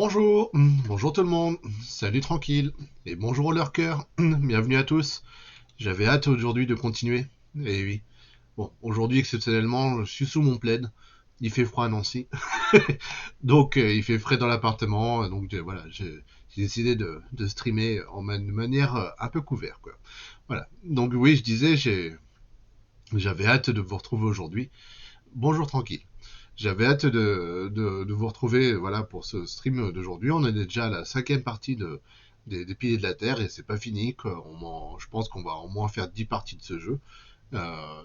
Bonjour, bonjour tout le monde, salut tranquille, et bonjour au lurker, bienvenue à tous. J'avais hâte aujourd'hui de continuer, et oui. Bon, aujourd'hui exceptionnellement, je suis sous mon plaid, il fait froid à Nancy, donc il fait frais dans l'appartement, donc voilà, j'ai décidé de streamer de manière un peu couverte, quoi. Voilà, donc oui, je disais, j'avais hâte de vous retrouver aujourd'hui. Bonjour tranquille. J'avais hâte de vous retrouver voilà, pour ce stream d'aujourd'hui. On est déjà à la cinquième partie des Piliers de la Terre et c'est pas fini, quoi. Je pense qu'on va au moins faire 10 parties de ce jeu.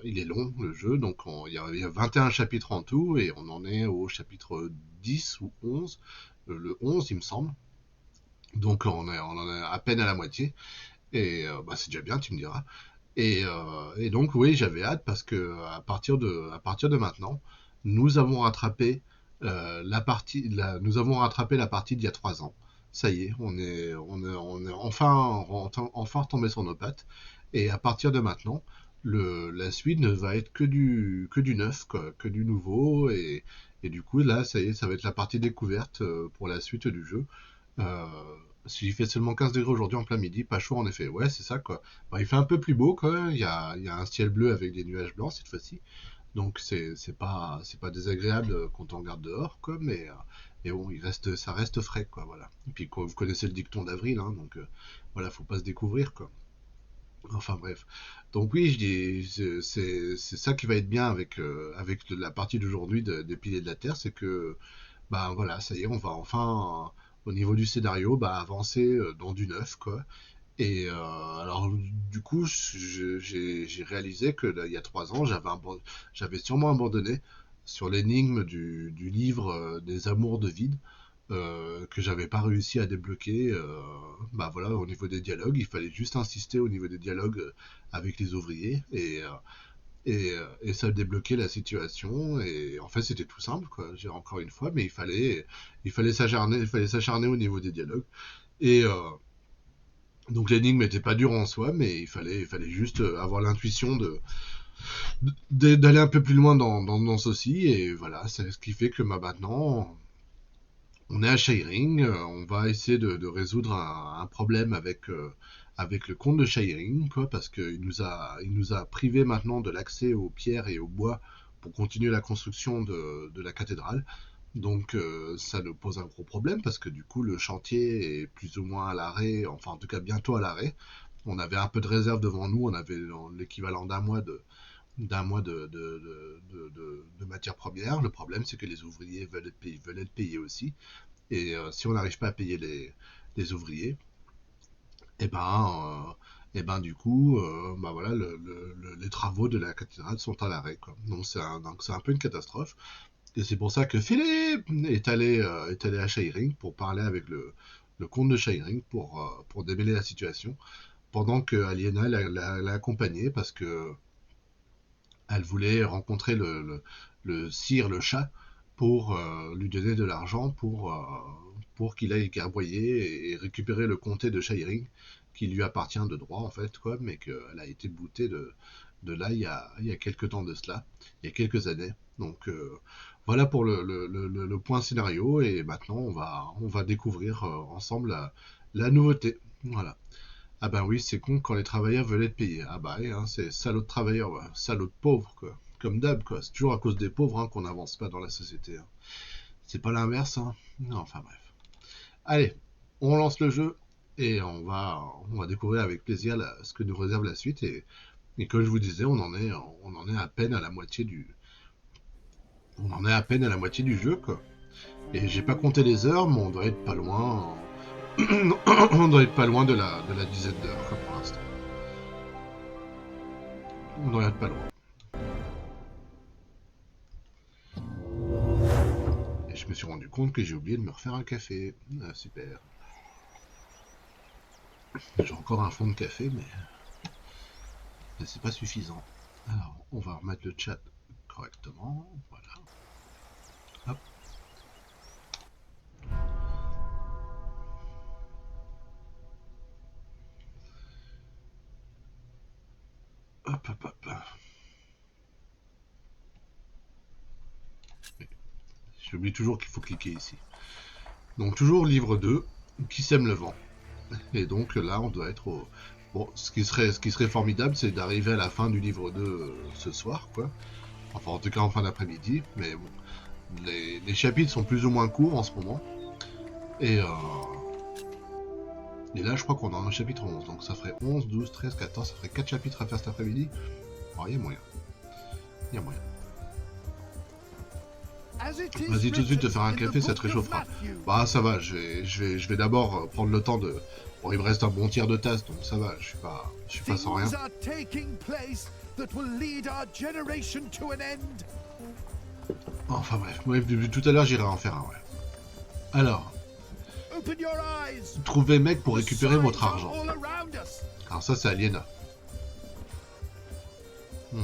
Il est long le jeu, donc il y a 21 chapitres en tout et on en est au chapitre 10 ou 11. Le 11 il me semble. Donc on en est à peine à la moitié. Et bah, c'est déjà bien, tu me diras. Et donc oui, j'avais hâte parce que à partir de maintenant, nous avons rattrapé nous avons rattrapé la partie d'il y a 3 ans. Ça y est, on est enfin retombé sur nos pattes. Et à partir de maintenant, la suite ne va être que du neuf, quoi, que du nouveau. Et du coup, là, ça y est, ça va être la partie découverte pour la suite du jeu. Euh, S'il fait seulement 15 degrés aujourd'hui en plein midi, pas chaud en effet. Ouais, c'est ça quoi. Bah, il fait un peu plus beau quoi. Il y a un ciel bleu avec des nuages blancs cette fois-ci. Donc c'est pas désagréable quand on regarde dehors quoi. Mais bon, ça reste frais quoi. Voilà. Et puis vous connaissez le dicton d'avril, hein, donc voilà, faut pas se découvrir quoi. Enfin bref. Donc oui, je dis, c'est ça qui va être bien avec la partie d'aujourd'hui des Piliers de la Terre, c'est que bah voilà, ça y est, on va enfin, au niveau du scénario, bah, avancer dans du neuf, quoi. Et alors, du coup, j'ai réalisé que là, il y a 3 ans, j'avais sûrement abandonné sur l'énigme du livre des Amours de vide, que j'avais pas réussi à débloquer. Bah voilà, au niveau des dialogues, il fallait juste insister au niveau des dialogues avec les ouvriers et ça débloquait la situation. Et en fait, c'était tout simple, quoi. J'ai encore une fois, mais il fallait s'acharner au niveau des dialogues. Et donc l'énigme n'était pas dure en soi, mais il fallait juste avoir l'intuition d'aller un peu plus loin dans ceci. Et voilà, c'est ce qui fait que bah, maintenant, on est à Shiring. On va essayer de résoudre un problème avec le comte de Shiring, quoi, parce il nous a privé maintenant de l'accès aux pierres et aux bois pour continuer la construction de la cathédrale. Donc ça nous pose un gros problème parce que du coup le chantier est plus ou moins à l'arrêt, enfin en tout cas bientôt à l'arrêt. On avait un peu de réserve devant nous, on avait l'équivalent d'un mois de matières premières. Le problème c'est que les ouvriers veulent être payés aussi. Et si on n'arrive pas à payer les ouvriers, et et ben du coup, bah voilà, les travaux de la cathédrale sont à l'arrêt, quoi. Donc c'est un peu une catastrophe. Et c'est pour ça que Philippe est allé à Shiring pour parler avec le comte de Shiring pour démêler la situation. Pendant que Aliena l'a accompagné parce que elle voulait rencontrer le sire, le chat, pour lui donner de l'argent pour qu'il aille garboyer et récupérer le comté de Shiring qui lui appartient de droit en fait, quoi, mais qu'elle a été boutée de là il y a quelques temps de cela, il y a quelques années. Donc voilà pour le point scénario et maintenant on va découvrir ensemble la nouveauté. Voilà. Ah ben oui, c'est con quand les travailleurs veulent être payés. Ah bah oui, hein, c'est salaud de travailleurs, ouais. Salaud de pauvres, quoi. Comme d'hab, quoi. C'est toujours à cause des pauvres hein, qu'on n'avance pas dans la société. Hein. C'est pas l'inverse, hein. Non, enfin bref. Allez, on lance le jeu et on va découvrir avec plaisir ce que nous réserve la suite. Et comme je vous disais, on en est à peine à la moitié on en est à peine à la moitié du jeu, quoi. Et j'ai pas compté les heures, mais on doit être pas loin, on doit être pas loin de la dizaine d'heures, quoi, pour l'instant. On doit être pas loin. Et je me suis rendu compte que j'ai oublié de me refaire un café. Ah, super. J'ai encore un fond de café, mais c'est pas suffisant. Alors, on va remettre le chat correctement. Voilà. Hop, hop, hop, hop. J'oublie toujours qu'il faut cliquer ici. Donc toujours livre 2, qui sème le vent. Et donc là, on doit être au... Bon, ce qui serait formidable, c'est d'arriver à la fin du livre 2 ce soir, quoi. Enfin, en tout cas en fin d'après-midi. Mais bon, les chapitres sont plus ou moins courts en ce moment. Et là, je crois qu'on est en chapitre 11. Donc ça ferait 11, 12, 13, 14. Ça ferait 4 chapitres à faire cet après-midi. Alors, il y a moyen. Il y a moyen. Vas-y tout de suite te faire un café, ça te réchauffera. Bah ça va, je vais d'abord prendre le temps de... Bon, il me reste un bon tiers de tasse, donc ça va, je suis pas sans rien. Enfin bref, depuis tout à l'heure j'irai en faire un, ouais. Alors, trouvez mec pour récupérer votre argent. Alors ça c'est Aliena. Et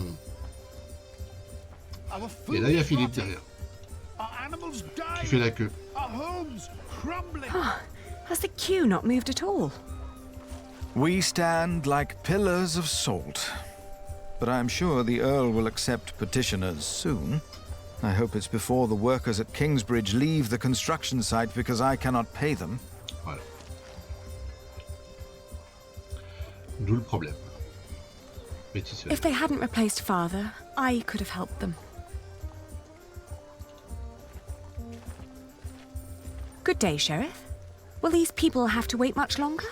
là il y a Philippe derrière. Qui fait la queue. Has the queue not moved at all? We stand like pillars of salt. But I'm sure the Earl will accept petitioners soon. I hope it's before the workers at Kingsbridge leave the construction site because I cannot pay them. Voilà. D'où le problème. If they hadn't replaced Father, I could have helped them. Good day, Sheriff. Will these people have to wait much longer?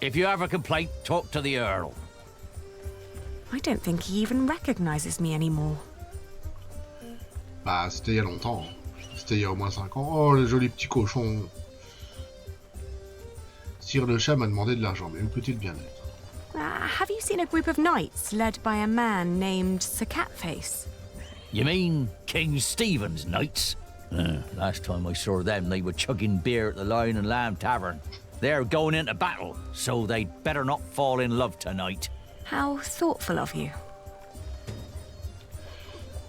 If you have a complaint, talk to the Earl. I don't think he even recognizes me anymore. Bah, c'était il y a longtemps. C'était il y a au moins 5 ans. Oh, le joli petit cochon. Sire le chat m'a demandé de l'argent, mais où peut-il bien être? Have you seen a group of knights led by a man named Sir Catface? You mean King Stephen's knights? Last time I saw them, they were chugging beer at the Lion and Lamb Tavern. They're going into battle, so they'd better not fall in love tonight. How thoughtful of you.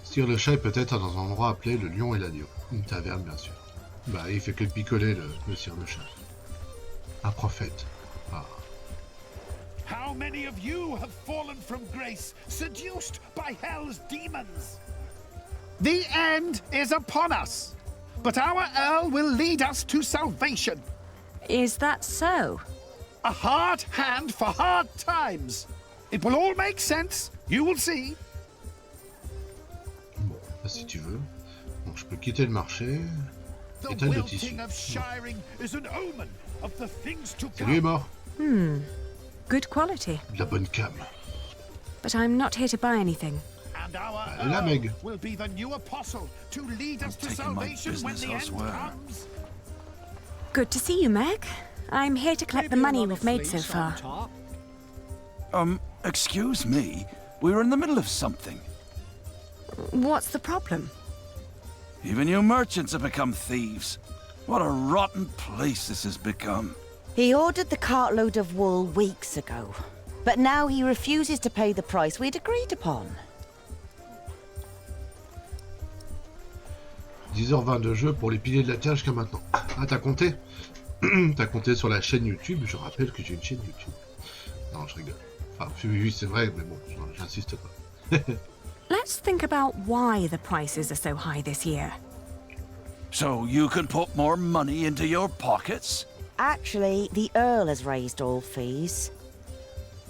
Sire le chat est peut-être dans un endroit appelé le Lion et l'Agneau. Une taverne, bien sûr. Bah, il fait que de picoler, le Sire le chat. Un prophète. Ah. How many of you have fallen from grace, seduced by hell's demons? The end is upon us, but our Earl will lead us to salvation. Is that so? A hard hand for hard times. It will all make sense, you will see. Bon, bah, si tu veux. Donc je peux quitter le marché. Étal de tissu. C'est lui est mort. Good quality. De la bonne cam. But I'm not here to buy anything. Elle est là, Meg. Will be the new apostle to lead us to taking my salvation when business the end elsewhere. comes. Good to see you, Meg. I'm here to collect the money we've made so far. Excuse me. We were in the middle of something. What's the problem? Even you merchants have become thieves. What a rotten place this has become. He ordered the cartload of wool weeks ago, but now he refuses to pay the price we'd agreed upon. 10h20 de jeu pour les piliers de la Terre jusqu'à maintenant. Ah, t'as compté? T'as compté sur la chaîne YouTube? Je rappelle que j'ai une chaîne YouTube. Non, je rigole. Enfin, oui, c'est vrai, mais bon, j'insiste pas. Let's think about why the prices are so high this year. So you can put more money into your pockets? Actually, the Earl has raised all fees.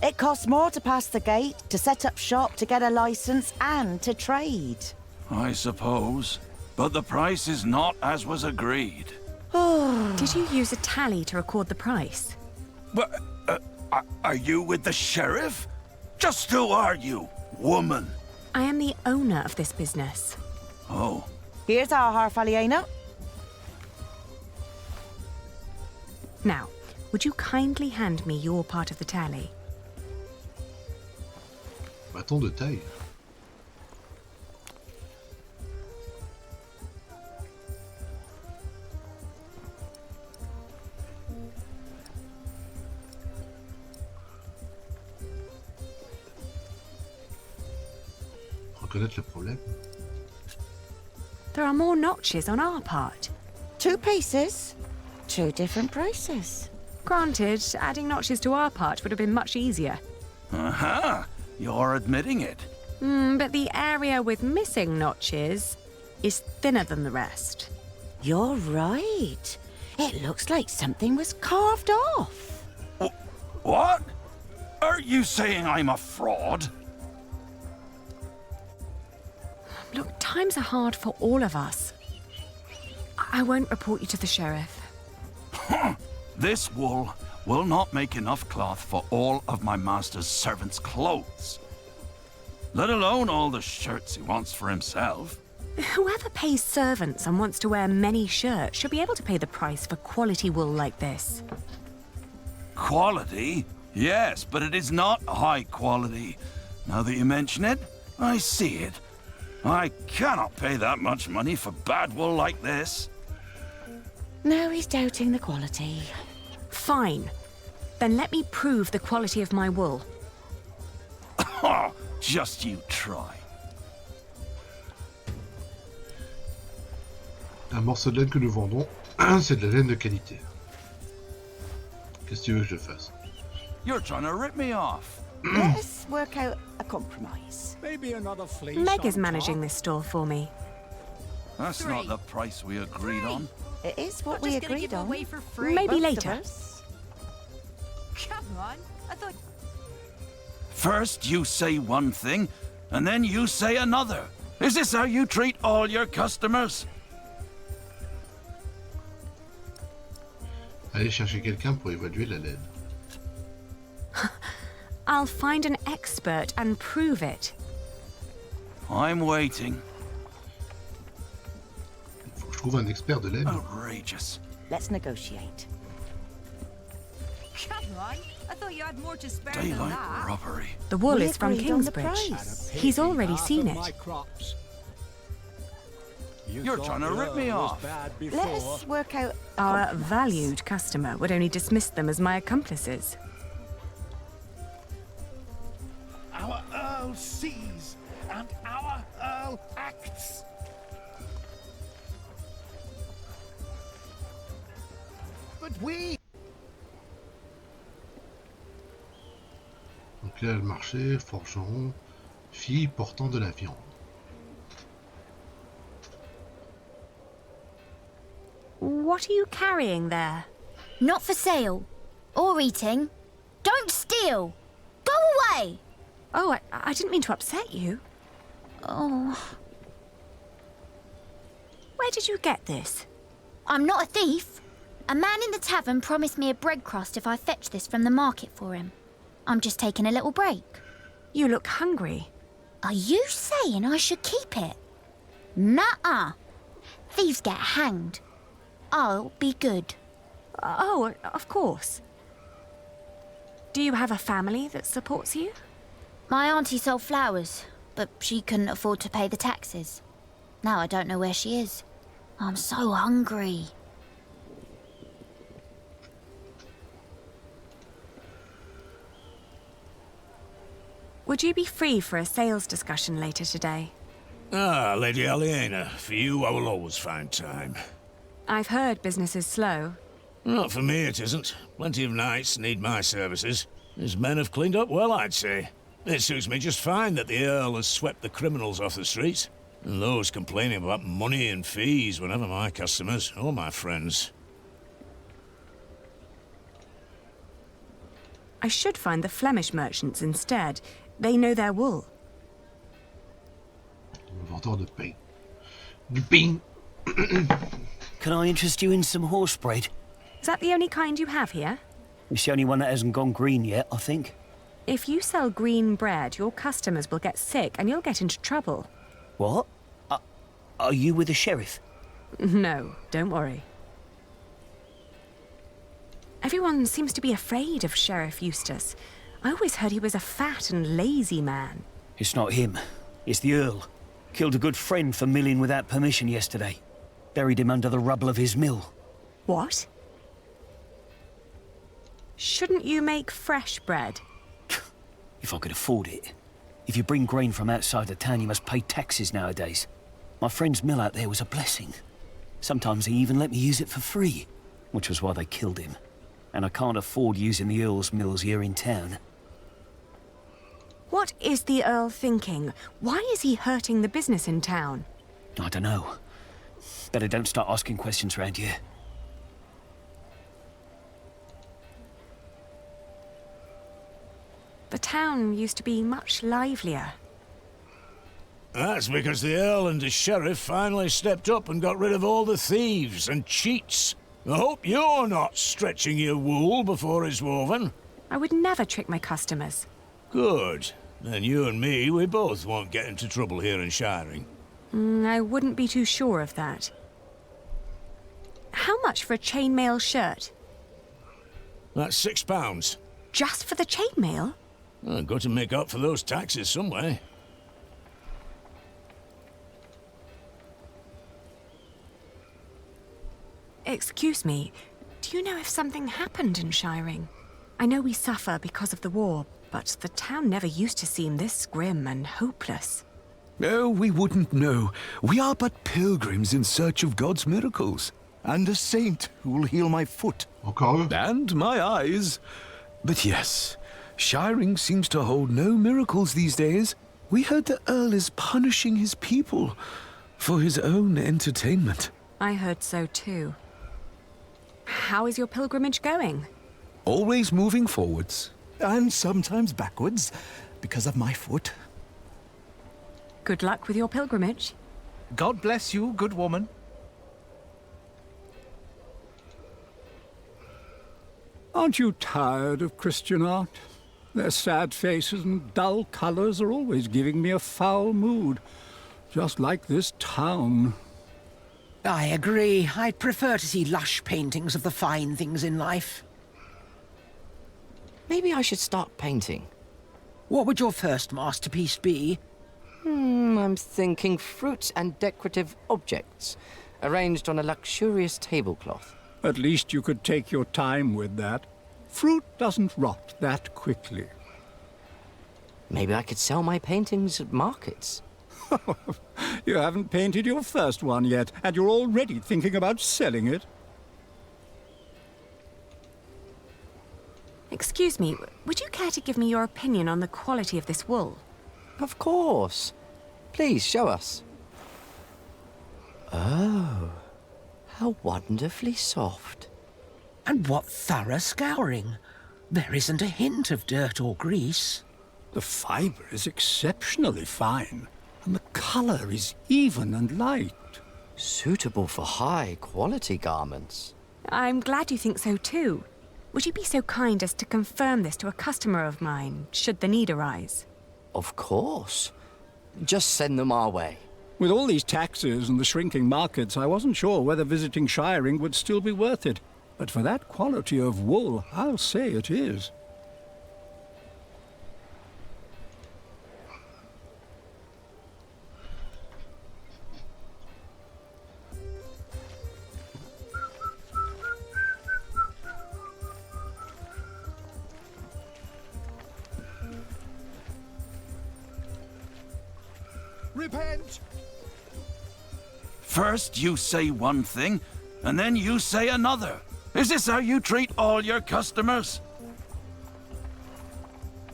It costs more to pass the gate, to set up shop, to get a license, and to trade. I suppose. But the price is not as was agreed. Did you use a tally to record the price? But, are you with the sheriff? Just who are you, woman? I am the owner of this business. Oh. Here's our half aliena. Now, would you kindly hand me your part of the tally? Bâton de taille. Reconnaître le problème. There are more notches on our part. 2 pieces, 2 different prices. Granted, adding notches to our part would have been much easier. Aha! You're admitting it. But the area with missing notches is thinner than the rest. You're right. It looks like something was carved off. What? Are you saying I'm a fraud? Look, times are hard for all of us. I won't report you to the sheriff. This wool will not make enough cloth for all of my master's servants' clothes. Let alone all the shirts he wants for himself. Whoever pays servants and wants to wear many shirts should be able to pay the price for quality wool like this. Quality? Yes, but it is not high quality. Now that you mention it, I see it. I cannot pay that much money for bad wool like this. Now he's doubting the quality. Fine. Then let me prove the quality of my wool. Oh, just you try. Un morceau de laine que nous vendons, c'est de la laine de qualité. Qu'est-ce que tu veux que je fasse? You're trying to rip me off. Let us work out a compromise. Maybe another fleece. Meg is on managing top. this store for me. That's not the price we agreed on. It is what we agreed on. For free. Maybe Both of later. us. Come on. I thought First you say one thing, and then you say another. Is this how you treat all your customers? Allez chercher quelqu'un pour évaluer la laine. I'll find an expert and prove it. I'm waiting. Faut que je trouve un expert de laine. Outrageous. Let's negotiate. come on. I thought you had more to spare than Daylight that. robbery. The wool We is from agreed on the Kingsbridge. price. He's already seen Half of my it. crops. You You're thought trying to the rip me Earl was off. bad Let before. us work out a Our compromise. valued customer would only dismiss them as my accomplices. Our Earl sees, and our Earl acts. But we... Donc là, le marché, forgeron, fille portant de la viande. What are you carrying there? Not for sale. Or eating. Don't steal! Go away! Oh, I didn't mean to upset you. Oh, Where did you get this? I'm not a thief. A man in the tavern promised me a bread crust if I fetch this from the market for him. I'm just taking a little break. You look hungry. Are you saying I should keep it? Nuh-uh. Thieves get hanged. I'll be good. Oh, of course. Do you have a family that supports you? My auntie sold flowers, but she couldn't afford to pay the taxes. Now I don't know where she is. I'm so hungry. Would you be free for a sales discussion later today? Ah, Lady Aliena, for you I will always find time. I've heard business is slow. Not for me it isn't. Plenty of knights need my services. His men have cleaned up well, I'd say. It suits me just fine that the Earl has swept the criminals off the streets. And those complaining about money and fees were never my customers or my friends. I should find the Flemish merchants instead. They know their wool. Vendeur de pain. Du pain. Can I interest you in some horse bread? Is that the only kind you have here? It's the only one that hasn't gone green yet, I think. If you sell green bread, your customers will get sick and you'll get into trouble. What? Are you with the sheriff? No, don't worry. Everyone seems to be afraid of Sheriff Eustace. I always heard he was a fat and lazy man. It's not him. It's the Earl. Killed a good friend for milling without permission yesterday. Buried him under the rubble of his mill. What? Shouldn't you make fresh bread? If I could afford it. If you bring grain from outside the town, you must pay taxes nowadays. My friend's mill out there was a blessing. Sometimes he even let me use it for free, which was why they killed him. And I can't afford using the Earl's mills here in town. What is the Earl thinking? Why is he hurting the business in town? I don't know. Better don't start asking questions round here. The town used to be much livelier. That's because the Earl and the Sheriff finally stepped up and got rid of all the thieves and cheats. I hope you're not stretching your wool before it's woven. I would never trick my customers. Good. Then you and me, we both won't get into trouble here in Shiring. I wouldn't be too sure of that. How much for a chainmail shirt? That's £6. Just for the chainmail? I've got to make up for those taxes some way. Excuse me, do you know if something happened in Shiring? I know we suffer because of the war, but the town never used to seem this grim and hopeless. Oh, we wouldn't know. We are but pilgrims in search of God's miracles. And a saint who will heal my foot. Encore? And my eyes. But yes, Shiring seems to hold no miracles these days. We heard the Earl is punishing his people for his own entertainment. I heard so too. How is your pilgrimage going? Always moving forwards. And sometimes backwards, because of my foot. Good luck with your pilgrimage. God bless you, good woman. Aren't you tired of Christian art? Their sad faces and dull colours are always giving me a foul mood. Just like this town. I agree. I'd prefer to see lush paintings of the fine things in life. Maybe I should start painting. What would your first masterpiece be? I'm thinking fruits and decorative objects, arranged on a luxurious tablecloth. At least you could take your time with that. Fruit doesn't rot that quickly. Maybe I could sell my paintings at markets. You haven't painted your first one yet, and you're already thinking about selling it. Excuse me, would you care to give me your opinion on the quality of this wool? Of course. Please, show us. Oh, how wonderfully soft. And what thorough scouring. There isn't a hint of dirt or grease. The fibre is exceptionally fine, and the colour is even and light. Suitable for high-quality garments. I'm glad you think so too. Would you be so kind as to confirm this to a customer of mine, should the need arise? Of course. Just send them our way. With all these taxes and the shrinking markets, I wasn't sure whether visiting Shiring would still be worth it. But for that quality of wool, I'll say it is. Repent! First you say one thing, and then you say another. Is this how you treat all your customers?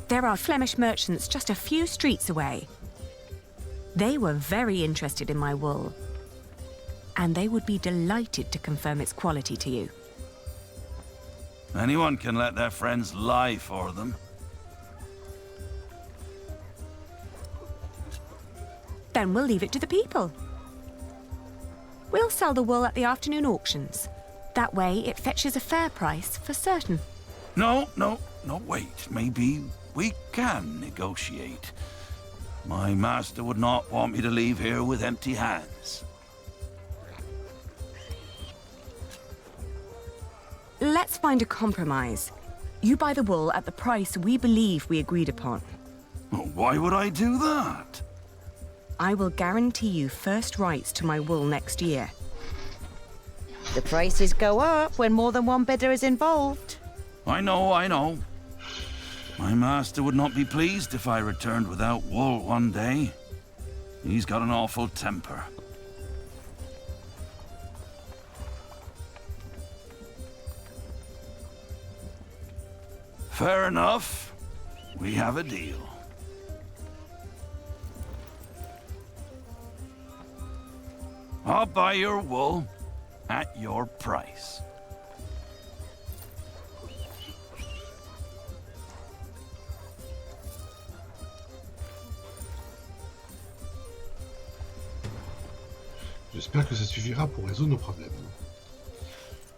There are Flemish merchants just a few streets away. They were very interested in my wool, and they would be delighted to confirm its quality to you. Anyone can let their friends lie for them. Then we'll leave it to the people. We'll sell the wool at the afternoon auctions. That way it fetches a fair price for certain. No, wait. Maybe we can negotiate. My master would not want me to leave here with empty hands. Let's find a compromise. You buy the wool at the price we believe we agreed upon. Why would I do that? I will guarantee you first rights to my wool next year. The prices go up when more than one bidder is involved. I know. My master would not be pleased if I returned without wool one day. He's got an awful temper. Fair enough. We have a deal. I'll buy your wool at your price. J'espère que ça suffira pour résoudre nos problèmes.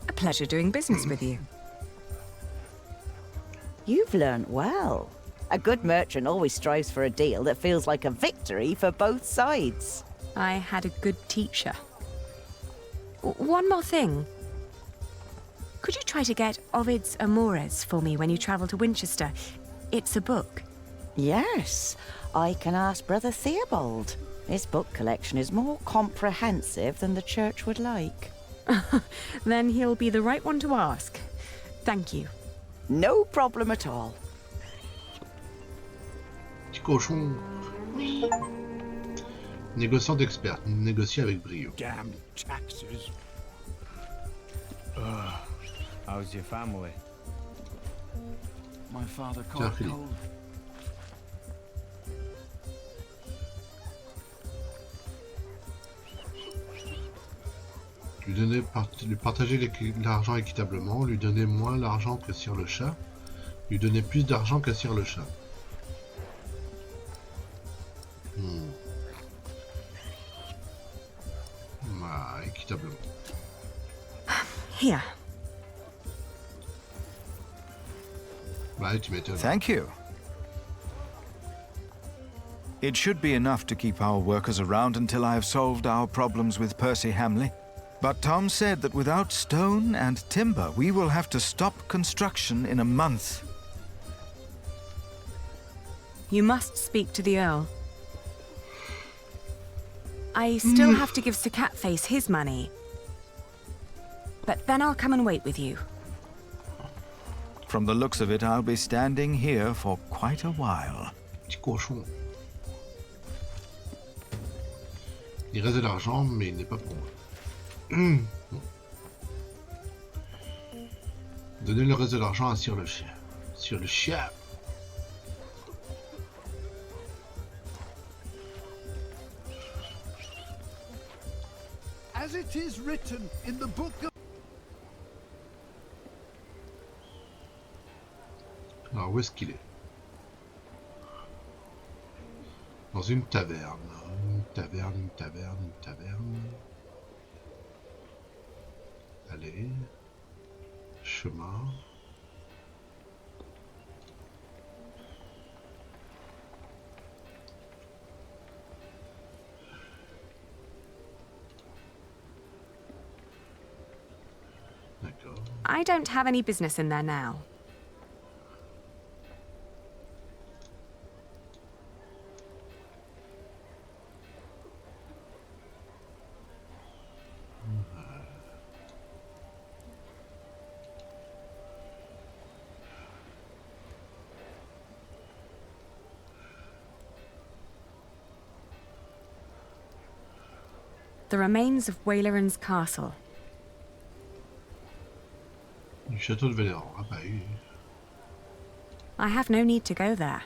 A pleasure doing business with you. You've learnt well. A good merchant always strives for a deal that feels like a victory for both sides. I had a good teacher. One more thing. Could you try to get Ovid's Amores for me when you travel to Winchester? It's a book. Yes, I can ask Brother Theobald. His book collection is more comprehensive than the church would like. Then he'll be the right one to ask. Thank you. No problem at all. Petit cochon. Négociant d'expert. Négocier avec brio. Damn taxes. How's your family? My father caught Terre. cold. Lui partager l'argent équitablement, lui donner moins l'argent que Sir le chat, lui donner plus d'argent qu'à Sir le chat. Bah, équitablement. Here. Bah, tu m'étonnes. Thank you. It should be enough to keep our workers around until I have solved our problems with Percy Hamley. But Tom said that without stone and timber, we will have to stop construction in a month. You must speak to the Earl. I still have to give Sir Catface his money. But then I'll come and wait with you. From the looks of it, I'll be standing here for quite a while. Petit cochon. Il reste de l'argent, mais il n'est pas pour moi. Bon. Donnez le reste de l'argent à Sir le chien. Sir le chien. As it is written in the book of... Alors où est-ce qu'il est? Dans une taverne. Une taverne, une taverne, une taverne. Allez. Chemin. D'accord. I don't have any business in there now. The remains of Waileran's castle. Du château de Véléran. Ah bah oui. I have no need to go there.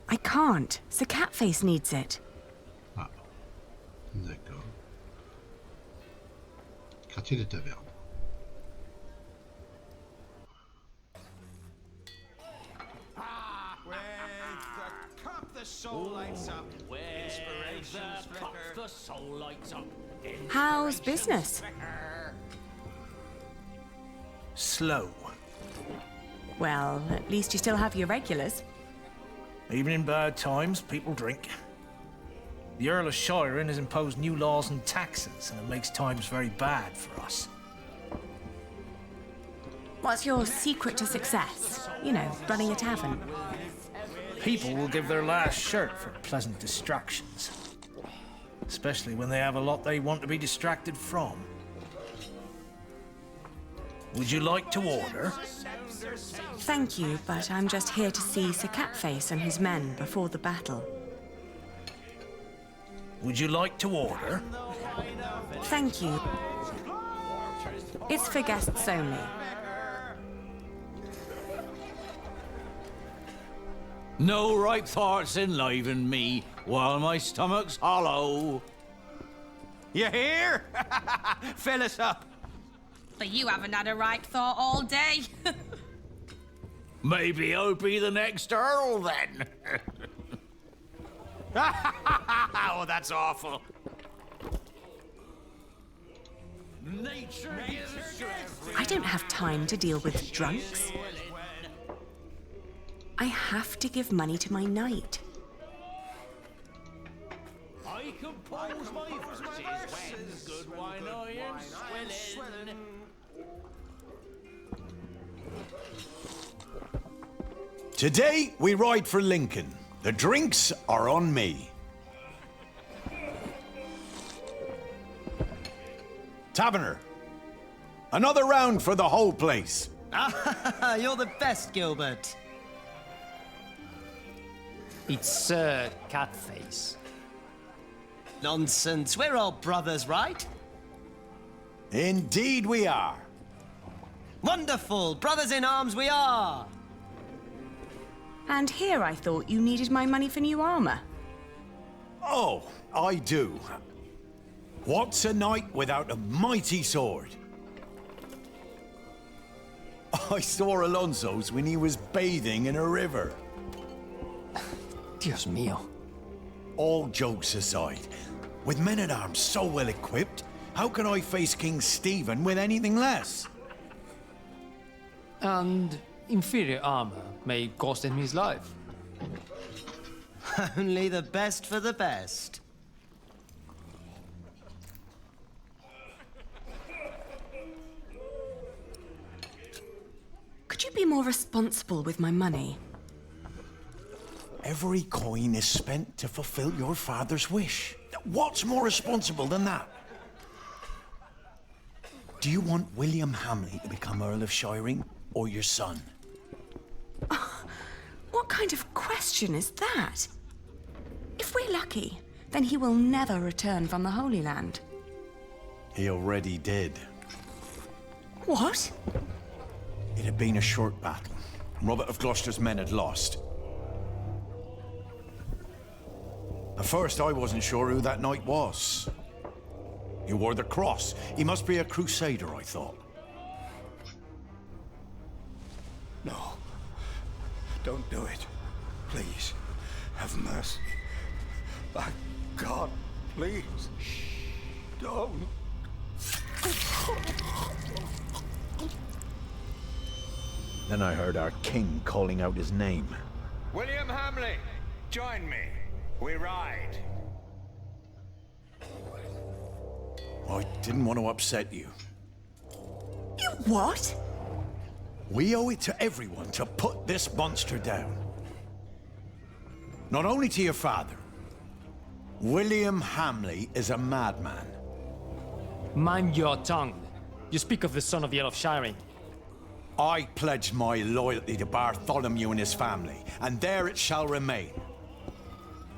I can't. Sir Catface needs it. Ah. D'accord. Quartier des tavernes. How's business? Slow. Well, at least you still have your regulars. Even in bad times, people drink. The Earl of Shiren has imposed new laws and taxes, and it makes times very bad for us. What's your secret to success? You know, running a tavern. People will give their last shirt for pleasant distractions. Especially when they have a lot they want to be distracted from. Would you like to order? Thank you, but I'm just here to see Sir Catface and his men before the battle. Would you like to order? Thank you. It's for guests only. No ripe thoughts enliven me while my stomach's hollow. You hear? Fill us up. But you haven't had a right thought all day. Maybe I'll be the next Earl then. Oh, that's awful. I don't have time to deal with drunks. I have to give money to my knight. I compose my verses when good wine I am swilling. Today, we ride for Lincoln. The drinks are on me. Taverner, another round for the whole place. You're the best, Gilbert. It's Sir Catface. Nonsense, we're all brothers, right? Indeed we are. Wonderful, brothers in arms we are. And here I thought you needed my money for new armor. Oh, I do. What's a knight without a mighty sword? I saw Alonso's when he was bathing in a river. Dios mío. All jokes aside, with men-at-arms so well equipped, how can I face King Stephen with anything less? And inferior armor may cost him his life. Only the best for the best. Could you be more responsible with my money? Every coin is spent to fulfill your father's wish. What's more responsible than that? Do you want William Hamley to become Earl of Shiring, or your son? What kind of question is that? If we're lucky, then he will never return from the Holy Land. He already did. What? It had been a short battle. Robert of Gloucester's men had lost. At first, I wasn't sure who that knight was. He wore the cross. He must be a crusader, I thought. No. Don't do it. Please. Have mercy. My God, please. Don't. Then I heard our king calling out his name. William Hamley, join me. We ride. I didn't want to upset you. You what? We owe it to everyone to put this monster down. Not only to your father. William Hamley is a madman. Mind your tongue. You speak of the son of the Earl of Shiring. I pledged my loyalty to Bartholomew and his family, and there it shall remain.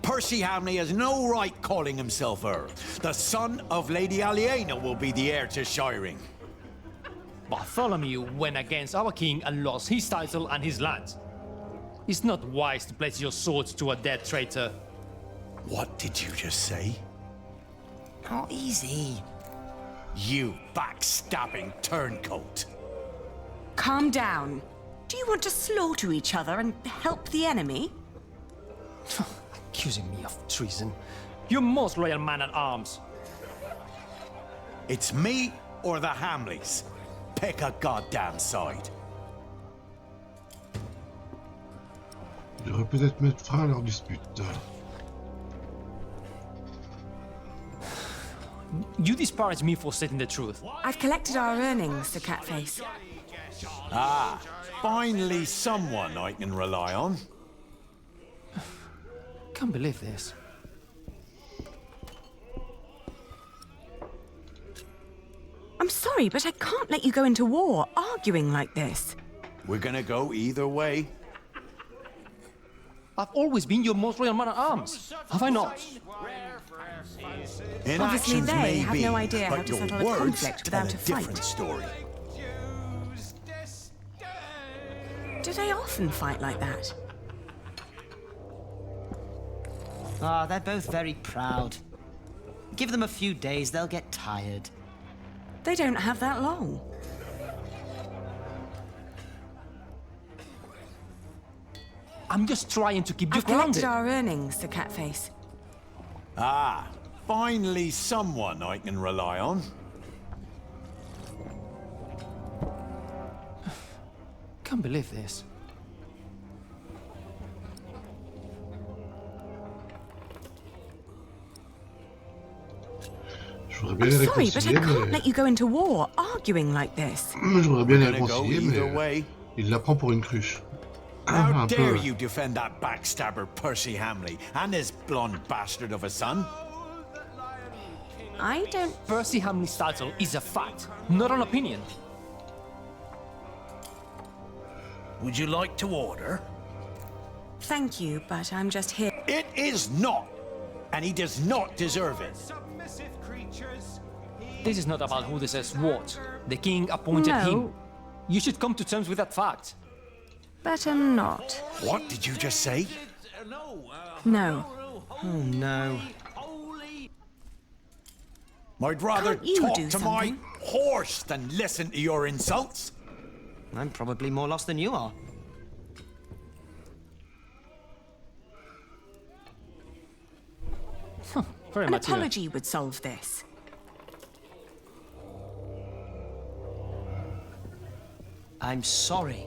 Percy Hamley has no right calling himself Earl. The son of Lady Aliena will be the heir to Shiring. Bartholomew went against our king and lost his title and his lands. It's not wise to pledge your swords to a dead traitor. What did you just say? Oh, easy. You backstabbing turncoat. Calm down. Do you want to slaughter each other and help the enemy? Accusing me of treason. You most loyal man-at-arms. It's me or the Hamleys. Pick a goddamn side. Il devrait peut-être mettre fin à leur dispute. You disparage me for stating the truth. I've collected our earnings, Sir Catface. Ah, finally someone I can rely on. Can't believe this. I'm sorry, but I can't let you go into war arguing like this. We're gonna go either way. I've always been your most loyal man-at-arms. Have I not? Obviously Inactions they may have be, no idea how but to your settle a words conflict tell without a a fight. different story. Do they often fight like that? Ah, they're both very proud. Give them a few days, they'll get tired. They don't have that long. I'm just trying to keep you I've collected grounded. our earnings, Sir Catface. Ah, finally someone I can rely on. Can't believe this. Je voudrais bien les Sorry, but I réconcilier, can't mais... let you go into war arguing like this. Je voudrais bien les We're gonna go réconcilier, either mais... way. Il la prend pour une cruche. How Un dare peu. you defend that backstabber Percy Hamley and his blonde bastard of a son? I don't... Percy Hamley's title is a fact, not an opinion. Would you like to order? Thank you, but I'm just here. It is not, and he does not deserve it. This is not about who deserves what. The king appointed No. him. You should come to terms with that fact. Better not. What did you just say? No. Oh no. I'd rather Can't you talk do to my something? horse than listen to your insults. I'm probably more lost than you are. Very An much, yeah. apology would solve this. I'm sorry.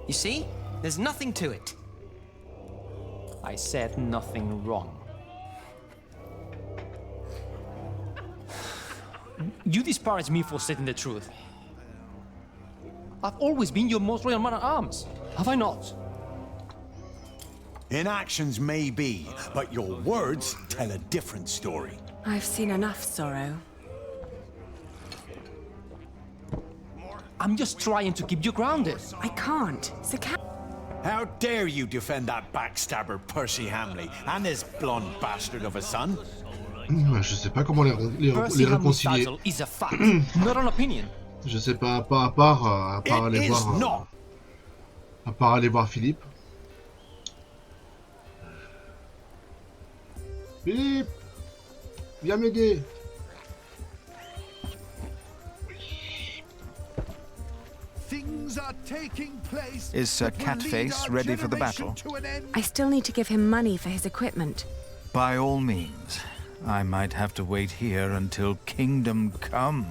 You see? There's nothing to it. I said nothing wrong. You disparage me for stating the truth. I've always been your most royal man at arms, have I not? Inactions may be, but your words tell a different story. I've seen enough sorrow. I'm just trying to keep you grounded. I can't. Sir Cat... How dare you defend that backstabber Percy Hamley and his blonde bastard of a son? Je sais pas comment les Percy Hamley's réconcilier. title is a fact, not an opinion. Je sais pas, à part aller It is voir... not. À part aller voir Philippe. Philippe, viens m'aider. Things are taking place. Is Sir that will lead Catface our ready for the generation battle? to an end. I still need to give him money for his equipment. By all means. I might have to wait here until Kingdom Come.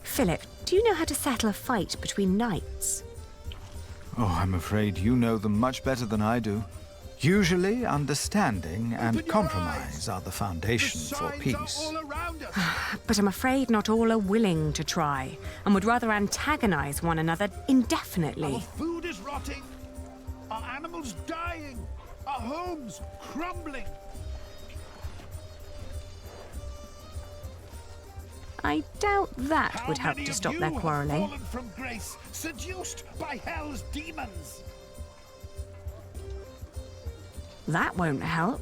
Philip, do you know how to settle a fight between knights? Oh, I'm afraid you know them much better than I do. Usually, understanding and compromise are the foundation for peace. But I'm afraid not all are willing to try, and would rather antagonize one another indefinitely. Our food is rotting. Our animals dying. Our homes crumbling. I doubt that would How help many to of stop you their have quarrelling. fallen from grace, seduced by hell's demons? That won't help.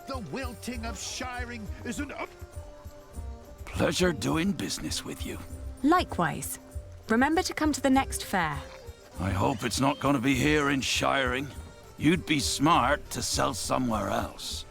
The wilting of shiring is an Pleasure doing business with you. Likewise. Remember to come to the next fair. I hope it's not going to be here in Shiring. You'd be smart to sell somewhere else.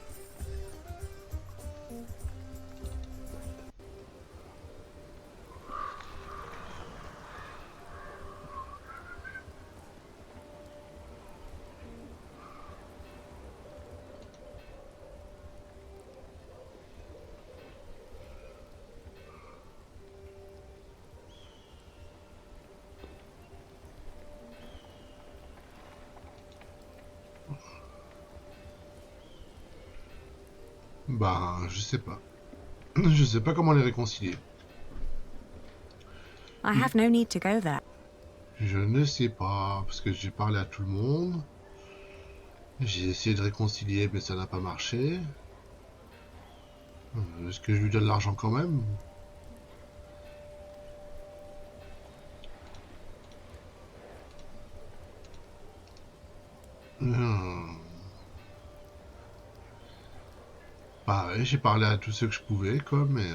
Bah, je sais pas. Je sais pas comment les réconcilier. I have no need to go there. Je ne sais pas, parce que j'ai parlé à tout le monde. J'ai essayé de réconcilier, mais ça n'a pas marché. Est-ce que je lui donne l'argent quand même? Pareil, j'ai parlé à tous ceux que je pouvais, quoi, mais...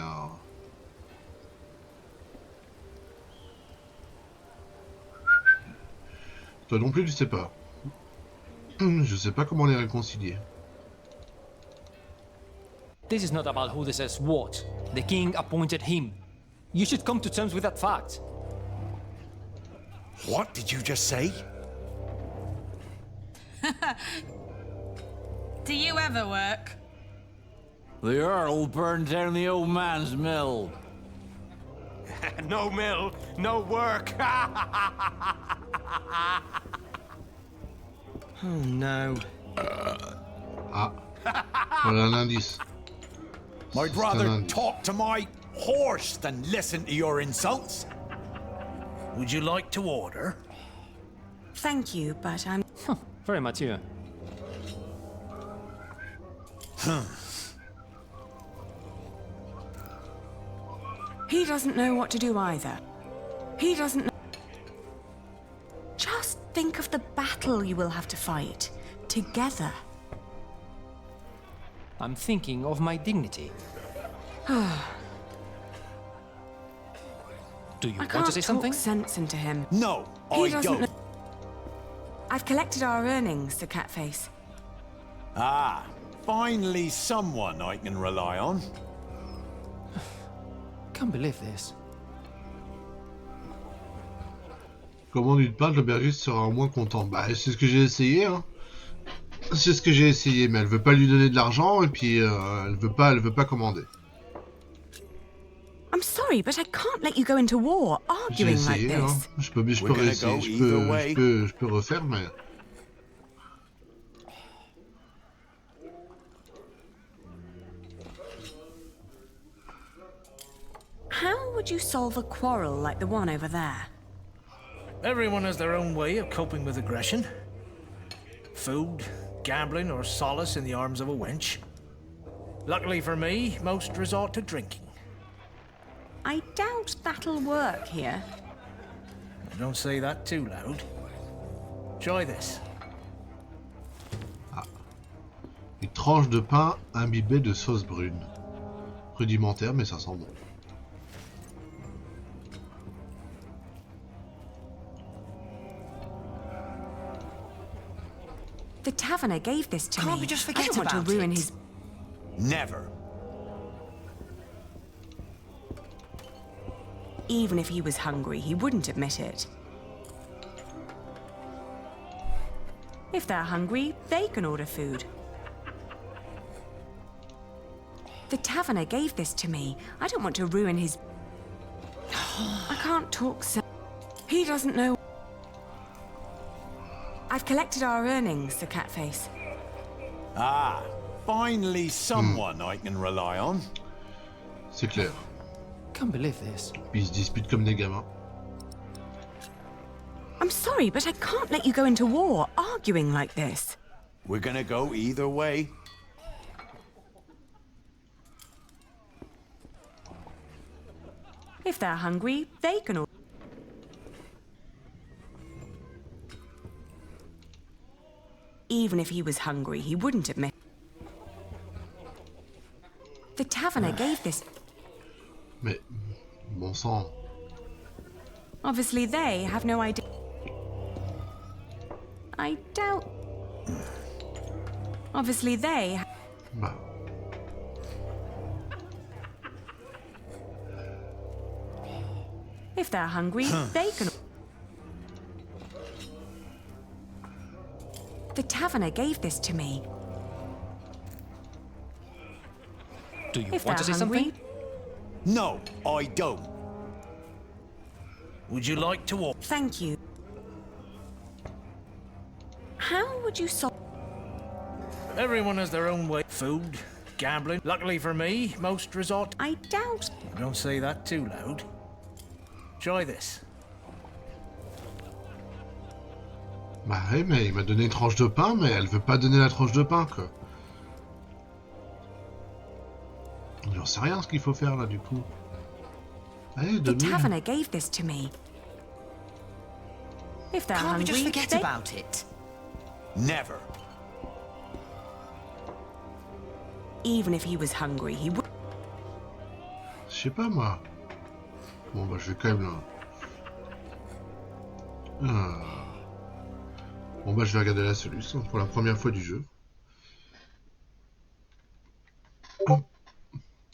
Toi non plus, tu sais pas. Je sais pas comment les réconcilier. This is not about who says what. The king appointed him. You should come to terms with that fact. What did you just say? Do you ever work? The Earl burned down the old man's mill. No mill, no work. Oh no. Ah, voilà un indice. I'd C'est un rather indice. talk to my horse than listen to your insults. Would you like to order? Thank you, but I'm... Very mature. He doesn't know what to do either. He doesn't know... Just think of the battle you will have to fight. Together. I'm thinking of my dignity. Do you I want can't to say talk something? sense into him. No, He I doesn't don't. know... I've collected our earnings, Sir Catface. Ah, finally someone I can rely on. Can't believe this. Comment tu te parles, l'aubergiste sera au moins content. Bah, c'est ce que j'ai essayé, hein. C'est ce que j'ai essayé, mais elle veut pas lui donner de l'argent et puis elle veut pas commander. I'm sorry, but I can't let you go into war J'ai arguing like essayé, hein. this. Je peux We're gonna réessayer, go either way. je peux refaire, mais... How would you solve a quarrel like the one over there? Everyone has their own way of coping with aggression. Food, gambling, or solace in the arms of a wench. Luckily for me, most resort to drinking. I doubt that'll work here. Don't say that too loud. Try this. Une tranche de pain imbibée de sauce brune. Rudimentaire, mais ça sent bon. The taverner gave this to me. Can't we just forget I don't want about to ruin it? his... Never. Even if he was hungry, he wouldn't admit it. If they're hungry, they can order food. The taverner gave this to me. I don't want to ruin his... I can't talk so... He doesn't know... I've collected our earnings, Sir Catface. Ah, finally someone I can rely on. C'est clair. Can't believe this. Puis ils se disputent comme des gamins. I'm sorry, but I can't let you go into war arguing like this. We're gonna go either way. If they're hungry, they can order... Even if he was hungry, he wouldn't admit... The taverner gave this... Mais, bon sang. Obviously they have no idea... I doubt... Obviously they... Bah, If they're hungry, they can... The taverner gave this to me. Do you If want to say they're hungry, something? No, I don't. Would you like to order? Thank you. How would you solve... Everyone has their own way. Food, gambling. Luckily for me, most resort... I doubt... Don't say that too loud. Try this. bah ouais, mais il m'a donné une tranche de pain, mais elle veut pas donner la tranche de pain, quoi. J'en sais rien ce qu'il faut faire là, du coup. Allez, The 2000. taverner gave this to me. If they're Can't we hungry, just forget they... about it? Never. Even if he was hungry, he would... Je sais pas, moi. Bon, bah, je vais quand même là. Bon bah je vais regarder la solution pour la première fois du jeu.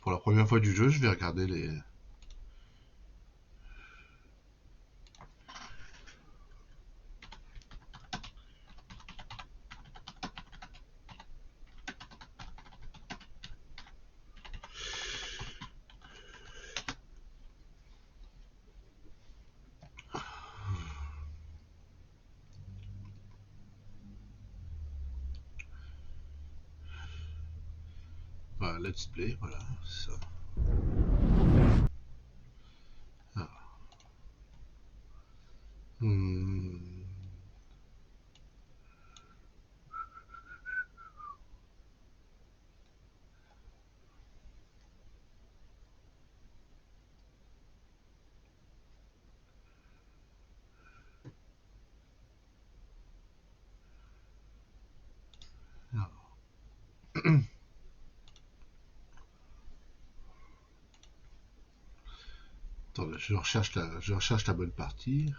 Pour la première fois du jeu, je vais regarder les... Voilà, let's play, voilà, ça. Ah. Attends, je recherche la bonne partie.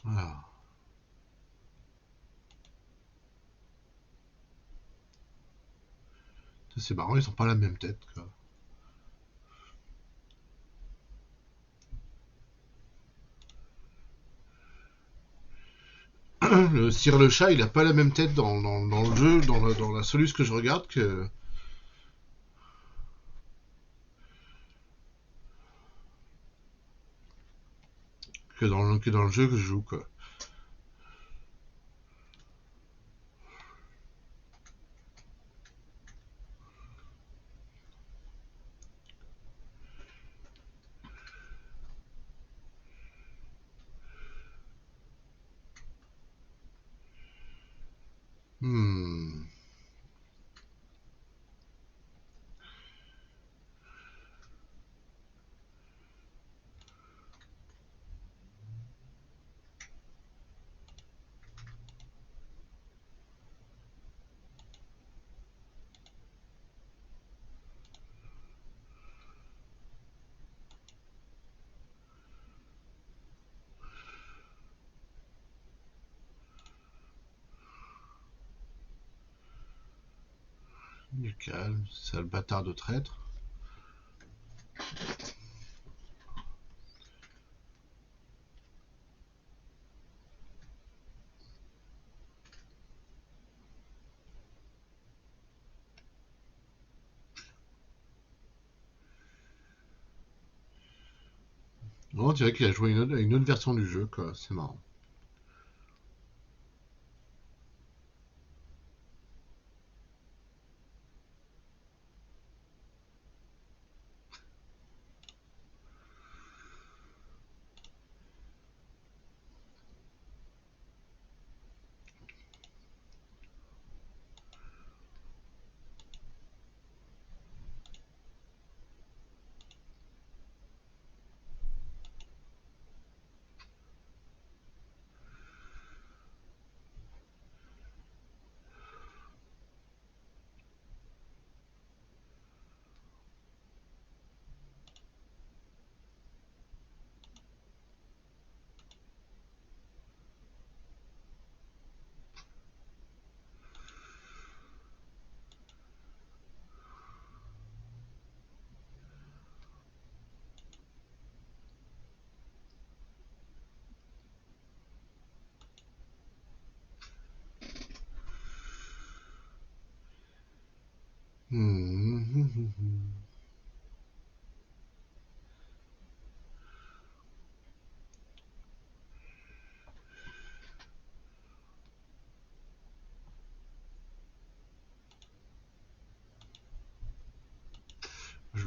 Voilà. C'est marrant, ils ont pas la même tête, quoi. Le Cire le chat, il a pas la même tête dans le jeu, dans la soluce que je regarde que dans le jeu que je joue, quoi. Du calme, sale bâtard de traître. On dirait qu'il a joué une autre version du jeu, quoi. C'est marrant.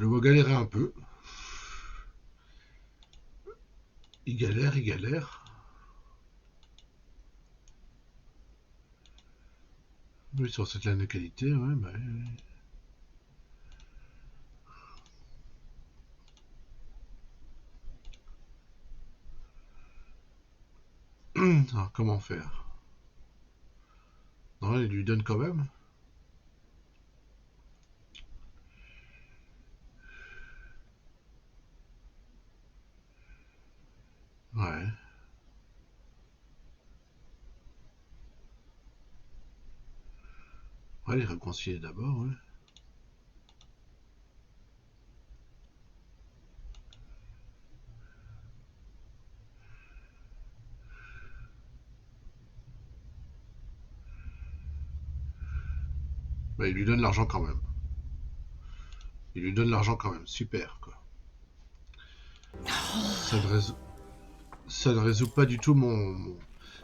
le vois galérer un peu. Il galère, il galère. Oui, sur cette ligne de qualité, ouais, bah oui. Alors, comment faire? Non, il lui donne quand même. Ouais. Ouais, les réconcilier d'abord, ouais. Bah, il lui donne l'argent quand même. Il lui donne l'argent quand même. Super, quoi. Ça ne résout pas du tout mon...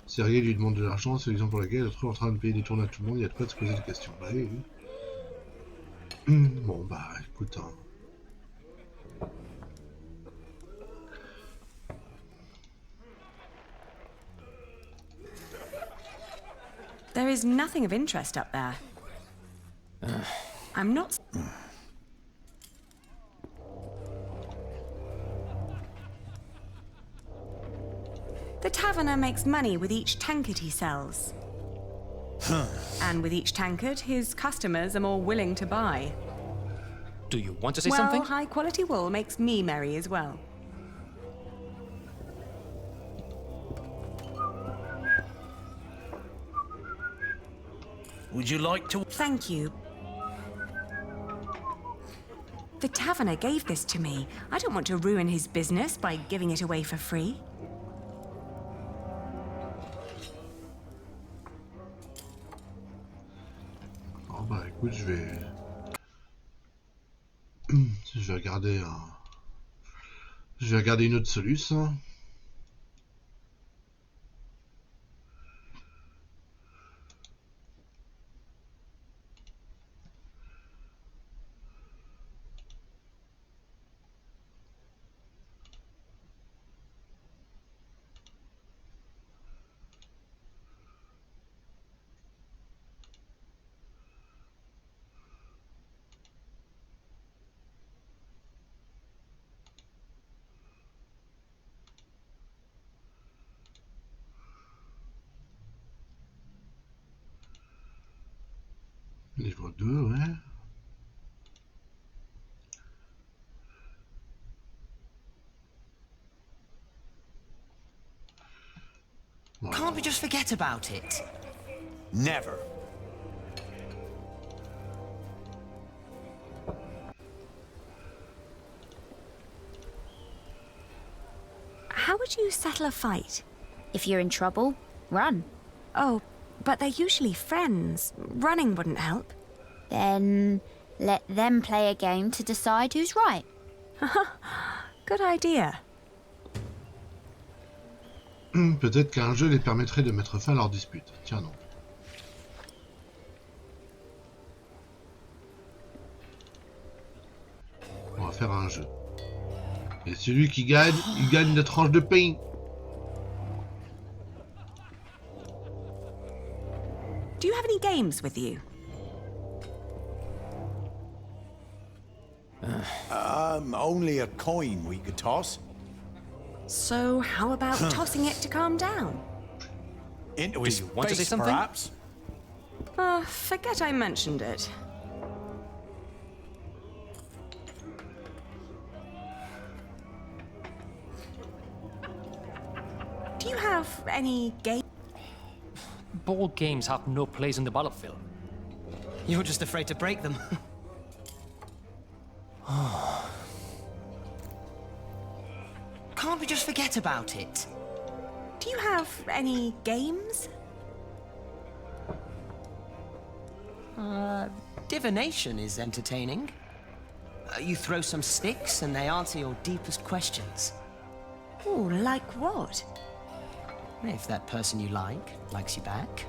Sergei lui demande de l'argent, c'est l'exemple pour lequel il est en train de payer des tournées à tout le monde, il y a de quoi de se poser des questions. Bah oui, oui. Bon, bah écoute, hein. There is nothing of interest up there. I'm not... The taverner makes money with each tankard he sells. And with each tankard, his customers are more willing to buy. Do you want to say Well, something? high-quality wool makes me merry as well. Would you like to... Thank you. The taverner gave this to me. I don't want to ruin his business by giving it away for free. Oh bah écoute, je vais regarder une autre solution. Livre 2, ouais. Voilà. Can't we just forget about it? Never. How would you settle a fight? If you're in trouble, run. Oh, but they're usually friends. Running wouldn't help. Then let them play a game to decide who's right. Good idea. Peut-être qu'un jeu les permettrait de mettre fin à leur dispute. Tiens donc. On va faire un jeu. Et celui qui gagne, il gagne une tranche de pain. Do you have any games with you? Only a coin we could toss. So how about tossing it to calm down? Into Do his you want to say face, something? perhaps? Forget I mentioned it. Do you have any game? Board games have no place in the battlefield. You're just afraid to break them. Can't we just forget about it? Do you have any games? Divination is entertaining. You throw some sticks and they answer your deepest questions. Oh, like what? If that person you like likes you back.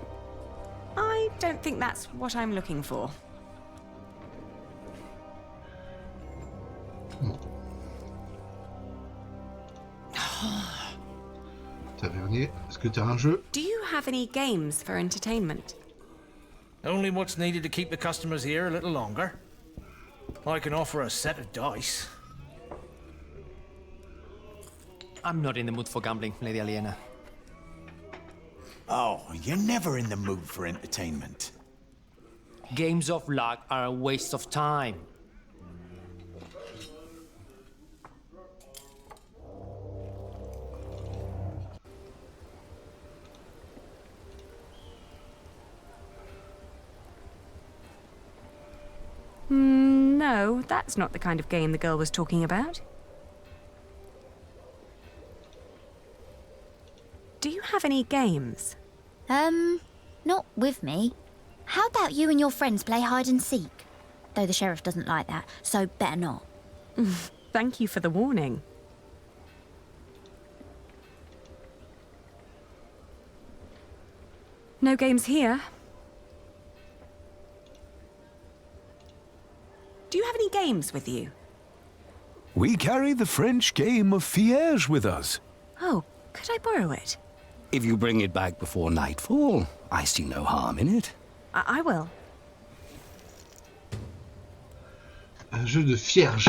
I don't think that's what I'm looking for. Tavernier, est-ce que t'as un jeu? Do you have any games for entertainment? Only what's needed to keep the customers here a little longer. I can offer a set of dice. I'm not in the mood for gambling, Lady Aliena. Oh, you're never in the mood for entertainment. Games of luck are a waste of time. No, that's not the kind of game the girl was talking about. Do you have any games? Not with me. How about you and your friends play hide and seek? Though the sheriff doesn't like that, so better not. Thank you for the warning. No games here. Do you have any games with you? We carry the French game of Piliers with us. Oh, could I borrow it? If you bring it back before nightfall, I see no harm in it. I will. Un jeu de vierge.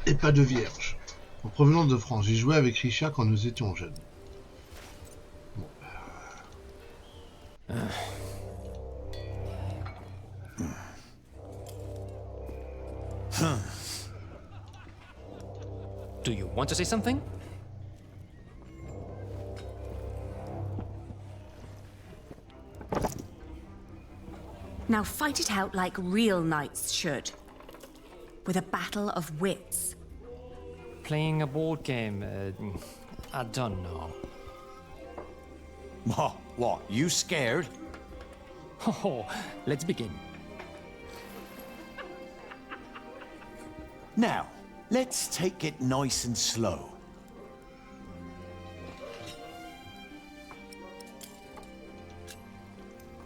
Et pas de vierge. En provenance de France, j'y jouais avec Richard quand nous étions jeunes. Do you want to say something? Now fight it out like real knights should. With a battle of wits. Playing a board game, I don't know. What, you scared? Oh, let's begin. Now, let's take it nice and slow.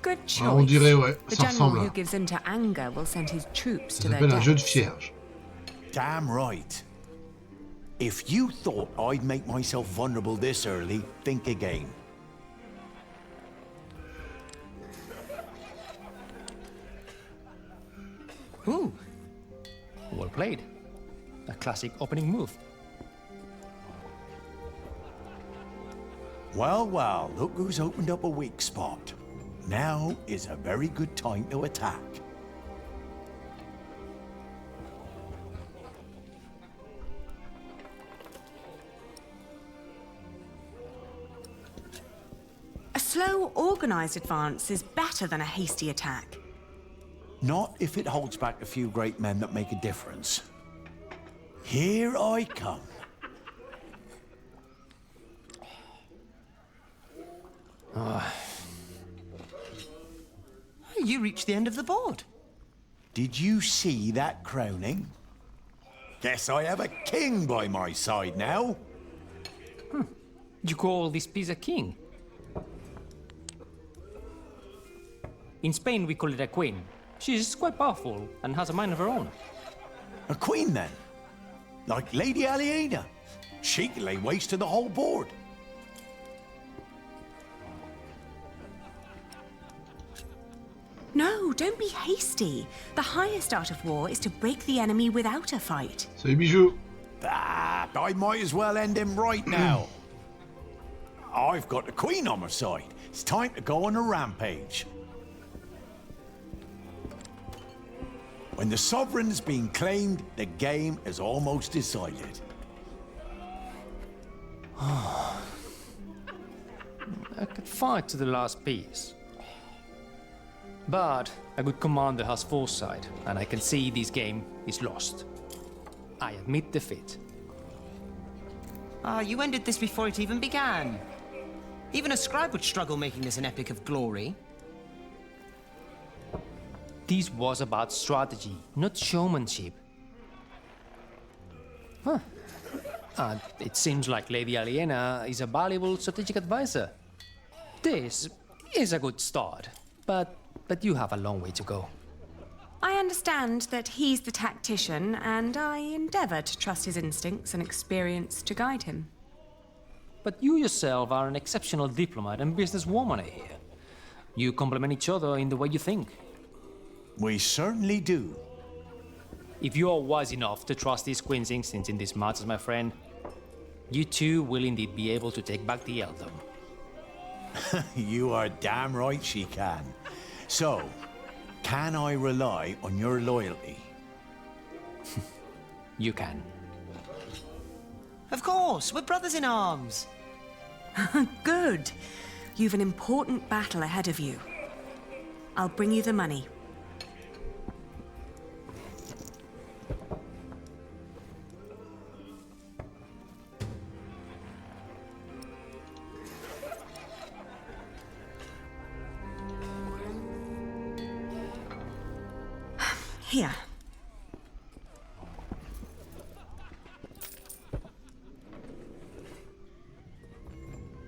Good choice. On dirait, ouais, The ça general ressemble. who gives in to anger will send his troops Ça to their s'appelle un jeu de death. vierge. Damn right. If you thought I'd make myself vulnerable this early, think again. Ooh, well played. A classic opening move. Well, look who's opened up a weak spot. Now is a very good time to attack. A slow, organized advance is better than a hasty attack. Not if it holds back a few great men that make a difference. Here I come. You reached the end of the board. Did you see that crowning? Guess I have a king by my side now. You call this piece a king? In Spain, we call it a queen. She's quite powerful and has a mind of her own. A queen, then? Like Lady Aliena. She can lay waste to the whole board. No, don't be hasty. The highest art of war is to break the enemy without a fight. Salut bijou. Ah, I might as well end him right now. I've got the queen on my side. It's time to go on a rampage. When the sovereign's been claimed, the game is almost decided. I could fight to the last piece. But a good commander has foresight, and I can see this game is lost. I admit defeat. You ended this before it even began. Even a scribe would struggle making this an epic of glory. This was about strategy, not showmanship. It seems like Lady Aliena is a valuable strategic advisor. This is a good start, but you have a long way to go. I understand that he's the tactician, and I endeavour to trust his instincts and experience to guide him. but you yourself are an exceptional diplomat and businesswoman here. You complement each other in the way you think. We certainly do. If you are wise enough to trust these Queen's instincts in these matters, my friend, you too will indeed be able to take back the earldom. You are damn right she can. So, can I rely on your loyalty? You can. Of course, we're brothers in arms. Good. You've an important battle ahead of you. I'll bring you the money. Here.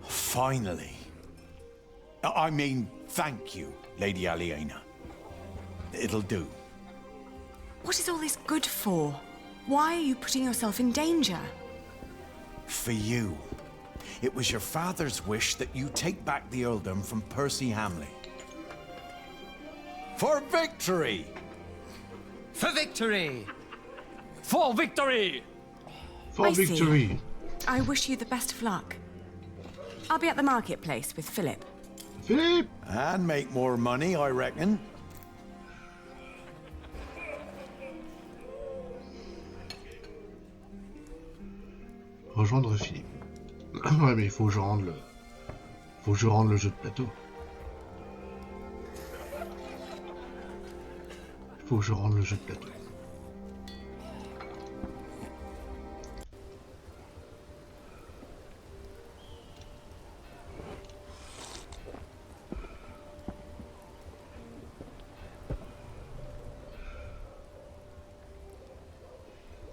Finally. I mean, thank you, Lady Aliena. It'll do. What is all this good for? Why are you putting yourself in danger? For you. It was your father's wish that you take back the earldom from Percy Hamley. For victory! For victory! For victory! For I see. victory! I wish you the best of luck. I'll be at the marketplace with Philip. Philip! And make more money, I reckon. Rejoindre Philippe. Ouais, mais il faut que je rende le... Faut que je rende le jeu de plateau. Il faut que je rende le jeu de plateau.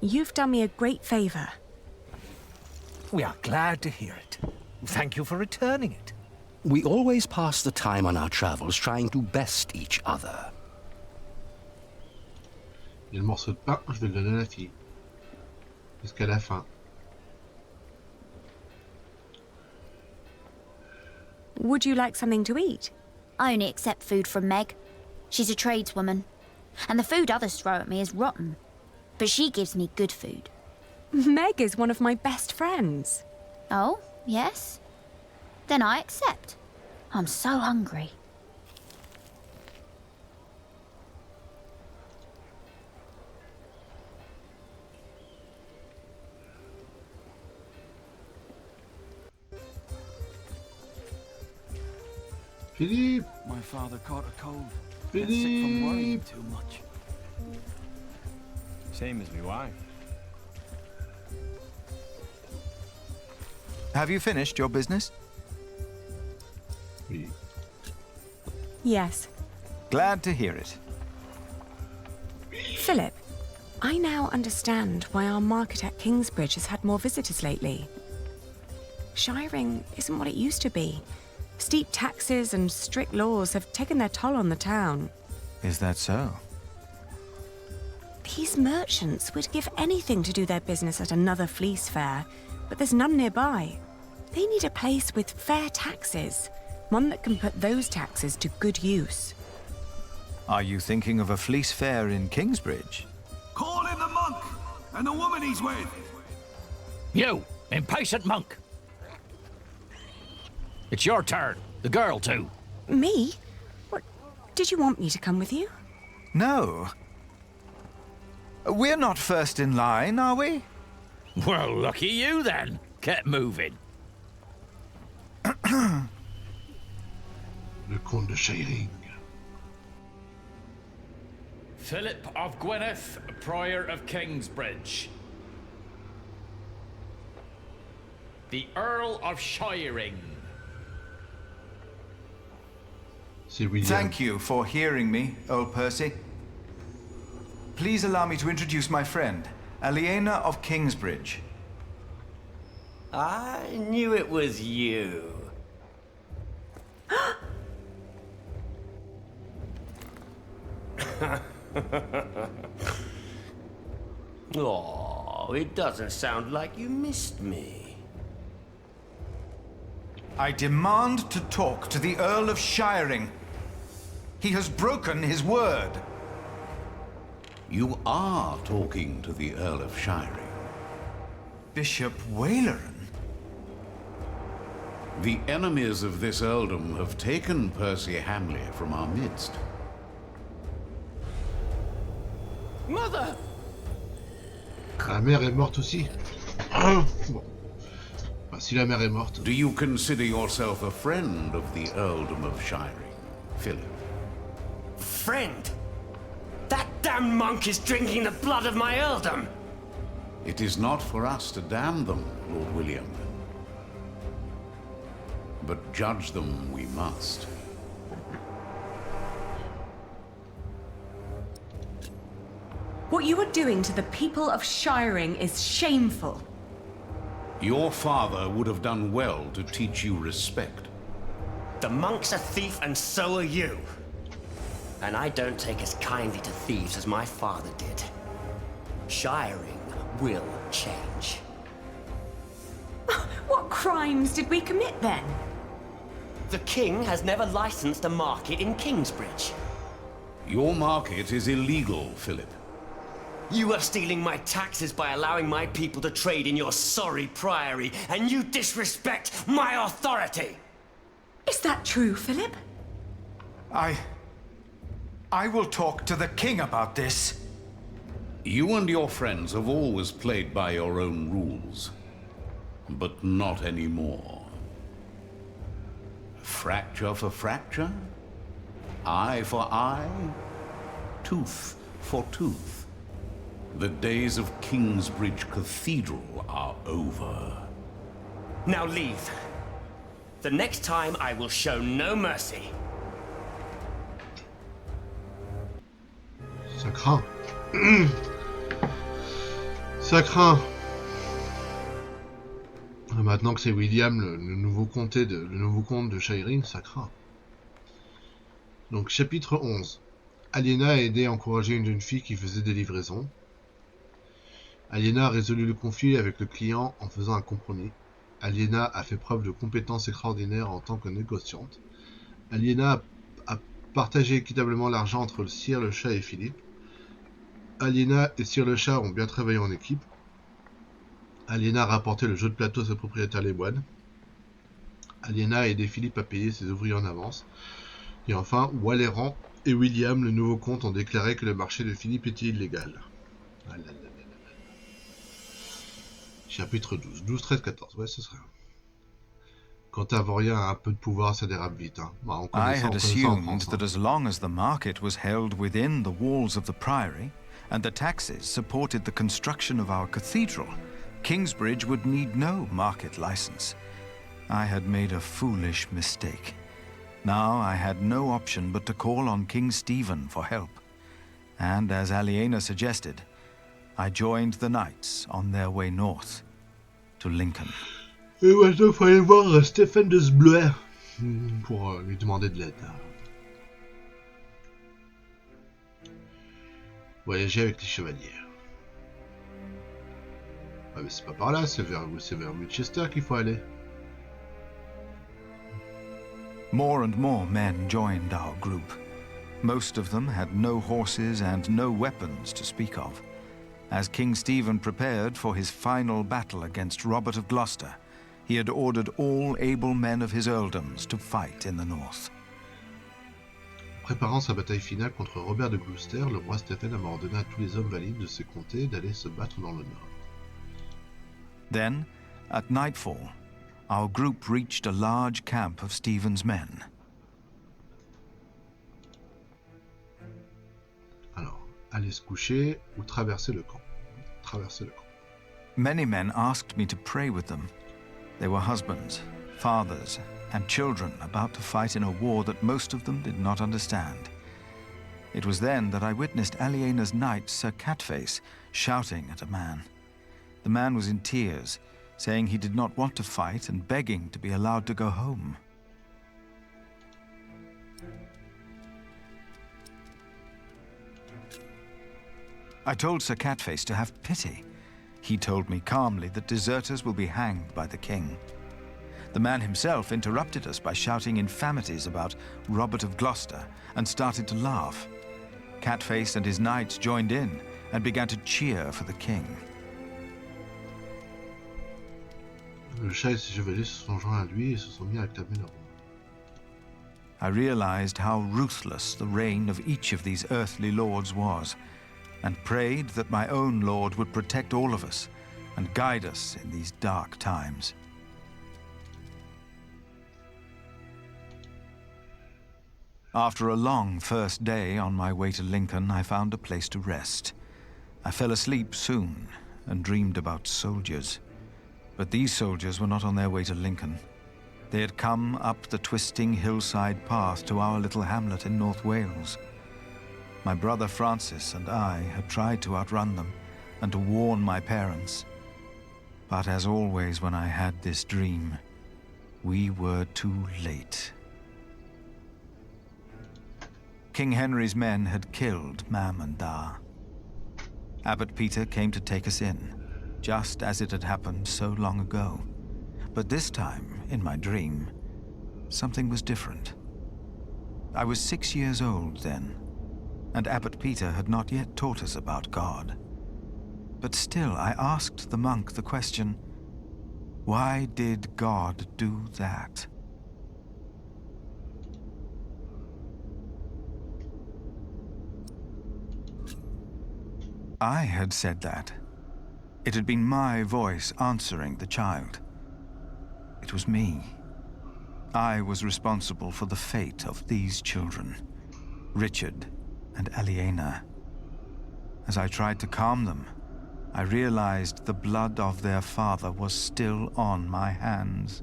You've done me a great favor. We are glad to hear it. Thank you for returning it. We always pass the time on our travels trying to best each other. Et le morceau de pain, je vais le donner à la fille. Jusqu'à la fin. Would you like something to eat? I only accept food from Meg. She's a tradeswoman. And the food others throw at me is rotten. But she gives me good food. Meg is one of my best friends. Oh, yes? Then I accept. I'm so hungry. Philippe! My father caught a cold. Got sick from worrying too much. Same as me wife. Have you finished your business? Oui. Yes. Glad to hear it. Philip, I now understand why our market at Kingsbridge has had more visitors lately. Shiring isn't what it used to be. Steep taxes and strict laws have taken their toll on the town. Is that so? These merchants would give anything to do their business at another fleece fair, but there's none nearby. They need a place with fair taxes, one that can put those taxes to good use. Are you thinking of a fleece fair in Kingsbridge? Call in the monk and the woman he's with. You, impatient monk. It's your turn. The girl, too. Me? What? Did you want me to come with you? No. We're not first in line, are we? Well, lucky you, then. Get moving. Le Comte de Shiring. Philip of Gwynedd, Prior of Kingsbridge. The Earl of Shiring. Thank you for hearing me, old Percy. Please allow me to introduce my friend, Aliena of Kingsbridge. I knew it was you. Oh, it doesn't sound like you missed me. I demand to talk to the Earl of Shiring. He has broken his word. You are talking to the Earl of Shiring. Bishop Waleran? The enemies of this earldom have taken Percy Hamley from our midst. Mother! La mère est morte aussi. Bon. Bah, si la mère est morte. Do you consider yourself a friend of the earldom of Shiring, Philip? Friend? That damned monk is drinking the blood of my earldom! It is not for us to damn them, Lord William. But judge them we must. What you are doing to the people of Shiring is shameful. Your father would have done well to teach you respect. The monk's a thief and so are you. And I don't take as kindly to thieves as my father did. Shiring will change. What crimes did we commit then? The king has never licensed a market in Kingsbridge. Your market is illegal, Philip. You are stealing my taxes by allowing my people to trade in your sorry priory, and you disrespect my authority! Is that true, Philip? I will talk to the king about this. You and your friends have always played by your own rules, but not anymore. Fracture for fracture, eye for eye, tooth for tooth. The days of Kingsbridge Cathedral are over. Now leave. The next time I will show no mercy. Ça craint. Ça craint. Maintenant que c'est William, le nouveau comte de Shiring, ça craint. Donc, chapitre 11. Aliena a aidé à encourager une jeune fille qui faisait des livraisons. Aliena a résolu le conflit avec le client en faisant un compromis. Aliena a fait preuve de compétences extraordinaires en tant que négociante. Aliena a partagé équitablement l'argent entre le sire, le chat et Philippe. Aliena et Sire le Chat ont bien travaillé en équipe. Aliena a rapporté le jeu de plateau à ses propriétaires les moines. Aliena a aidé Philippe à payer ses ouvriers en avance. Et enfin, Waleran et William, le nouveau comte, ont déclaré que le marché de Philippe était illégal. Chapitre 12. 12, 13, 14. Ouais, ce serait... Quand Avoria a un peu de pouvoir, ça dérape vite. Hein. Bah, I had assumed that as long as the market was held within the walls of the priory, and the taxes supported the construction of our cathedral, Kingsbridge would need no market license. I had made a foolish mistake. Now I had no option but to call on King Stephen for help. And as Aliena suggested, I joined the knights on their way north to Lincoln. Et maintenant, il faut aller voir Stéphane de Sbleuer pour lui demander de l'aide. Voyager avec les chevaliers. Ah mais c'est pas par là, c'est vers Winchester qu'il faut aller. More and more men joined our group. Most of them had no horses and no weapons to speak of, as King Stephen prepared for his final battle against Robert of Gloucester. He had ordered all able men of his earldoms to fight in the north. Préparant sa bataille finale contre Robert de Gloucester, le roi Stephen a ordonné à tous les hommes valides de ses comtés d'aller se battre dans le nord. Then, at nightfall, our group reached a large camp of Stephen's men. Alors, aller se coucher ou traverser le camp. Traverser le camp. Many men asked me to pray with them. They were husbands, fathers, and children about to fight in a war that most of them did not understand. It was then that I witnessed Aliena's knight, Sir Catface, shouting at a man. The man was in tears, saying he did not want to fight and begging to be allowed to go home. I told Sir Catface to have pity. He told me calmly that deserters will be hanged by the king. The man himself interrupted us by shouting infamities about Robert of Gloucester and started to laugh. Catface and his knights joined in and began to cheer for the king. Le chat et ses chevaliers se sont joints à lui et se sont mis à acclamer leur roi. I realized how ruthless the reign of each of these earthly lords was, and prayed that my own lord would protect all of us and guide us in these dark times. After a long first day on my way to Lincoln, I found a place to rest. I fell asleep soon and dreamed about soldiers. But these soldiers were not on their way to Lincoln. They had come up the twisting hillside path to our little hamlet in North Wales. My brother Francis and I had tried to outrun them and to warn my parents. But as always when I had this dream, we were too late. King Henry's men had killed Mam and Da. Abbot Peter came to take us in, just as it had happened so long ago. But this time, in my dream, something was different. I was 6 years old then, and Abbot Peter had not yet taught us about God. But still, I asked the monk the question, why did God do that? I had said that. It had been my voice answering the child. It was me. I was responsible for the fate of these children, Richard and Aliena. As I tried to calm them, I realized the blood of their father was still on my hands.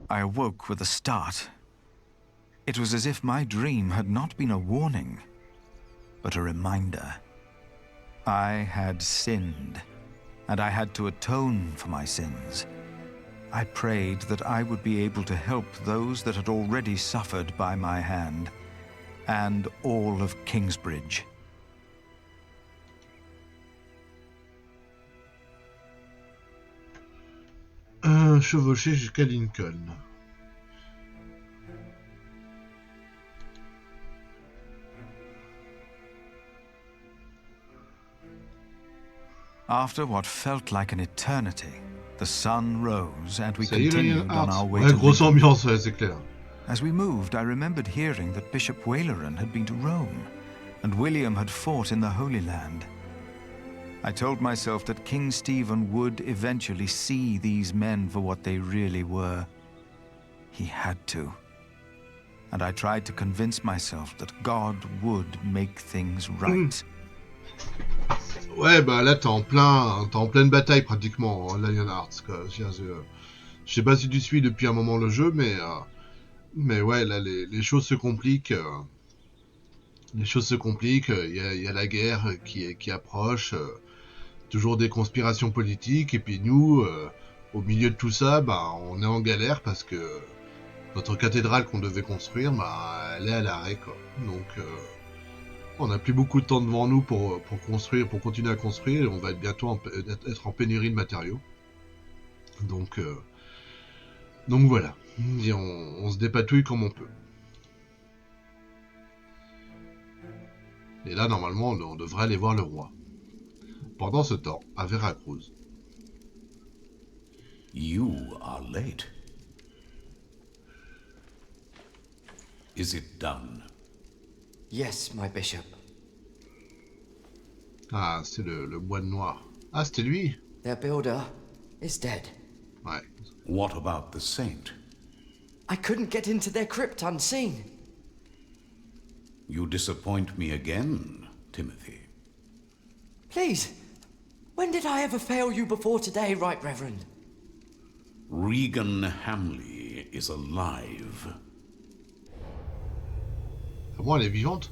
I awoke with a start. It was as if my dream had not been a warning, but a reminder. I had sinned, and I had to atone for my sins. I prayed that I would be able to help those that had already suffered by my hand, and all of Kingsbridge. Chevaucher jusqu'à Lincoln. After what felt like an eternity, the sun rose and we Ça y est, continued on our way ouais, to grosse Lincoln. ambiance, ouais, c'est clair. As we moved, I remembered hearing that Bishop Waleran had been to Rome, and William had fought in the Holy Land. I told myself that King Stephen would eventually see these men for what they really were. He had to. And I tried to convince myself that God would make things right. Ouais, bah là, t'es en pleine bataille pratiquement, hein, Lionheart, quoi. Je sais pas si tu suis depuis un moment le jeu, mais ouais, là, les choses se compliquent. Les choses se compliquent. Il y a la guerre qui approche. Toujours des conspirations politiques. Et puis nous, au milieu de tout ça, bah, on est en galère parce que notre cathédrale qu'on devait construire, bah, elle est à l'arrêt, quoi. Donc, on n'a plus beaucoup de temps devant nous pour construire, pour continuer à construire. Et on va bientôt être en pénurie de matériaux. Donc voilà. Et on se dépatouille comme on peut. Et là, normalement, on devrait aller voir le roi. Pendant ce temps, à Veracruz. You are late. Is it done? Yes, my bishop. Ah, c'est le moine noir. Ah, c'était lui. Their builder is dead. Ouais. What about the saint? I couldn't get into their crypt unseen. You disappoint me again, Timothy. Please, when did I ever fail you before today, Right Reverend? Regan Hamley is alive. Comment elle est vivante?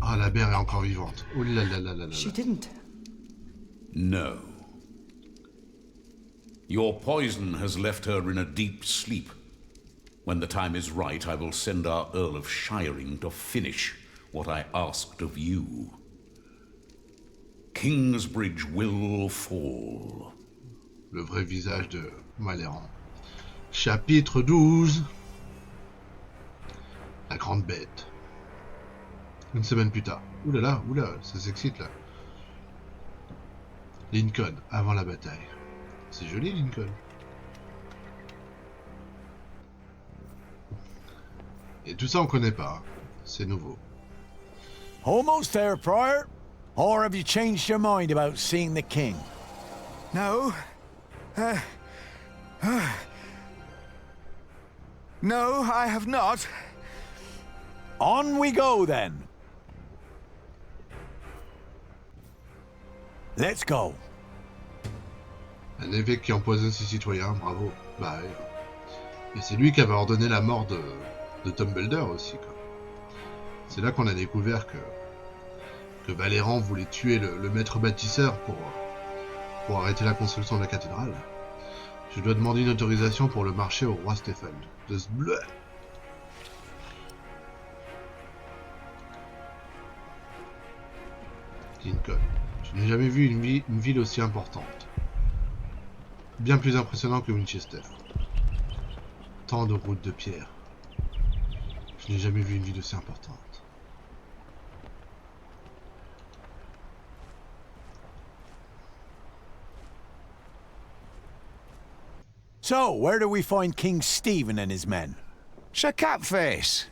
Ah, la mère est encore vivante. Oh là là là là là. She didn't. No. Your poison has left her in a deep sleep. When the time is right, I will send our Earl of Shiring to finish what I asked of you. Kingsbridge will fall. Le vrai visage de Valéran. Chapitre 12. La grande bête. Une semaine plus tard. Oulala, ça s'excite là. Lincoln, avant la bataille. C'est joli, Lincoln. Et tout ça, on connaît pas. Hein. C'est nouveau. Almost there, Prior? Or have you changed your mind about seeing the king? No. No, I have not. On we go, then. Let's go. Un évêque qui empoisonne ses citoyens, bravo. Bah ouais. Et c'est lui qui avait ordonné la mort de Dumbledore aussi, quoi. C'est là qu'on a découvert que Valéran voulait tuer le maître bâtisseur pour arrêter la construction de la cathédrale. Je dois demander une autorisation pour le marché au roi Stéphane. De ce bleu. Lincoln. Je n'ai jamais vu une ville aussi importante. Bien plus impressionnant que Winchester. Tant de routes de pierre. Je n'ai jamais vu une ville aussi importante. So, where do we find King Stephen and his men? Sir Catface.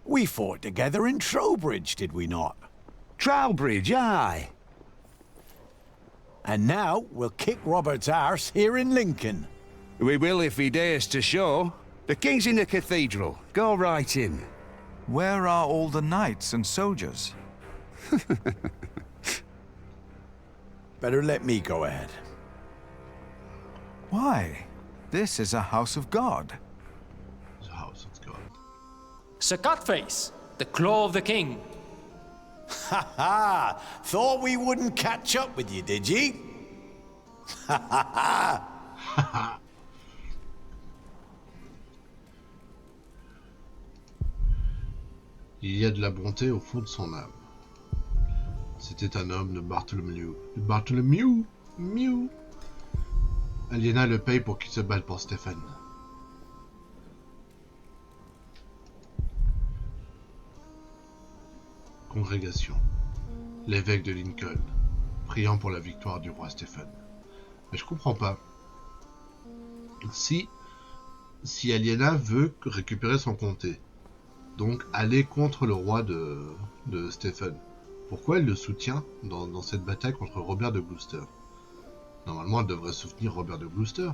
We fought together in Trowbridge, did we not? Trowbridge, aye. And now we'll kick Robert's arse here in Lincoln. We will if he dares to show. The king's in the cathedral. Go right in. Where are all the knights and soldiers? Better let me go ahead. Why? This is a house of God. The house of God. Sir Cutface, the claw of the king. Ha ha! Thought we wouldn't catch up with you, did ye? Ha ha ha! Il y a de la bonté au fond de son âme. C'était un homme de Bartholomew. Miou. Aliena le paye pour qu'il se batte pour Stéphane. Congrégation. L'évêque de Lincoln, priant pour la victoire du roi Stéphane. Mais je comprends pas. Si Aliena veut récupérer son comté, donc aller contre le roi de Stéphane, pourquoi elle le soutient dans cette bataille contre Robert de Gloucester? Normalement, elle devrait soutenir Robert de Gloucester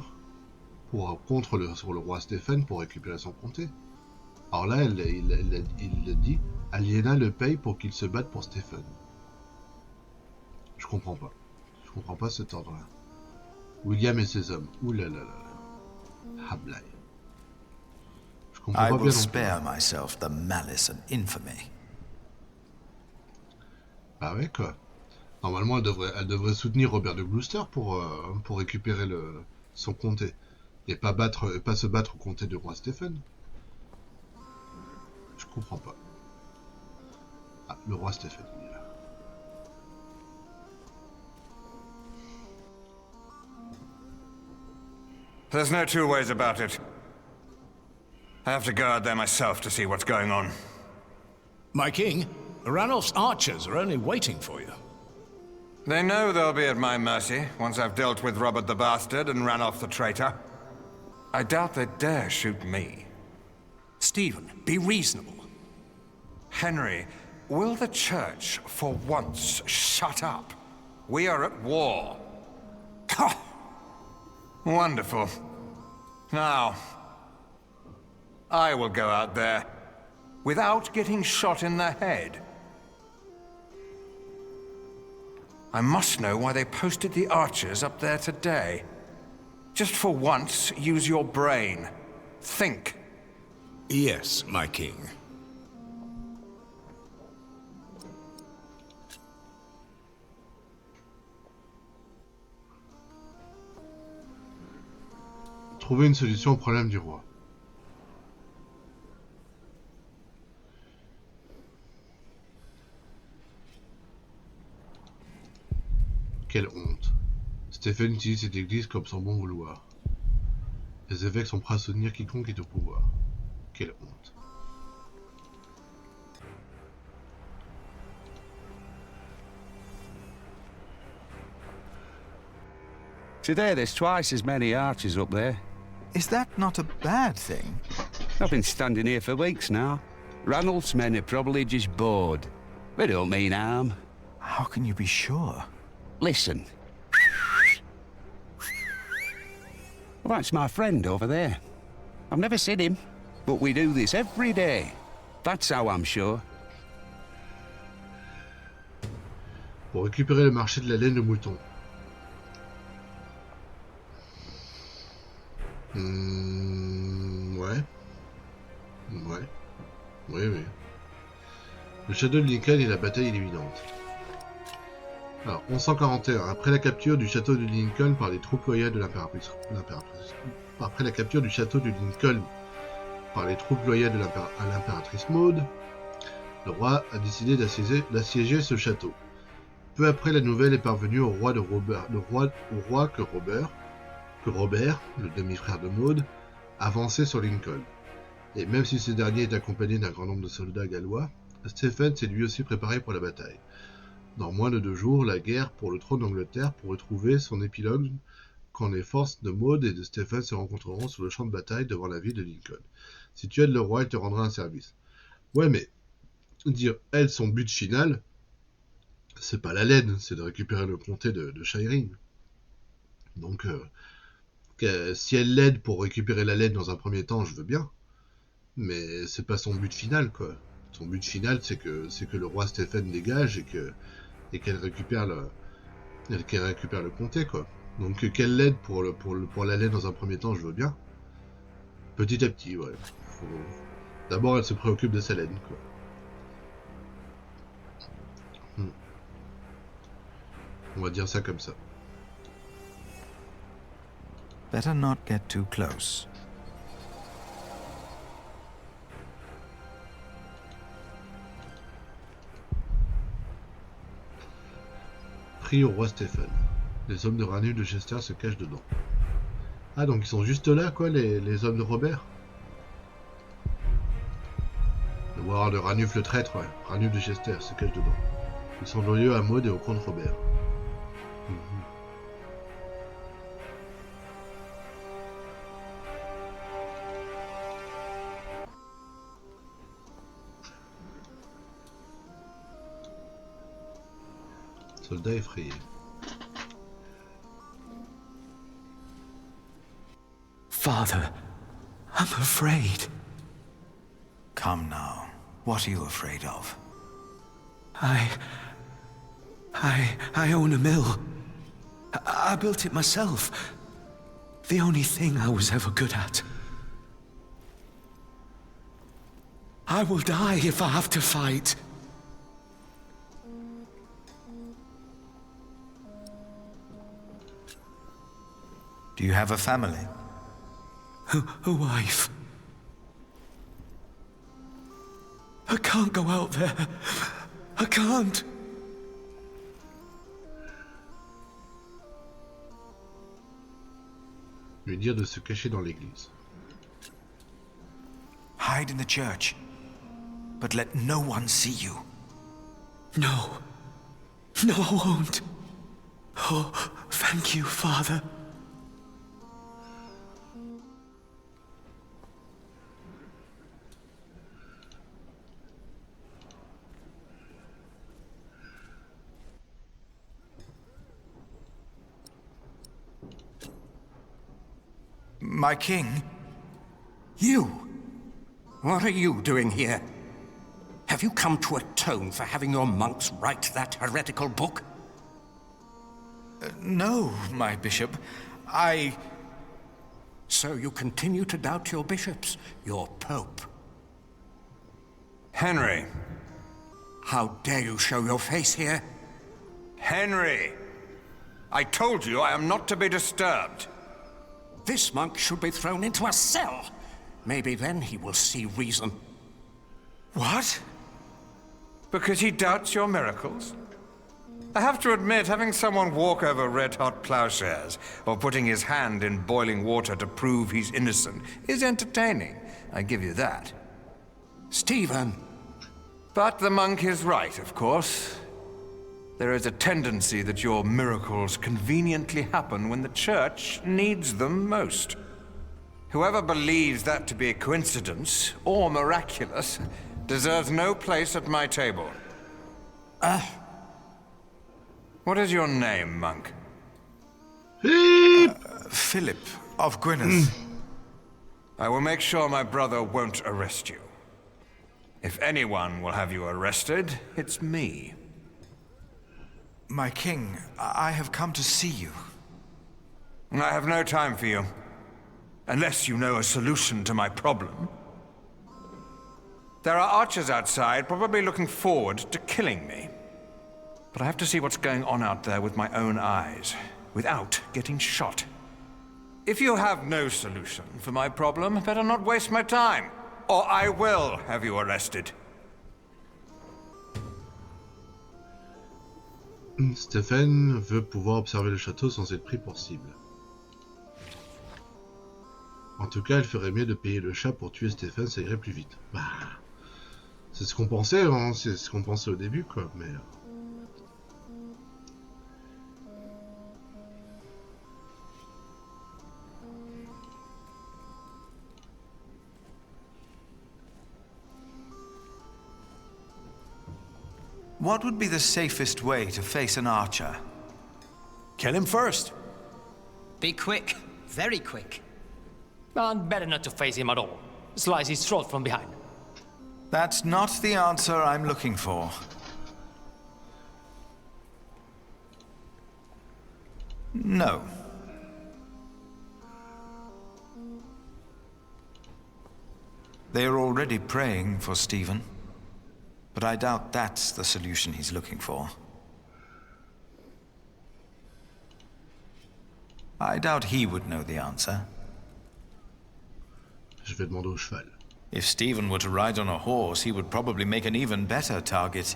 sur le roi Stéphane pour récupérer son comté. Alors là, il le dit, Aliena le paye pour qu'il se batte pour Stéphane. Je comprends pas. Je comprends pas cet ordre-là. William et ses hommes. Ouh là là là là. Hablaï. Je comprends pas bien. I will spare myself the malice and infamy. Bah ouais, quoi. Normalement, elle devrait soutenir Robert de Gloucester pour récupérer son comté. Et pas se battre au comté du roi Stéphane. Je comprends pas. Ah, le roi Stéphane, il est là. There's no two ways about it. I have to go out there myself to see what's going on. My king, Ranulph's archers are only waiting for you. They know they'll be at my mercy once I've dealt with Robert the Bastard and Ranulph the traitor. I doubt they dare shoot me. Stephen, be reasonable. Henry, will the church for once shut up? We are at war. Wonderful. Now, I will go out there without getting shot in the head. I must know why they posted the archers up there today. Just for once, use your brain. Think. Yes, my king. Trouver une solution au problème du roi. Quelle honte. Stephen utilise cette église comme son bon vouloir. Les évêques sont prêts à soutenir quiconque est au pouvoir. Quelle honte. Today there's twice as many archers up there. Is that not a bad thing? I've been standing here for weeks now. Ranulph's men are probably just bored. They don't mean harm. How can you be sure? Listen. Well, that's my friend over there. I've never seen him, but we do this every day. That's how I'm sure. Pour récupérer le marché de la laine de mouton. Ouais. Ouais. Oui, oui. Le château de Lincoln et la bataille est évidente. Alors, 1141, après la capture du château de Lincoln par les troupes loyales de l'impératrice. Après la capture du château de Lincoln par les troupes loyales de l'impératrice Maud, le roi a décidé d'assiéger ce château. Peu après, la nouvelle est parvenue au roi que Robert, le demi-frère de Maud, avançait sur Lincoln. Et même si ce dernier est accompagné d'un grand nombre de soldats gallois, Stephen s'est lui aussi préparé pour la bataille. Dans moins de 2 jours, la guerre pour le trône d'Angleterre pourrait trouver son épilogue quand les forces de Maud et de Stephen se rencontreront sur le champ de bataille devant la ville de Lincoln. Si tu aides le roi, il te rendra un service. Ouais, mais dire elle, son but final, c'est pas la laine, c'est de récupérer le comté de Shiring. Donc, si elle l'aide pour récupérer la laine dans un premier temps, je veux bien. Mais c'est pas son but final, quoi. Son but final, c'est que le roi Stephen dégage et qu'elle récupère le comté, quoi. Donc qu'elle l'aide pour la laine dans un premier temps, je veux bien. Petit à petit, ouais. D'abord, elle se préoccupe de sa laine, quoi. On va dire ça comme ça. Better not get too close. Prie au roi Stephen. Les hommes de Ranulph de Chester se cachent dedans. Ah, donc ils sont juste là, quoi, les hommes de Robert. Le voir de Ranulph le traître, ouais. Ranulph de Chester se cache dedans. Ils sont loyaux à Maud et au comte Robert. Soldat effrayé. Father, I'm afraid. Come now. What are you afraid of? I own a mill. I built it myself. The only thing I was ever good at. I will die if I have to fight. Do you have a family? A wife. I can't go out there. I can't. Lui dire de se cacher dans l'église. Hide in the church, but let no one see you. No. No, I won't. Oh, thank you, Father. My king? You? What are you doing here? Have you come to atone for having your monks write that heretical book? No, my bishop. So you continue to doubt your bishops, your pope? Henry! How dare you show your face here? Henry! I told you I am not to be disturbed. This monk should be thrown into a cell. Maybe then he will see reason. What? Because he doubts your miracles? I have to admit, having someone walk over red-hot plowshares or putting his hand in boiling water to prove he's innocent is entertaining. I give you that. Stephen! But the monk is right, of course. There is a tendency that your miracles conveniently happen when the church needs them most. Whoever believes that to be a coincidence or miraculous deserves no place at my table. What is your name, monk? Philip of Gwynedd. I will make sure my brother won't arrest you. If anyone will have you arrested, it's me. My king, I have come to see you. I have no time for you. Unless you know a solution to my problem. There are archers outside, probably looking forward to killing me. But I have to see what's going on out there with my own eyes, without getting shot. If you have no solution for my problem, better not waste my time, or I will have you arrested. Stephen veut pouvoir observer le château sans être pris pour cible. En tout cas, il ferait mieux de payer le chat pour tuer Stephen, ça irait plus vite. Bah, c'est ce qu'on pensait, hein, c'est ce qu'on pensait au début, quoi, mais... What would be the safest way to face an archer? Kill him first. Be quick. Very quick. And better not to face him at all. Slice his throat from behind. That's not the answer I'm looking for. No. They are already praying for Stephen. But I doubt that's the solution he's looking for. I doubt he would know the answer. Je vais demander au cheval. If Stephen were to ride on a horse, he would probably make an even better target.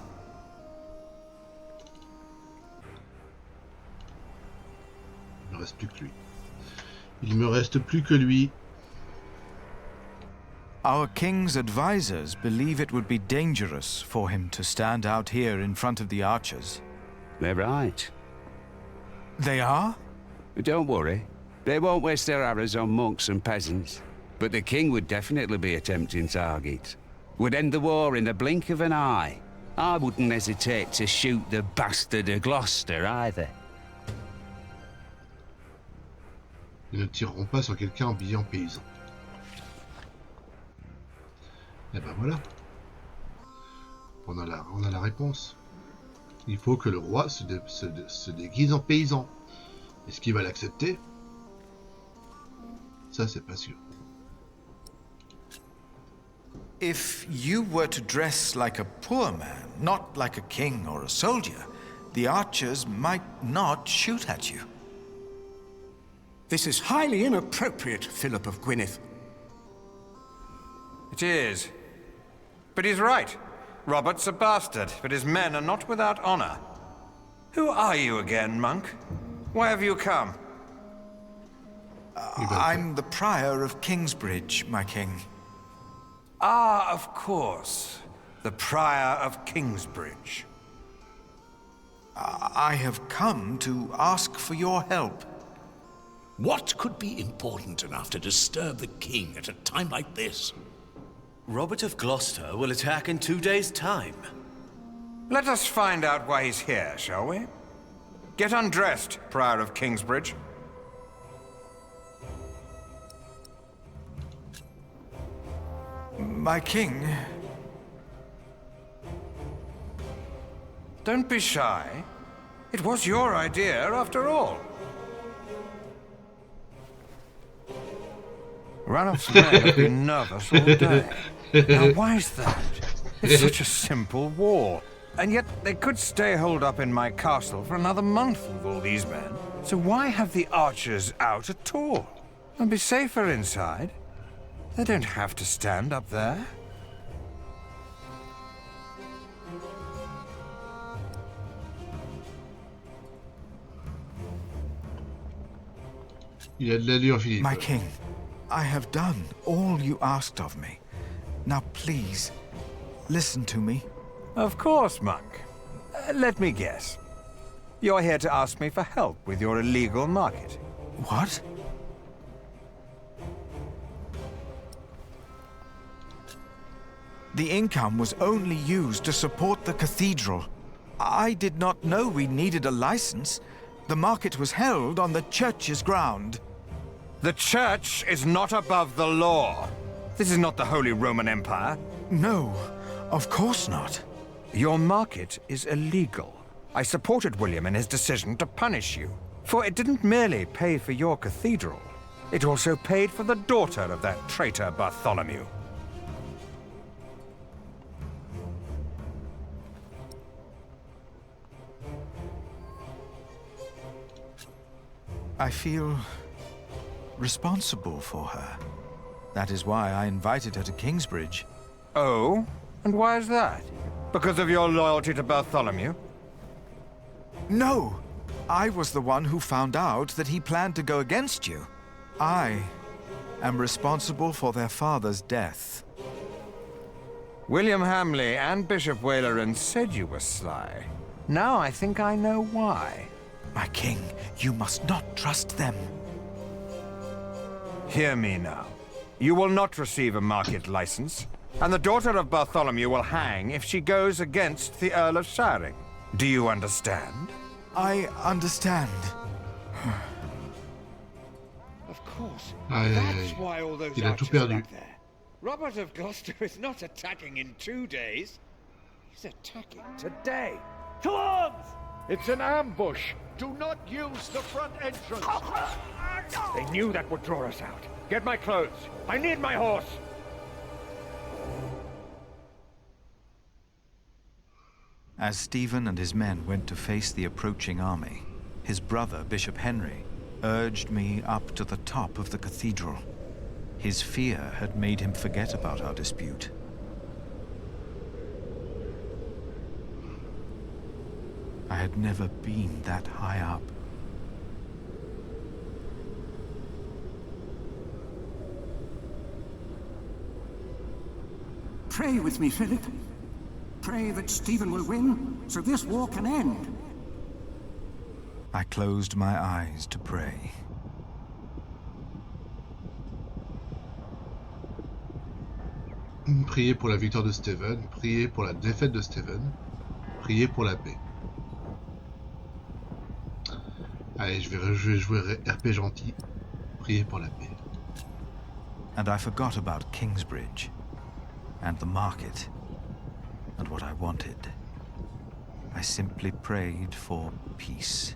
Il me reste plus que lui. Il me reste plus que lui. Our king's advisors believe it would be dangerous for him to stand out here in front of the archers. They're right. They are? Don't worry. They won't waste their arrows on monks and peasants. But the king would definitely be a tempting target. Would end the war in the blink of an eye. I wouldn't hesitate to shoot the bastard of Gloucester either. Ils ne tireront pas sur quelqu'un habillé en paysan. Et ben voilà. On a la réponse. Il faut que le roi se déguise en paysan. Est-ce qu'il va l'accepter? Ça, c'est pas sûr. If you were to dress like a poor man, not like a king or a soldier, the archers might not shoot at you. This is highly inappropriate, Philip of Gwynedd. It is. But he's right. Robert's a bastard, but his men are not without honor. Who are you again, monk? Why have you come? I'm the prior of Kingsbridge, my king. Ah, of course. The prior of Kingsbridge. I have come to ask for your help. What could be important enough to disturb the king at a time like this? Robert of Gloucester will attack in 2 days' time. Let us find out why he's here, shall we? Get undressed, Prior of Kingsbridge. My king... Don't be shy. It was your idea, after all. Ranulph's men have been nervous all day. Now, why is that? It's such a simple wall. And yet, they could stay holed up in my castle for another month with all these men. So why have the archers out at all? And be safer inside. They don't have to stand up there. Il a de l'allure, Philippe. My king, I have done all you asked of me. Now please, listen to me. Of course, monk. Let me guess. You're here to ask me for help with your illegal market. What? The income was only used to support the cathedral. I did not know we needed a license. The market was held on the church's ground. The church is not above the law. This is not the Holy Roman Empire. No, of course not. Your market is illegal. I supported William in his decision to punish you, for it didn't merely pay for your cathedral. It also paid for the daughter of that traitor Bartholomew. I feel responsible for her. That is why I invited her to Kingsbridge. Oh? And why is that? Because of your loyalty to Bartholomew? No! I was the one who found out that he planned to go against you. I am responsible for their father's death. William Hamley and Bishop Waleran said you were sly. Now I think I know why. My king, you must not trust them. Hear me now. You will not receive a market license, and the daughter of Bartholomew will hang if she goes against the Earl of Shiring. Do you understand? I understand. Of course. Aïe, aïe, That's aïe. why all those Il a tout archers perdu. back there. Robert of Gloucester is not attacking in 2 days. He's attacking today. To arms! It's an ambush. Do not use the front entrance. They knew that would draw us out. Get my clothes. I need my horse. As Stephen and his men went to face the approaching army, his brother, Bishop Henry, urged me up to the top of the cathedral. His fear had made him forget about our dispute. I had never been that high up. Pray with me, Philip. Pray that Stephen will win, so this war can end. I closed my eyes to pray. Priez pour la victoire de Stephen, priez pour la défaite de Stephen, priez pour la paix. Allez, je vais jouer RP gentil. Priez pour la paix. And I forgot about Kingsbridge, and the market, and what I wanted. I simply prayed for peace.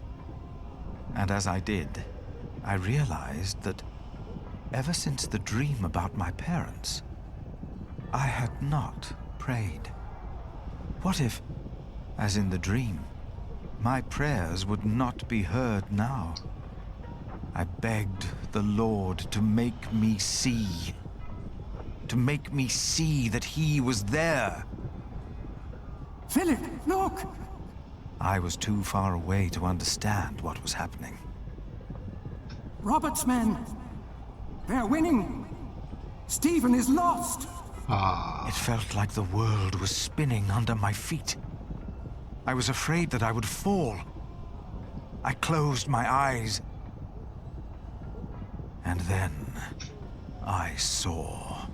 And as I did, I realized that ever since the dream about my parents, I had not prayed. What if, as in the dream, my prayers would not be heard now? I begged the Lord to make me see. To make me see that he was there. Philip, look! I was too far away to understand what was happening. Robert's men. They're winning. Stephen is lost. It felt like the world was spinning under my feet. I was afraid that I would fall. I closed my eyes. And then I saw.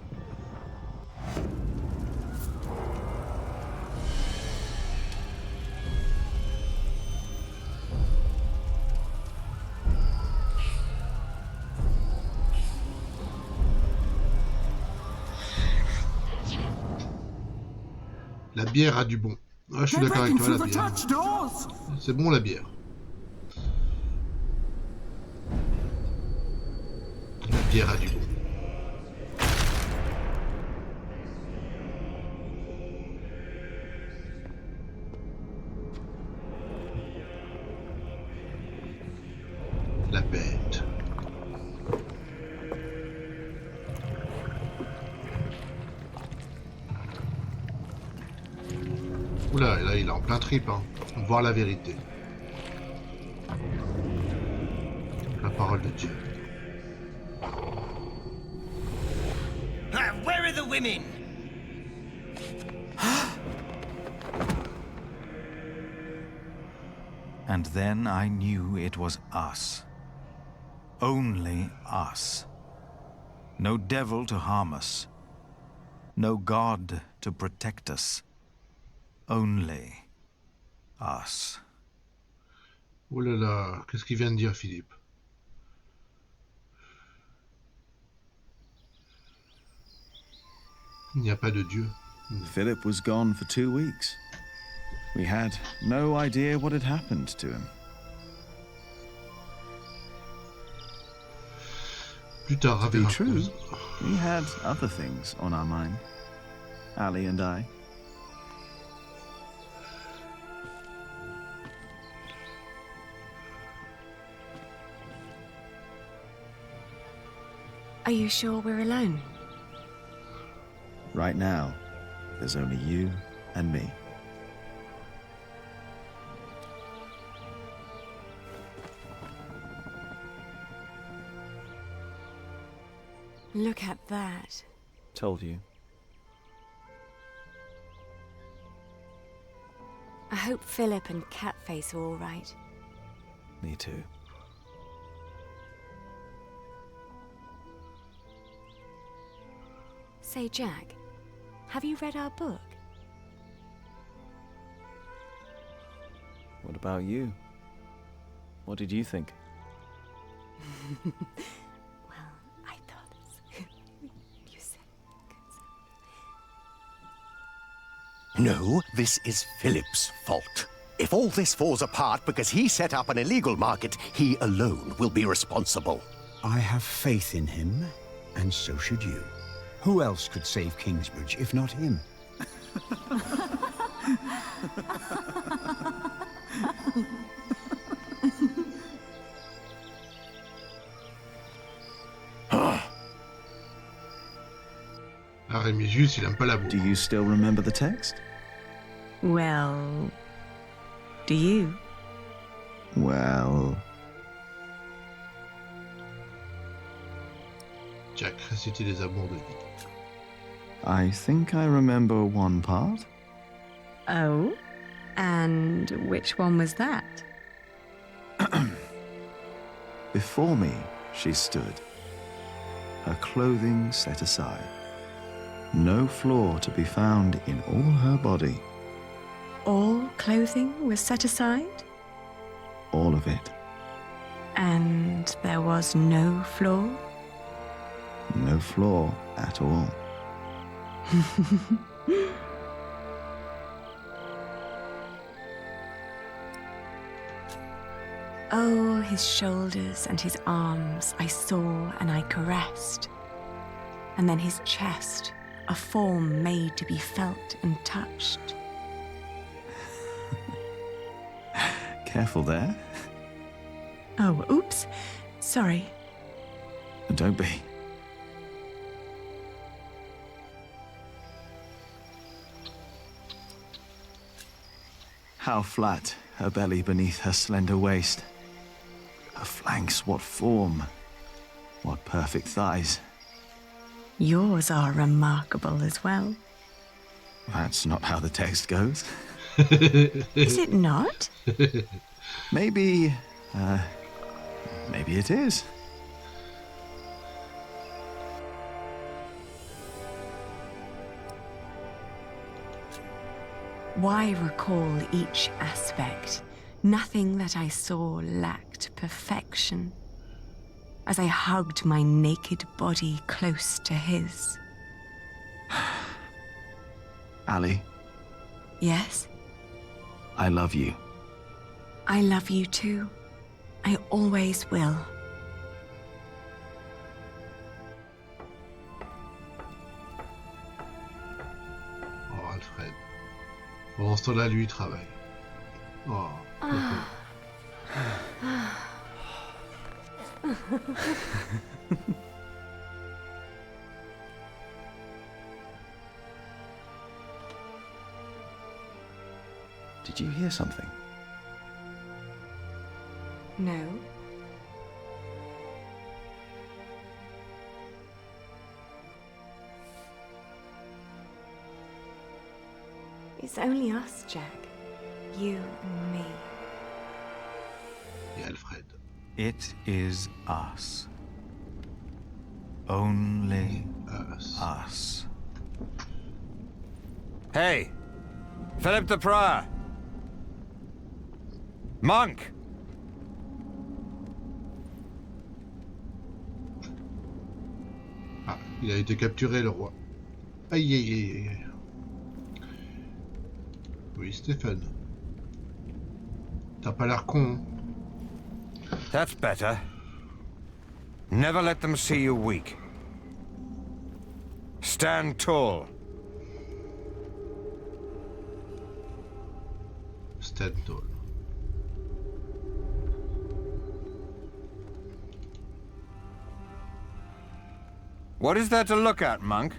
La bière a du bon. Ouais, je suis d'accord avec toi, la bière. C'est bon, la bière. La bière a du bon. La bête. Oula, là il est en plein trip, hein. Voir la vérité. La parole de Dieu. women. And then I knew it was us. Only us. No devil to harm us. No god to protect us. Only us. Oh là là, qu'est-ce qu'il vient de dire, Philippe? Il n'y a pas de Dieu. Philip was gone for 2 weeks. We had no idea what had happened to him. Plus tard, To be avec true, Rose. we had other things on our mind. Ali and I. Are you sure we're alone? Right now, there's only you and me. Look at that. Told you. I hope Philip and Catface are all right. Me too. Say, Jack, have you read our book? What about you? What did you think? I thought you said. No, this is Philip's fault. If all this falls apart because he set up an illegal market, he alone will be responsible. I have faith in him, and so should you. Who else could save Kingsbridge if not him? Ah, Rémigius, il aime pas la boue. Do you still remember the text? Well, do you? Well... Jack, réciter les amours de vie. I think I remember one part. Oh? And which one was that? Before me, she stood, her clothing set aside. No flaw to be found in all her body. All clothing was set aside? All of it. And there was no flaw? No flaw at all. Oh, his shoulders and his arms I saw and I caressed. And then his chest, a form made to be felt and touched. Careful there. Oh, oops. Sorry. Don't be. How flat her belly beneath her slender waist. Her flanks, what form. What perfect thighs. Yours are remarkable as well. That's not how the text goes. Is it not? Maybe it is. Why recall each aspect? Nothing that I saw lacked perfection. As I hugged my naked body close to his. Ali, Yes? I love you. I love you too. I always will. Oh, Alfred. Pendant ce temps-là, lui, il travaille. Oh. Did you hear something? No. It's only us, Jack. You and me. Et Alfred. It is us. Only us. Hey! Philip the Prior! Monk! Ah, il a été capturé, le roi. Aïe, aïe, aïe, aïe. Oui, Stéphane. T'as pas l'air con, hein? That's better. Never let them see you weak. Stand tall. Stand tall. What is there to look at, monk?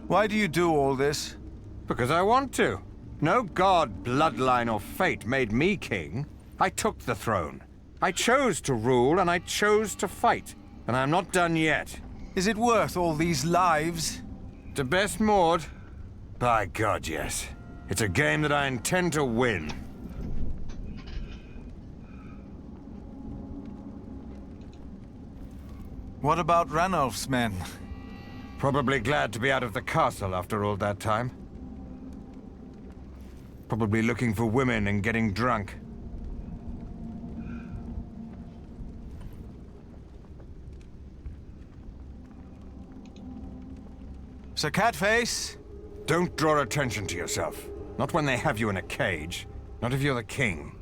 Why do you do all this? Because I want to. No god, bloodline, or fate made me king. I took the throne. I chose to rule, and I chose to fight. And I'm not done yet. Is it worth all these lives? To best Maud? By God, yes. It's a game that I intend to win. What about Ranulf's men? Probably glad to be out of the castle after all that time. Probably looking for women and getting drunk. Sir Catface? Don't draw attention to yourself. Not when they have you in a cage. Not if you're the king.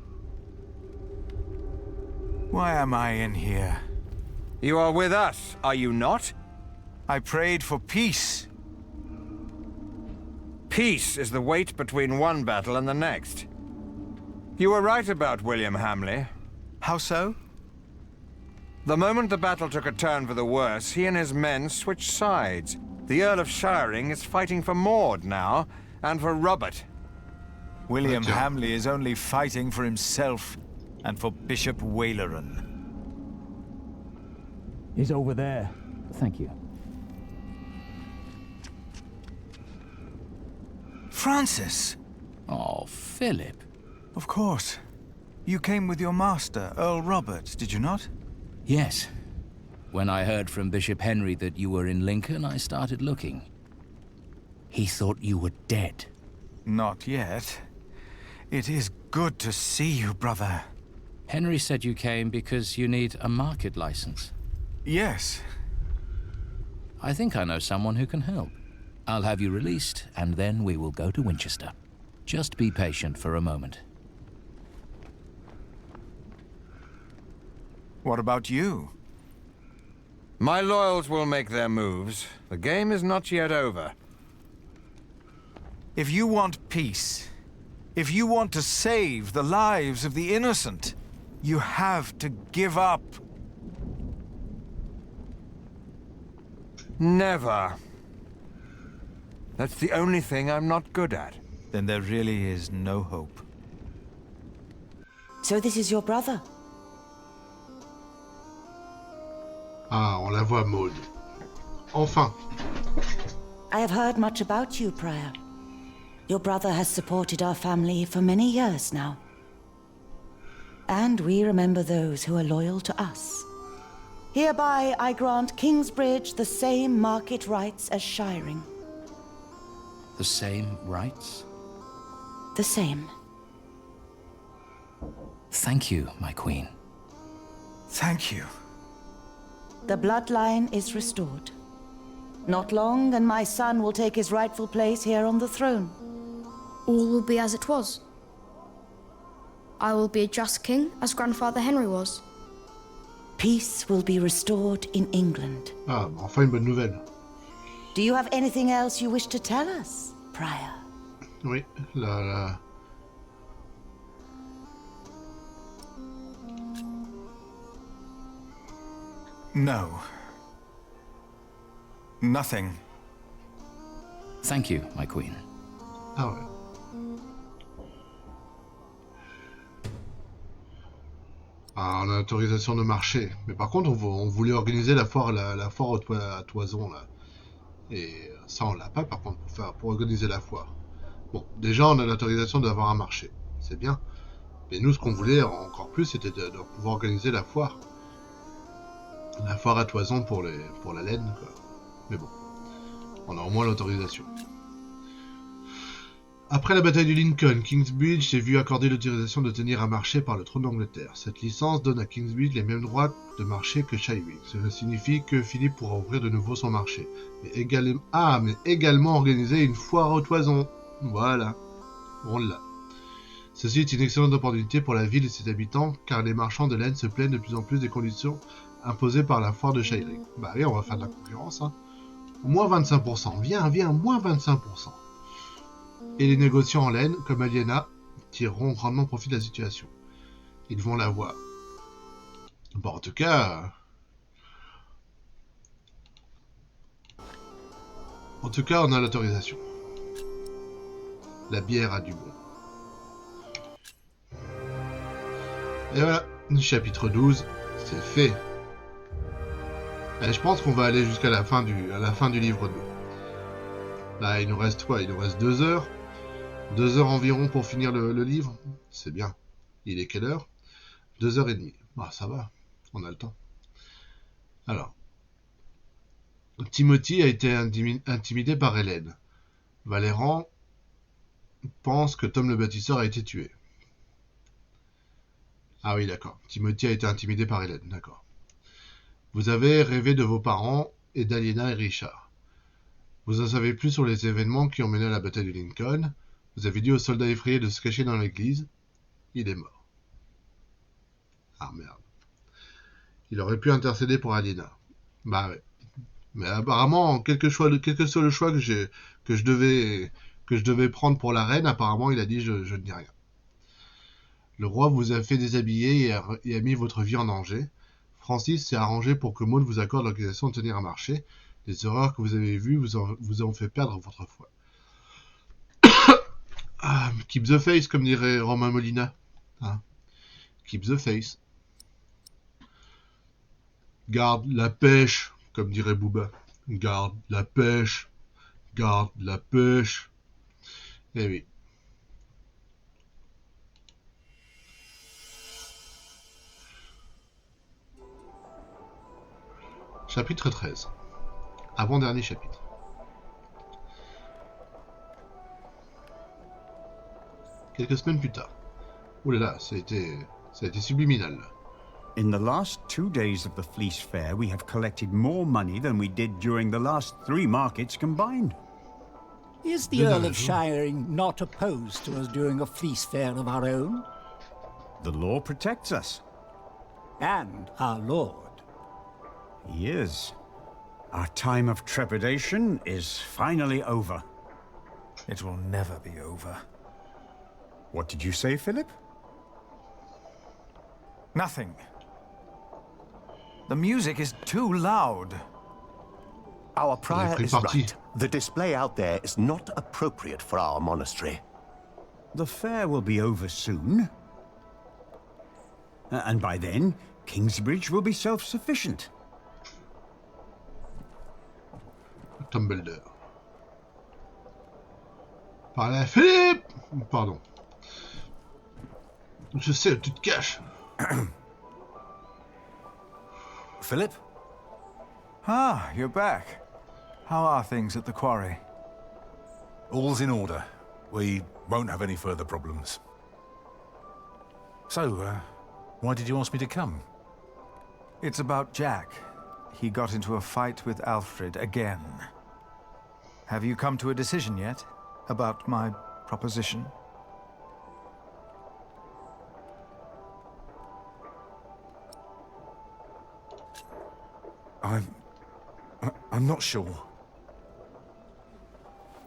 Why am I in here? You are with us, are you not? I prayed for peace. Peace is the wait between one battle and the next. You were right about William Hamley. How so? The moment the battle took a turn for the worse, he and his men switched sides. The Earl of Shiring is fighting for Maud now, and for Robert. William Hamley is only fighting for himself, and for Bishop Waleran. He's over there. Thank you. Francis! Oh, Philip. Of course. You came with your master, Earl Robert, did you not? Yes. When I heard from Bishop Henry that you were in Lincoln, I started looking. He thought you were dead. Not yet. It is good to see you, brother. Henry said you came because you need a market license. Yes. I think I know someone who can help. I'll have you released, and then we will go to Winchester. Just be patient for a moment. What about you? My loyals will make their moves. The game is not yet over. If you want peace, if you want to save the lives of the innocent, you have to give up. Never. That's the only thing I'm not good at. Then there really is no hope. So this is your brother? Ah, on la voit, Maud. Enfin. I have heard much about you, Prior. Your brother has supported our family for many years now. And we remember those who are loyal to us. Hereby I grant Kingsbridge the same market rights as Shiring. The same rights? The same. Thank you, my queen. Thank you. The bloodline is restored. Not long, and my son will take his rightful place here on the throne. All will be as it was. I will be a just king, as Grandfather Henry was. Peace will be restored in England. Ah, enfin une bonne nouvelle. Do you have anything else you wish to tell us, Prior? Oui, la... No. Nothing. Thank you, my queen. Ah ouais. Ah, on a l'autorisation de marcher. Mais par contre, on voulait organiser la foire, la foire à Toison, là. Et ça, on l'a pas, par contre, pour organiser la foire. Bon, déjà, on a l'autorisation d'avoir un marché. C'est bien. Mais nous, ce qu'on voulait encore plus, c'était de pouvoir organiser la foire. La foire à toison pour la laine, quoi. Mais bon, on a au moins l'autorisation. Après la bataille du Lincoln, Kingsbridge s'est vu accorder l'autorisation de tenir un marché par le trône d'Angleterre. Cette licence donne à Kingsbridge les mêmes droits de marché que Shiring. Cela signifie que Philippe pourra ouvrir de nouveau son marché. Mais également organiser une foire aux toisons. Voilà, on l'a. Ceci est une excellente opportunité pour la ville et ses habitants, car les marchands de laine se plaignent de plus en plus des conditions imposées par la foire de Shiring. Bah oui, on va faire de la concurrence, hein. Moins 25%, viens, moins 25%. Et les négociants en laine, comme Aliena, tireront grandement profit de la situation. Ils vont la voir. Bon, en tout cas, on a l'autorisation. La bière a du bon. Et voilà, chapitre 12, c'est fait. Et je pense qu'on va aller jusqu'à la fin du livre 2. Là, il nous reste quoi? Il nous reste 2 heures. 2 heures environ pour finir le livre. C'est bien. Il est quelle heure? 2h30. Bah, ça va. On a le temps. Alors. Timothy a été intimidé par Hélène. Valéran pense que Tom le bâtisseur a été tué. Ah oui, d'accord. Timothy a été intimidé par Hélène, d'accord. Vous avez rêvé de vos parents et d'Aliena et Richard. Vous en savez plus sur les événements qui ont mené à la bataille de Lincoln. Vous avez dit aux soldats effrayés de se cacher dans l'église. Il est mort. Ah merde. Il aurait pu intercéder pour Aliena. Bah ouais. Mais apparemment, quel que soit le choix que je devais prendre pour la reine, apparemment il a dit je ne dis rien. Le roi vous a fait déshabiller et a mis votre vie en danger. Francis s'est arrangé pour que Maud vous accorde l'organisation de tenir un marché. Les horreurs que vous avez vues vous ont fait perdre votre foi. Ah, keep the face, comme dirait Romain Molina. Hein? Keep the face. Garde la pêche, comme dirait Booba. Garde la pêche. Garde la pêche. Eh oui. Chapitre 13. Avant-dernier chapitre. Quelques semaines plus tard. Ouh là là, ça a été subliminal. In the last 2 days of the Fleece Fair, we have collected more money than we did during the last 3 markets combined. Is the Earl of Shiring not opposed to us doing a fleece fair of our own? The law protects us. And our lord. He is. Our time of trepidation is finally over. It will never be over. What did you say, Philip? Nothing. The music is too loud. Our prior is right. The display out there is not appropriate for our monastery. The fair will be over soon. And by then, Kingsbridge will be self-sufficient. Tumbledore. Parlez à Philippe! Pardon. Je sais où tu te caches. Philip? Ah, you're back. How are things at the quarry? All's in order. We won't have any further problems. So, why did you ask me to come? It's about Jack. He got into a fight with Alfred again. Have you come to a decision yet about my proposition? I'm not sure.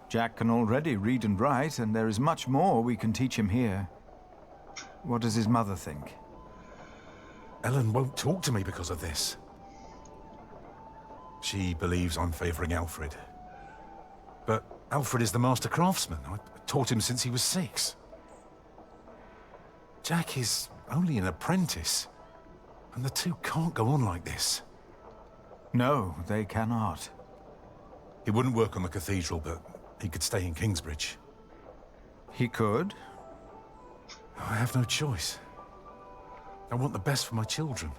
Jack can already read and write, and there is much more we can teach him here. What does his mother think? Ellen won't talk to me because of this. She believes I'm favoring Alfred. But Alfred is the master craftsman. I taught him since he was 6. Jack is only an apprentice, and the two can't go on like this. No, they cannot. He wouldn't work on the cathedral, but he could stay in Kingsbridge. He could. I have no choice. I want the best for my children.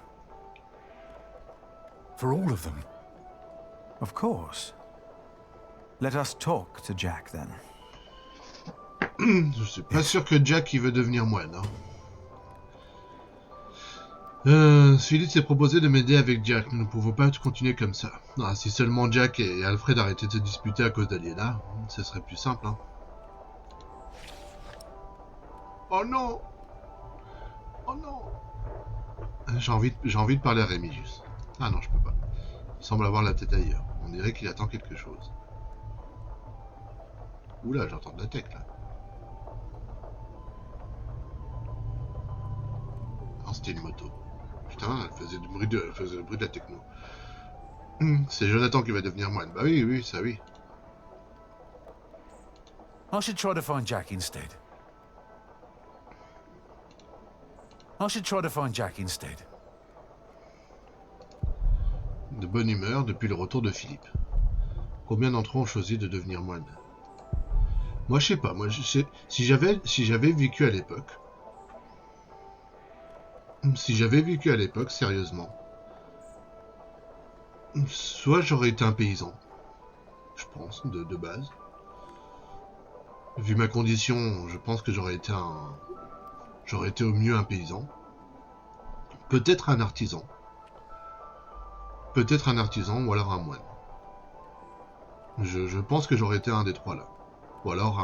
For all of them. Of course. Let us talk to Jack, then. Je suis pas sûr que Jack il veut devenir moine. Philippe s'est proposé de m'aider avec Jack. Nous ne pouvons pas continuer comme ça. Ah, si seulement Jack et Alfred arrêtaient de se disputer à cause d'Aliena, ce serait plus simple. Hein. Oh non! Oh non! J'ai envie de parler à Rémigius. Ah non, je peux pas. Il semble avoir la tête ailleurs. On dirait qu'il attend quelque chose. Oula, j'entends de la tech là. Non, c'était une moto. Putain, elle faisait le bruit de la techno. C'est Jonathan qui va devenir moine. Bah oui, oui, ça oui. I should try to find Jack instead. De bonne humeur depuis le retour de Philippe. Combien d'entre eux ont choisi de devenir moine? Moi, je sais pas. Moi, si j'avais vécu à l'époque, sérieusement, soit j'aurais été un paysan, je pense, de base. Vu ma condition, je pense que j'aurais été au mieux un paysan. Peut-être un artisan. Ou alors un moine. Je pense que j'aurais été un des trois là. Ou alors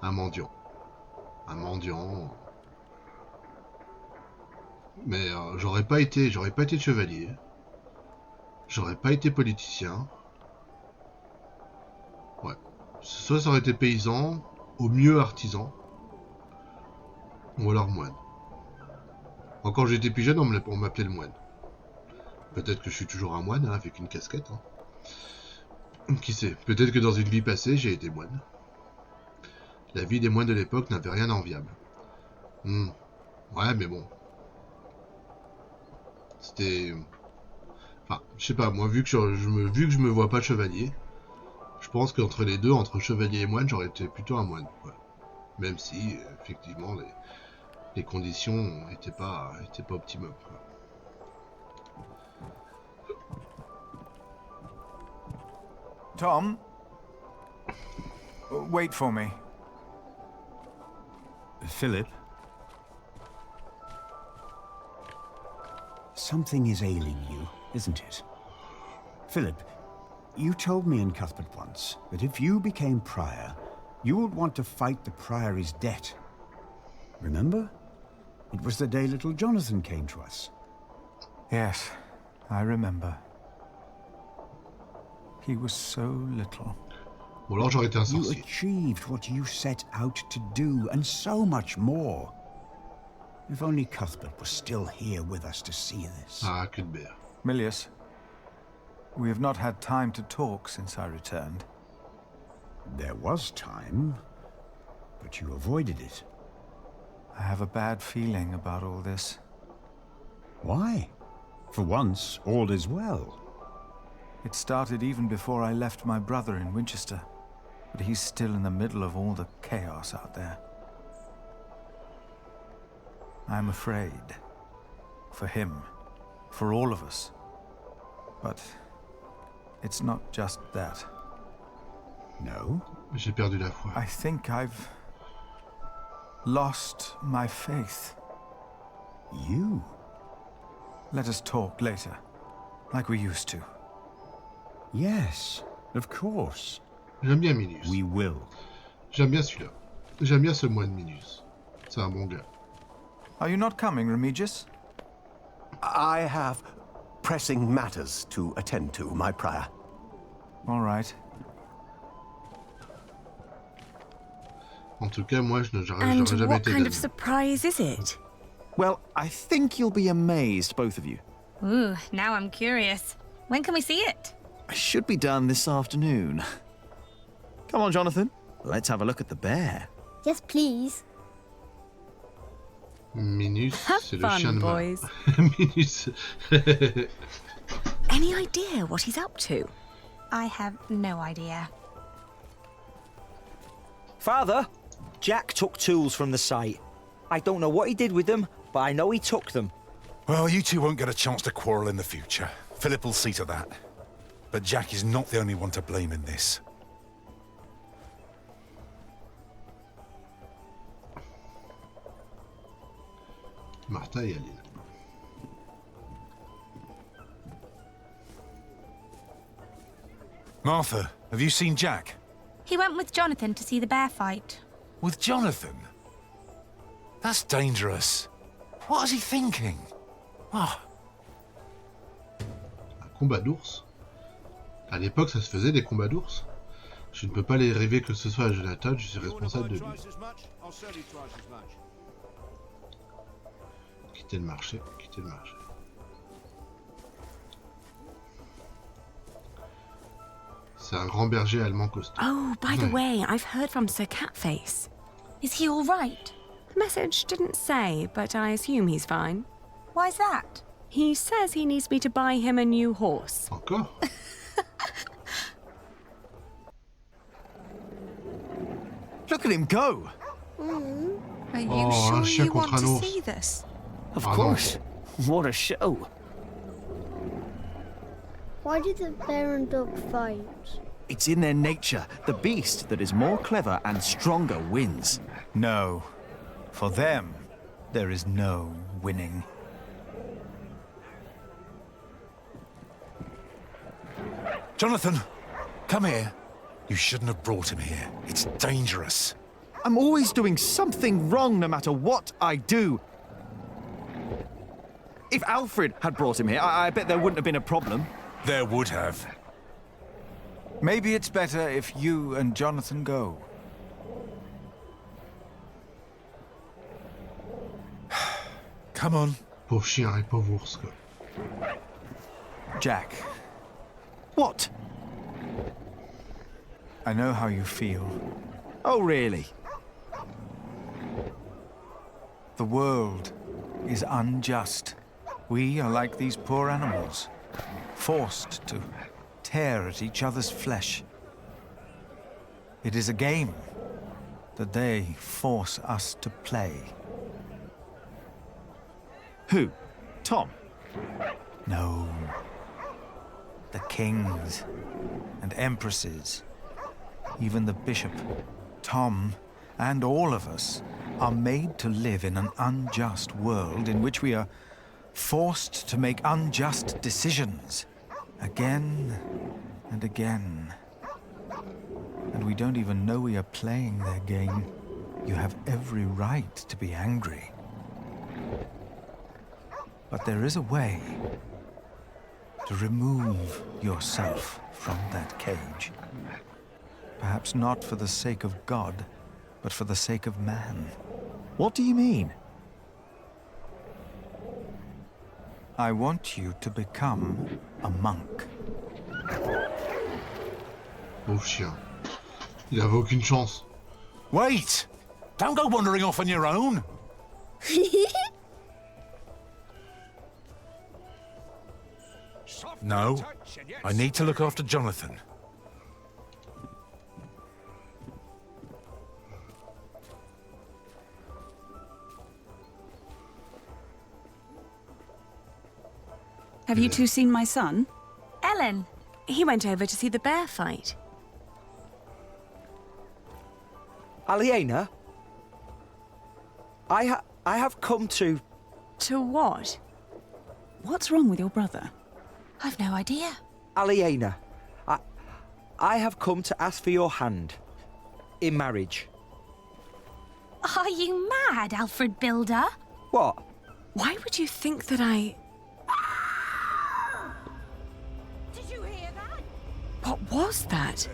un mendiant. Un mendiant. Mais j'aurais pas été chevalier. J'aurais pas été politicien. Ouais. Soit ça aurait été paysan, au mieux artisan. Ou alors moine. Quand j'étais plus jeune, on m'appelait le moine. Peut-être que je suis toujours un moine, hein, avec une casquette. Hein. Qui sait? Peut-être que dans une vie passée, j'ai été moine. La vie des moines de l'époque n'avait rien d'enviable. Ouais, mais bon. C'était... Enfin, je sais pas, moi, vu que je me vois pas chevalier, je pense qu'entre les deux, entre chevalier et moine, j'aurais été plutôt un moine. Ouais. Même si, effectivement, les conditions étaient pas optimum. Quoi. Tom, wait for me. Philip? Something is ailing you, isn't it? Philip, you told me in Cuthbert once that if you became prior, you would want to fight the priory's debt. Remember? It was the day little Jonathan came to us. Yes, I remember. He was so little. Ou alors j'aurais été un sorcier. You achieved what you set out to do, and so much more. If only Cuthbert was still here with us to see this. Ah, que de bear. Milius, we have not had time to talk since I returned. There was time, but you avoided it. I have a bad feeling about all this. Why? For once, all is well. It started even before I left my brother in Winchester, but he's still in the middle of all the chaos out there. I'm afraid. For him. For all of us. But it's not just that. No? J'ai perdu la foi. I think I've lost my faith. You? Let us talk later, like we used to. Yes, of course. J'aime bien Minus. We will. J'aime bien celui-là. J'aime bien ce moine Minus. C'est un bon gars. Are you not coming, Remigius? I have pressing matters to attend to, my prior. All right. En tout cas, moi, j'aurais And jamais what été kind of d'ami. surprise is it? Well, I think you'll be amazed, both of you. Ooh, now I'm curious. When can we see it? I should be done this afternoon. Come on, Jonathan. Let's have a look at the bear. Yes, please. Minus, c'est le fun, chien de boys. Minus. Any idea what he's up to? I have no idea. Father, Jack took tools from the site. I don't know what he did with them, but I know he took them. Well, you two won't get a chance to quarrel in the future. Philip will see to that. But Jack is not the only one to blame in this. Martha et Aline. Martha, have you seen Jack? He went with Jonathan to see the bear fight. With Jonathan? That's dangerous. What is he thinking? Oh. Un combat d'ours? À l'époque, ça se faisait des combats d'ours? Je ne peux pas les rêver que ce soit à Jonathan, je suis responsable de lui. Quitter le marché, quitter le marché. C'est un grand berger allemand costaud. Oh, by the way, I've heard from Sir Catface. Is he all right? The message didn't say, but I assume he's fine. Why's that? He says he needs me to buy him a new horse. Encore? Look at him go! Are you sure you want to ours. see this? Of course. What a show. Why did the bear and dog fight? It's in their nature. The beast that is more clever and stronger wins. No. For them, there is no winning. Jonathan, come here. You shouldn't have brought him here. It's dangerous. I'm always doing something wrong no matter what I do. If Alfred had brought him here, I bet there wouldn't have been a problem. There would have. Maybe it's better if you and Jonathan go. Come on. Pauvre chien et pauvre ours, quoi. Jack, What? I know how you feel. Oh, really? The world is unjust. We are like these poor animals, forced to tear at each other's flesh. It is a game that they force us to play. Who? Tom? No. The kings and empresses, even the bishop, Tom, and all of us are made to live in an unjust world in which we are forced to make unjust decisions again and again. And we don't even know we are playing their game. You have every right to be angry. But there is a way to remove yourself from that cage. Perhaps not for the sake of God, but for the sake of man. What do you mean? I want you to become a monk. Pauvre chien. Il avait aucune chance. Wait! Don't go wandering off on your own. No, I need to look after Jonathan. Have you two seen my son? Ellen, he went over to see the bear fight. Aliena? I have come to... To what? What's wrong with your brother? I've no idea. Aliena, I have come to ask for your hand in marriage. Are you mad, Alfred Builder? What? Why would you think that I... Did you hear that? What was that?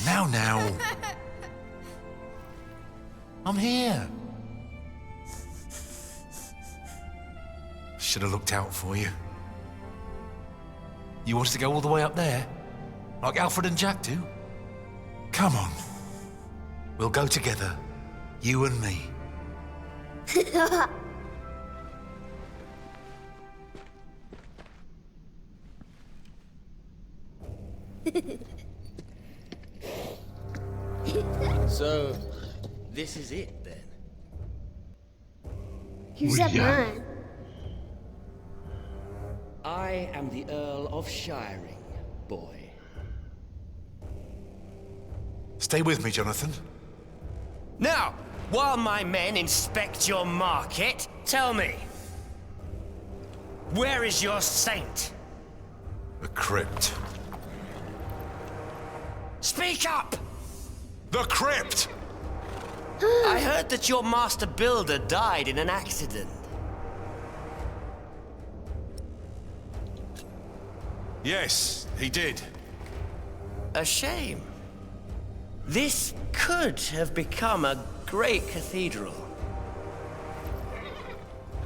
Oh, now. I'm here. Should have looked out for you. You want us to go all the way up there? Like Alfred and Jack do? Come on. We'll go together. You and me. So, this is it then? Who's that man? I am the Earl of Shiring, boy. Stay with me, Jonathan. Now, while my men inspect your market, tell me, where is your saint? The crypt. Speak up! The crypt! I heard that your master builder died in an accident. Yes, he did. A shame. This could have become a great cathedral.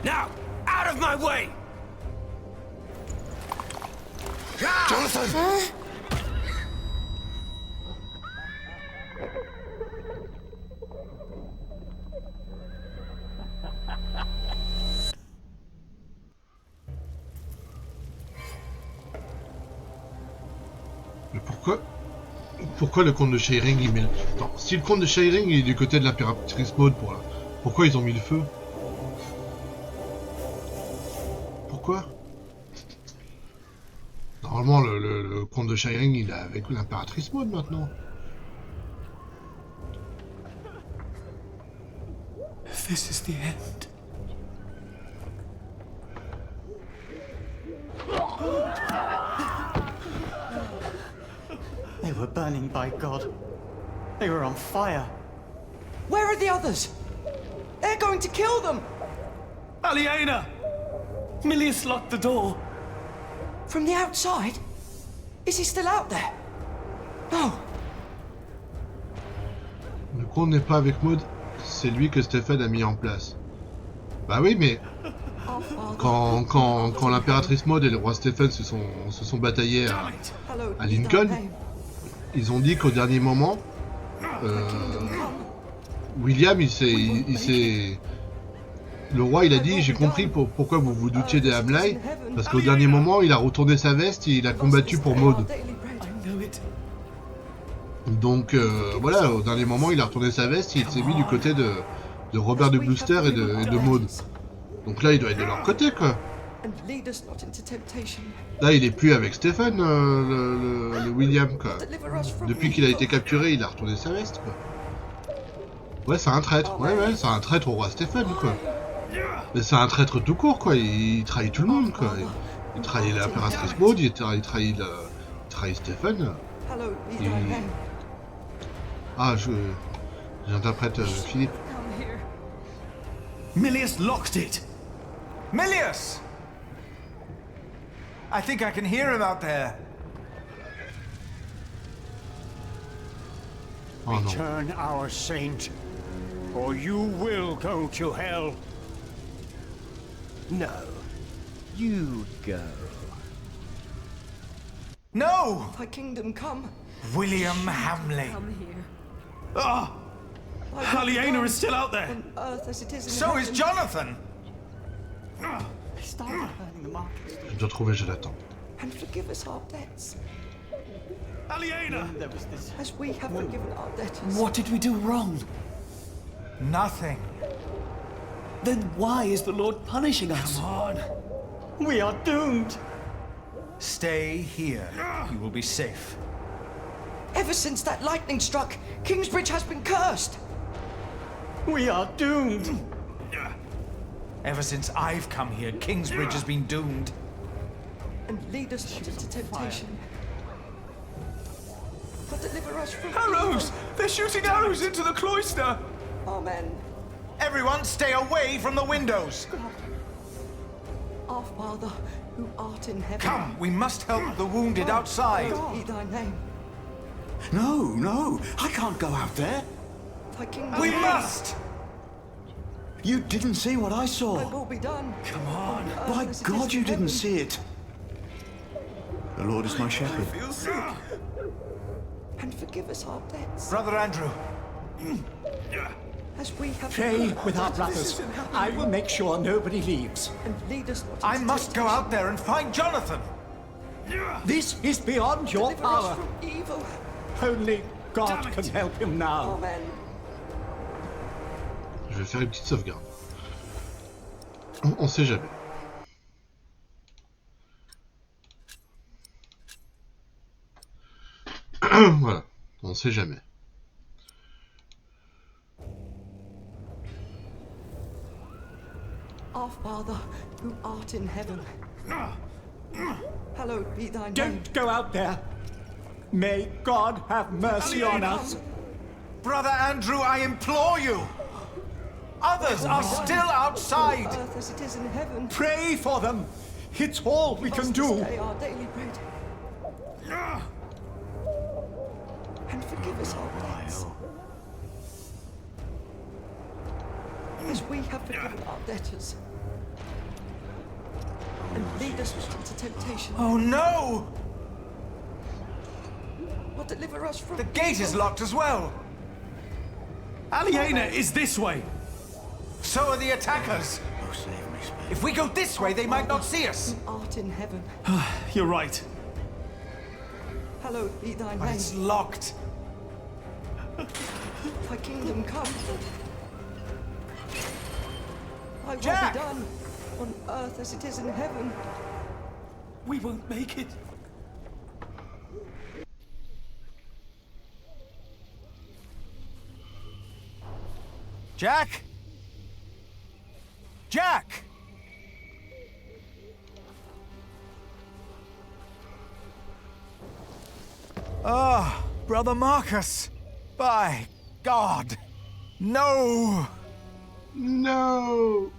Now, out of my way! Jonathan! Mais pourquoi le comte de Shiring il met le... Attends, si le comte de Shiring il est du côté de l'impératrice Maud, pourquoi ils ont mis le feu? Pourquoi? Normalement le comte de Shiring il est avec l'impératrice Maud maintenant. This is the end. They were burning by God. They were on fire. Where are the others? They're going to kill them! Aliena! Milius locked the door. From the outside? Is he still out there? No. Le comte n'est pas avec Maud, c'est lui que Stephen a mis en place. Bah oui, mais quand l'impératrice Maud et le roi Stephen se sont bataillés à Lincoln, ils ont dit qu'au dernier moment, William, le roi, il a dit, j'ai compris pourquoi vous vous doutiez des Hamley, parce qu'au dernier moment, il a retourné sa veste et il a combattu pour Maud. Donc voilà, au dernier moment, il a retourné sa veste et il s'est mis du côté de Robert de Gloucester et de Maud. Donc là, il doit être de leur côté, quoi. Là, il est plus avec Stephen, le William, quoi. Depuis qu'il a été capturé, il a retourné sa veste, quoi. Ouais, c'est un traître. Ouais, c'est un traître au roi Stephen, quoi. Mais c'est un traître tout court, quoi. Il trahit tout le monde, quoi. Il trahit l'impératrice Maud, il trahit Stephen. Ah, j'interprète Philippe. Milius locked it! Milius! I think I can hear him out there. Oh, no. Return our saint, or you will go to hell. No. You go. No! Thy kingdom come. William Hamley. Come here. Ah! Aliena is still out there. On earth as it is in So is heaven. Jonathan. They started burning the markets. Je dois trouver Jonathan. And forgive us our debts. Aliena! There was this. As we have forgiven our debtors. What did we do wrong? Nothing. Then why is the Lord punishing us? Come on. We are doomed. Stay here. You will be safe. Ever since that lightning struck, Kingsbridge has been cursed. We are doomed. Ever since I've come here, Kingsbridge has been doomed. And lead us not into temptation. But deliver us from Arrows! They're shooting arrows into the cloister! Amen. Everyone stay away from the windows! God, our Father, who art in heaven. Come, we must help the wounded outside. Be thy name. No, I can't go out there. Thy kingdom. We must! You didn't see what I saw. Thy will be done. Come on. By God, you didn't see it. The Lord is my shepherd. And forgive us our debts. Brother Andrew. As we have Pray with our brothers. I will make sure nobody leaves. And lead us not I into must go out there and find Jonathan. This is beyond your Deliver us power. from evil. Only God can help him now. Amen. Je vais faire une petite sauvegarde. On sait jamais. Voilà, on sait jamais. Our Father, who art in heaven, hallowed be thy name. Don't go out there. May God have mercy on us. Brother Andrew, I implore you. Others are still outside. On earth as it is in heaven. Pray for them. It's all we can do. Give us this day our daily bread. And forgive us our debts. As we have forgiven our debtors. And lead us not into temptation. Oh no! But deliver us from The gate is locked as well. Aliena is this way. So are the attackers. If we go this way, they might not see us. Who art in heaven. You're right. Hallowed be thy But name. it's locked. Thy kingdom come. Thy will Jack! be done on earth as it is in heaven. We won't make it. Jack? Jack! Ah, Brother Marcus. By God. No! No!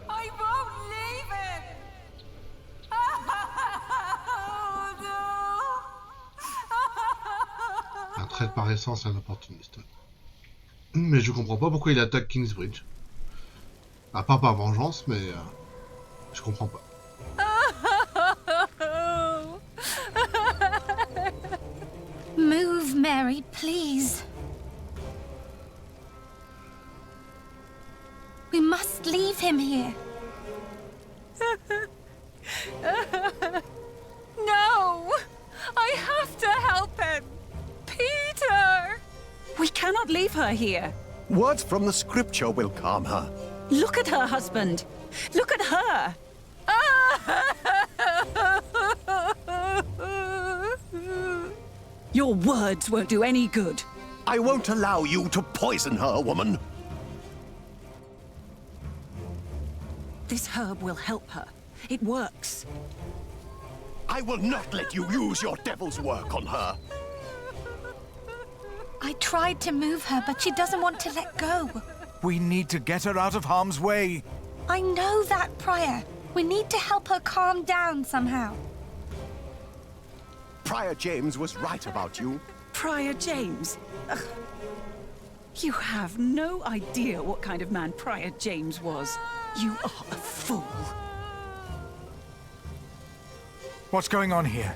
I won't leave him! Un trait de par essence, un opportuniste. Mais je comprends pas pourquoi il attaque Kingsbridge. À part par vengeance, mais je comprends pas. Move, Mary, please. We must leave him here. No! I have to help him! Peter! We cannot leave her here. Words from the scripture will calm her. Look at her husband. Look at her. Your words won't do any good. I won't allow you to poison her, woman. This herb will help her. It works. I will not let you use your devil's work on her. I tried to move her, but she doesn't want to let go. We need to get her out of harm's way. I know that, Prior. We need to help her calm down somehow. Prior James was right about you. Prior James? Ugh. You have no idea what kind of man Prior James was. You are a fool. What's going on here?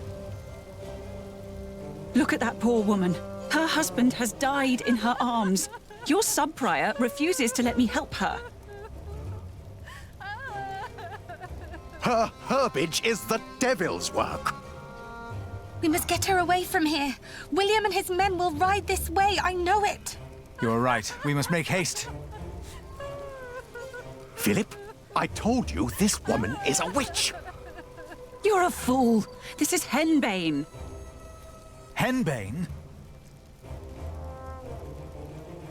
Look at that poor woman. Her husband has died in her arms. Your sub-prior refuses to let me help her. Her herbage is the devil's work. We must get her away from here. William and his men will ride this way, I know it. You're right. We must make haste. Philip, I told you this woman is a witch. You're a fool. This is henbane. Henbane?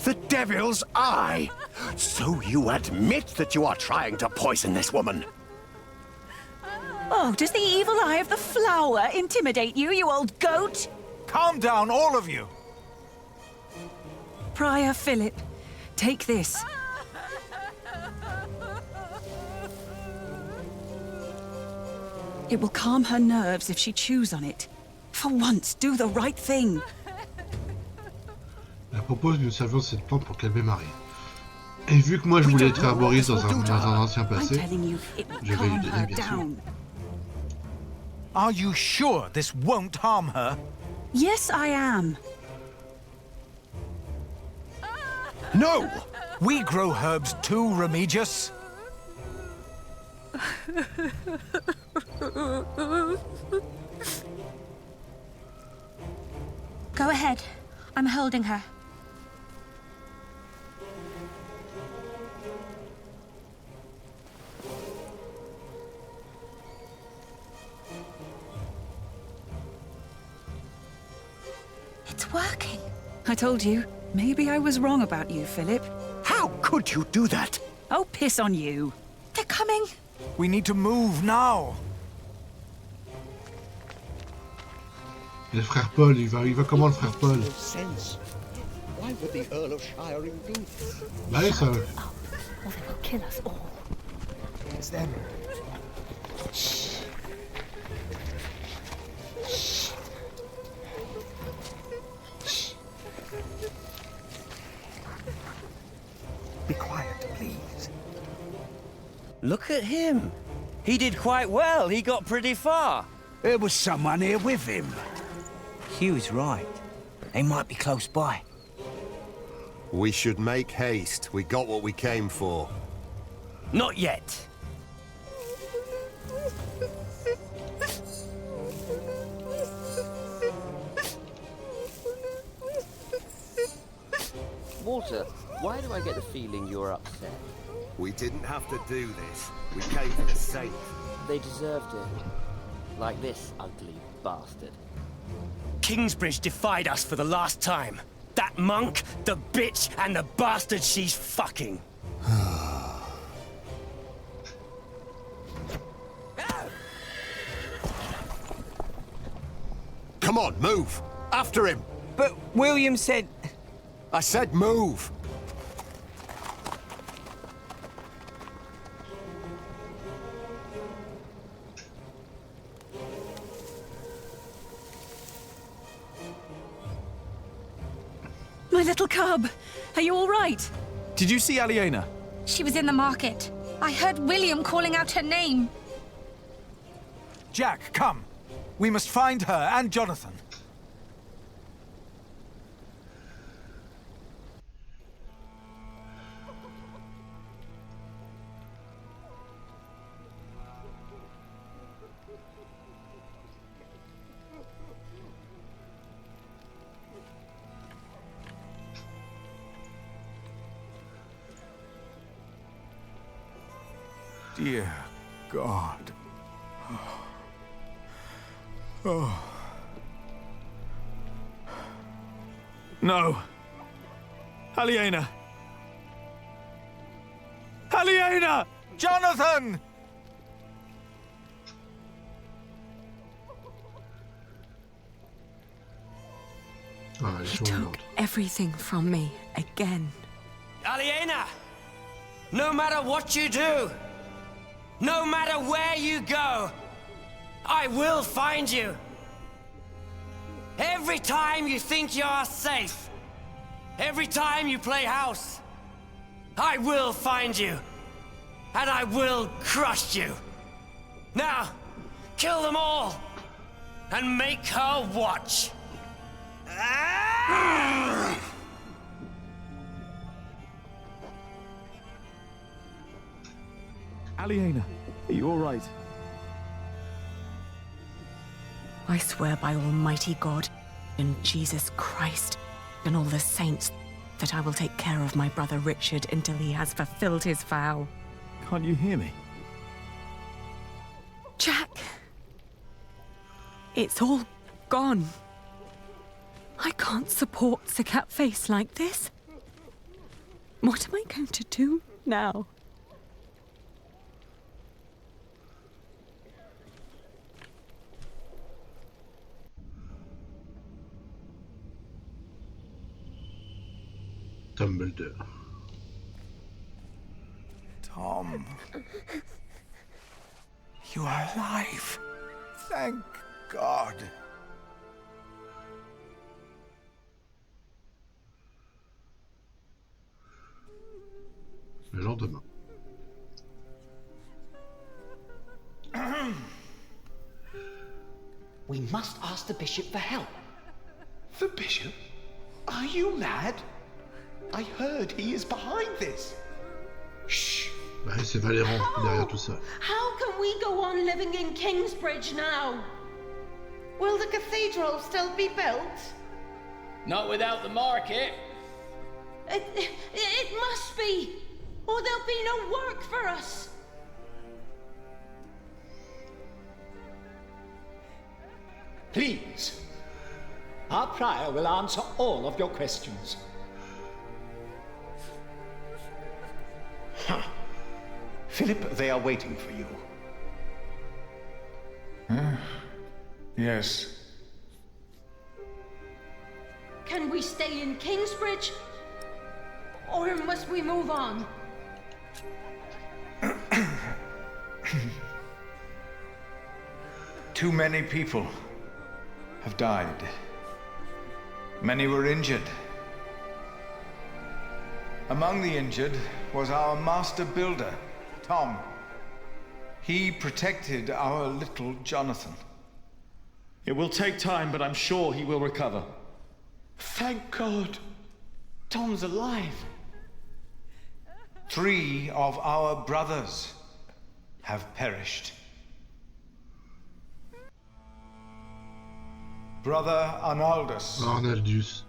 The devil's eye. So you admit that you are trying to poison this woman? Oh, does the evil eye of the flower intimidate you, you old goat? Calm down, all of you. Prior Philip, take this. It will calm her nerves if she chews on it. For once, do the right thing. Elle propose que nous servions cette plante pour calmer Marie. Et vu que moi je voulais être herboriste dans un ancien passé, je vais lui donner bien sûr. Are you sure this won't harm her? Yes, I am. No! We grow herbs too, Remigius. Go ahead. I'm holding her. It's working. I told you. Maybe I was wrong about you, Philip. How could you do that? Oh, piss on you. They're coming. We need to move now. Le frère Paul, il va comment le frère Paul? Why would the Earl of Shiring do this? Bah oui, ça. Or they will kill us all. It's them. Shh. Shh. Shh. Be quiet, please. Look at him. He did quite well. He got pretty far. There was someone here with him. Hugh's right. They might be close by. We should make haste. We got what we came for. Not yet. Walter, why do I get the feeling you're upset? We didn't have to do this. We came for the saint. They deserved it. Like this ugly bastard. Kingsbridge defied us for the last time. That monk, the bitch, and the bastard she's fucking. Come on, move! After him! But William said... I said move! My little cub! Are you all right? Did you see Aliena? She was in the market. I heard William calling out her name. Jack, come. We must find her and Jonathan. Dear God. Oh. No. Aliena. Aliena! Jonathan! He took everything from me again. Aliena! No matter what you do, no matter where you go, I will find you. Every time you think you're safe, every time you play house, I will find you. And I will crush you. Now, kill them all, and make her watch. Aliena, are you all right? I swear by Almighty God and Jesus Christ and all the saints that I will take care of my brother Richard until he has fulfilled his vow. Can't you hear me? Jack! It's all gone. I can't support the cat face like this. What am I going to do now? Dumbledore. Tom. You are alive. Thank God. lendemain. We must ask the bishop for help. The bishop? Are you mad? I heard he is behind this. Shh. Bah, c'est Valérant derrière tout ça. How can we go on living in Kingsbridge now? Will the cathedral still be built? Not without the market. It must be, or there'll be no work for us. Please. Our prior will answer all of your questions. Huh. Philip, they are waiting for you. Yes. Can we stay in Kingsbridge? Or must we move on? Too many people have died. Many were injured. Among the injured was our master builder, Tom. He protected our little Jonathan. It will take time, but I'm sure he will recover. Thank God. Tom's alive. 3 of our brothers have perished. Brother Arnaldus. Arnaldus.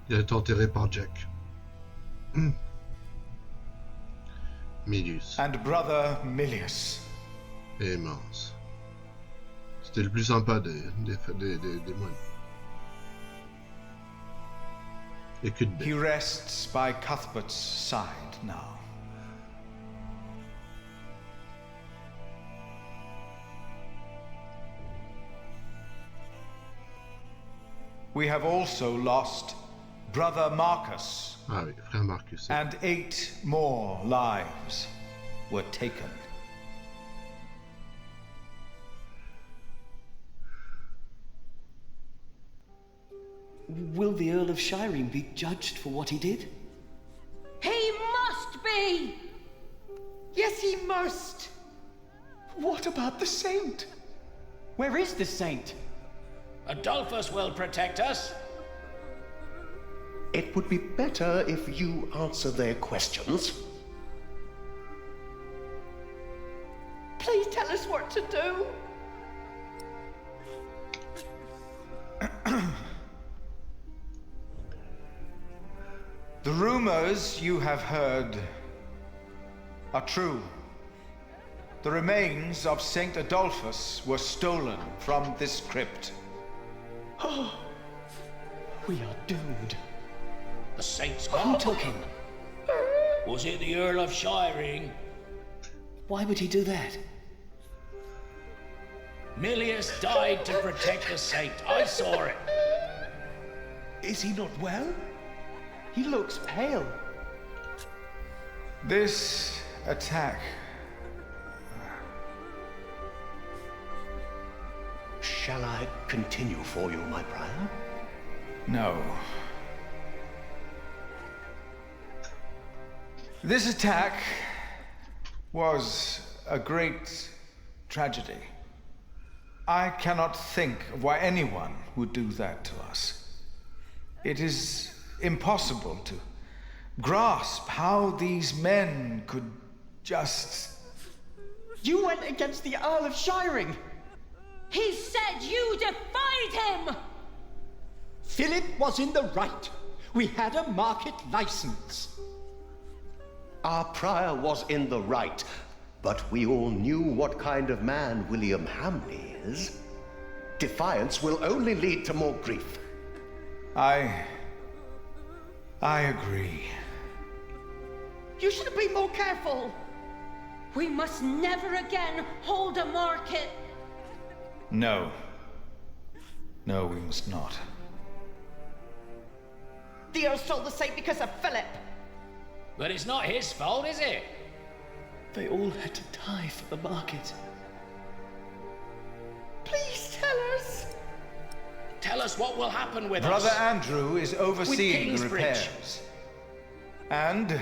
Il a été enterré par Jack. Milius. And brother Milius. Et mince. C'était le plus sympa des moines. Et que de bête. He rests by Cuthbert's side now. We have also lost Brother Marcus. Ah oui, frère Marcus. And 8 more lives were taken. Will the Earl of Shiring be judged for what he did? He must be! Yes, he must! What about the saint? Where is the saint? Adolphus will protect us. It would be better if you answer their questions. Please tell us what to do. The rumors you have heard are true. The remains of Saint Adolphus were stolen from this crypt. Oh, we are doomed. The saint's gone. Who took him? Was it the Earl of Shiring? Why would he do that? Milius died to protect the saint. I saw it. Is he not well? He looks pale. This attack... Shall I continue for you, my prior? No. This attack was a great tragedy. I cannot think of why anyone would do that to us. It is impossible to grasp how these men could just... You went against the Earl of Shiring! He said you defied him! Philip was in the right. We had a market license. Our prior was in the right, but we all knew what kind of man William Hamley is. Defiance will only lead to more grief. I agree. You should be more careful. We must never again hold a market. No. No, we must not. The Earl stole the saint because of Philip. But it's not his fault, is it? They all had to die for the market. Please tell us. Tell us what will happen with Brother us. Andrew is overseeing the repairs. And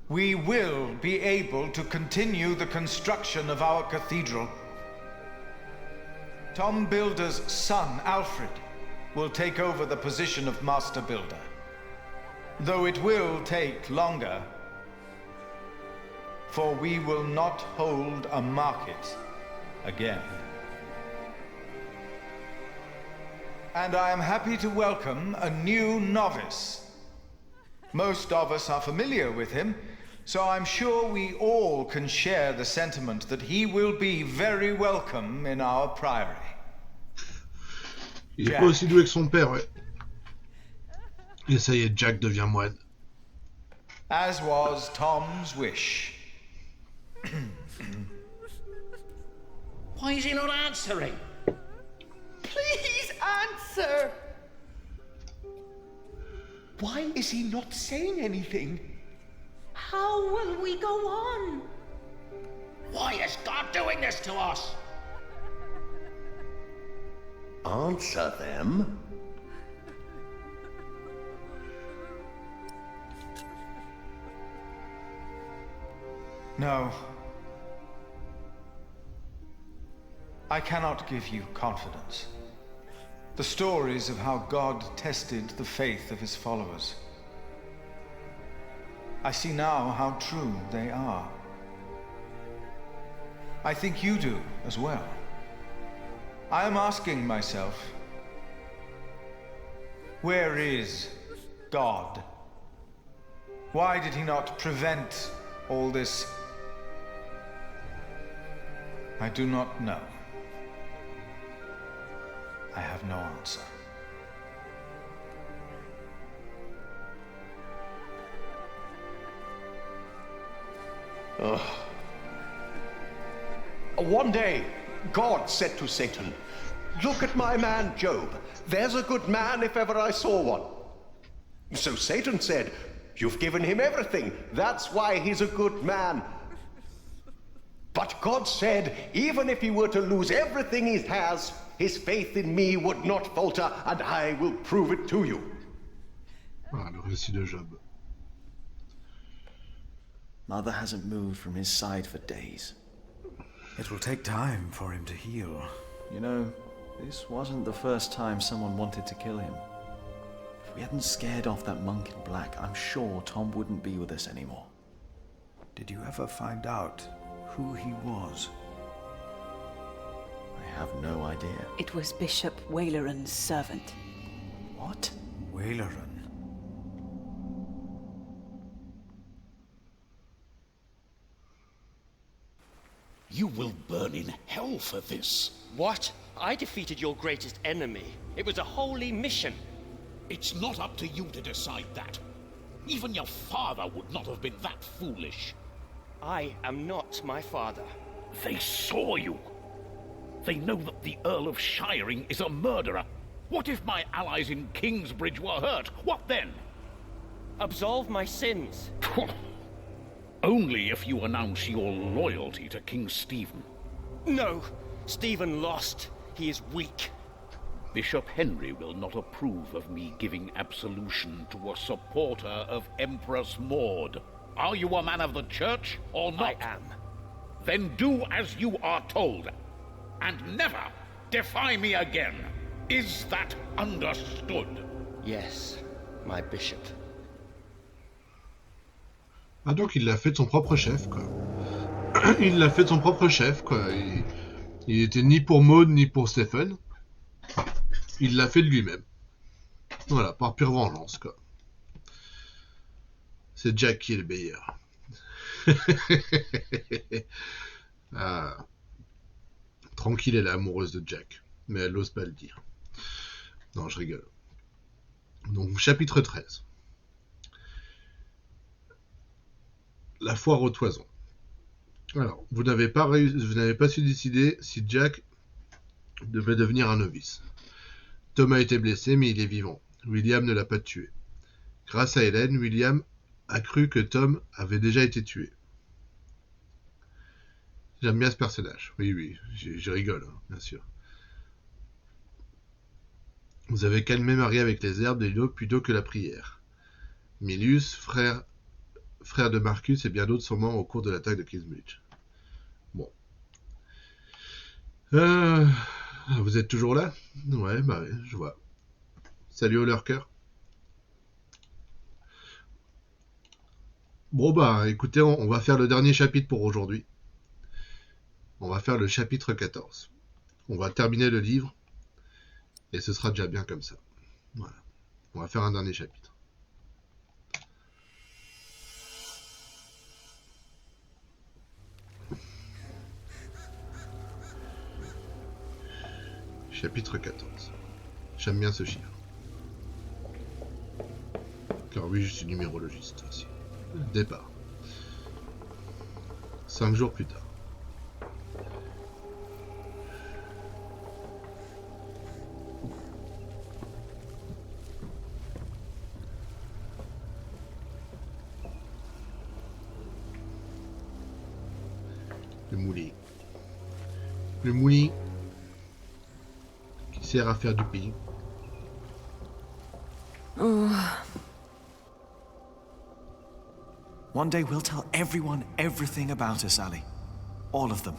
we will be able to continue the construction of our cathedral. Tom Builder's son, Alfred, will take over the position of Master Builder. Though it will take longer, for we will not hold a market again. And I am happy to welcome a new novice. Most of us are familiar with him, so I'm sure we all can share the sentiment that he will be very welcome in our priory. Il est pas aussi doué que son père, ouais. Et ça y est, Jack devient moine. As was Tom's wish. Why is he not answering? Please answer! Why is he not saying anything? How will we go on? Why is God doing this to us? Answer them? No. I cannot give you confidence. The stories of how God tested the faith of his followers. I see now how true they are. I think you do as well. I am asking myself, where is God? Why did he not prevent all this? I do not know. I have no answer. One day, God said to Satan, "Look at my man Job. There's a good man if ever I saw one." So Satan said, "You've given him everything. That's why he's a good man." But God said, even if he were to lose everything he has, his faith in me would not falter, and I will prove it to you. Ah, le récit de Job. Mother hasn't moved from his side for days. It will take time for him to heal. You know, this wasn't the first time someone wanted to kill him. If we hadn't scared off that monk in black, I'm sure Tom wouldn't be with us anymore. Did you ever find out who he was? I have no idea. It was Bishop Waleran's servant. What? Waleran? You will burn in hell for this. What? I defeated your greatest enemy. It was a holy mission. It's not up to you to decide that. Even your father would not have been that foolish. I am not my father. They saw you. They know that the Earl of Shiring is a murderer. What if my allies in Kingsbridge were hurt? What then? Absolve my sins. Only if you announce your loyalty to King Stephen. No, Stephen lost. He is weak. Bishop Henry will not approve of me giving absolution to a supporter of Empress Maud. Are you a man of the church or not? I am. Then do as you are told, and never defy me again. Is that understood? Yes, my bishop. Ah, donc il l'a fait de son propre chef, quoi. Il l'a fait de son propre chef, quoi. Il était ni pour Maud ni pour Stephen. Il l'a fait de lui-même. Voilà, par pure vengeance, quoi. C'est Jack qui est le meilleur. Ah. Tranquille, elle est amoureuse de Jack, mais elle n'ose pas le dire. Non, je rigole. Donc, chapitre 13. La foire aux toisons. Alors, vous n'avez pas su décider si Jack devait devenir un novice. Tom a été blessé, mais il est vivant. William ne l'a pas tué. Grâce à Hélène, William a cru que Tom avait déjà été tué. J'aime bien ce personnage. Oui, je rigole, hein, bien sûr. Vous avez calmé Marie avec les herbes et l'eau plutôt que la prière. Milius, frère de Marcus et bien d'autres sont morts au cours de l'attaque de Kingsbridge. Bon. Vous êtes toujours là? Ouais, bah ouais, je vois. Salut au lurker. Bon bah écoutez, on va faire le dernier chapitre pour aujourd'hui. On va faire le chapitre 14. On va terminer le livre. Et ce sera déjà bien comme ça. Voilà. On va faire un dernier chapitre. Chapitre 14. J'aime bien ce chiffre. Car oui, je suis numérologiste aussi. Départ. 5 jours plus tard. Le moulin qui sert à faire du pain. Oh. One day we'll tell everyone everything about us, Ali. All of them.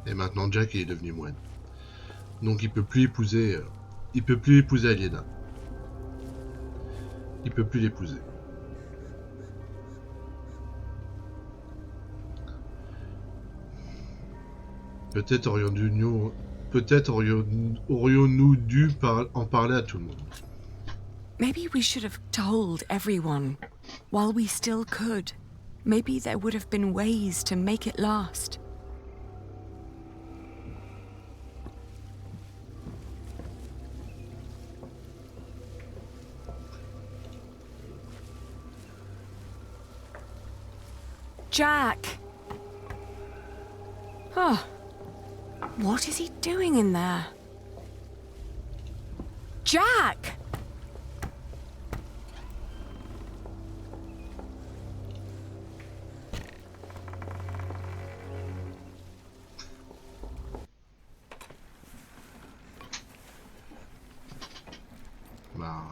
Et maintenant Jack est devenu moine. Donc il peut plus épouser Aliena. Il peut plus l'épouser. Peut-être aurions-nous dû en parler à tout le monde. Maybe we should have told everyone while we still could. Maybe there would have been ways to make it last. Jack! Oh. What is he doing in there? Jack! Bah...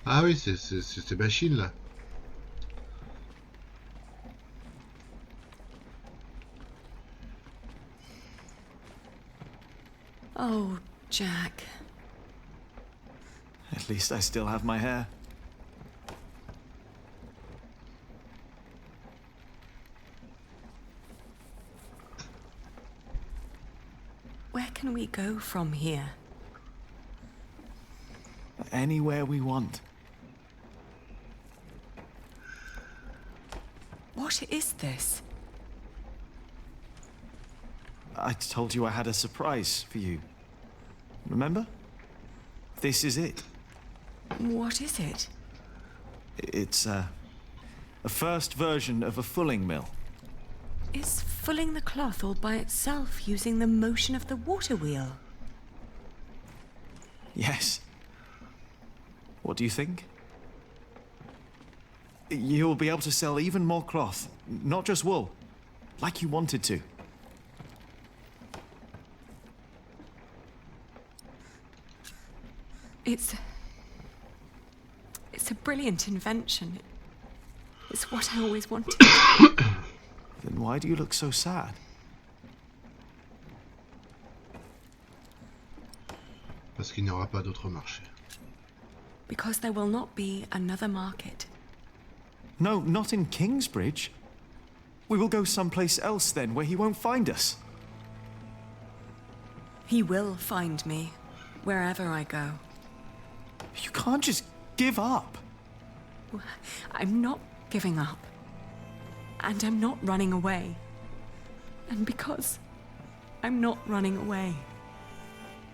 Ah oui, c'est ces machines là. Oh, Jack. At least I still have my hair. Where can we go from here? Anywhere we want. What is this? I told you I had a surprise for you. Remember? This is it. What is it? It's a first version of a fulling mill. Is fulling the cloth all by itself using the motion of the water wheel? Yes. What do you think? You'll be able to sell even more cloth, not just wool, like you wanted to. It's a brilliant invention. It's what I always wanted. Then why do you look so sad? Parce qu'il n'y aura pas d'autre marché. Because there will not be another market. No, not in Kingsbridge. We will go someplace else then, where he won't find us. He will find me, wherever I go. You can't just give up. I'm not giving up. And I'm not running away. And because I'm not running away,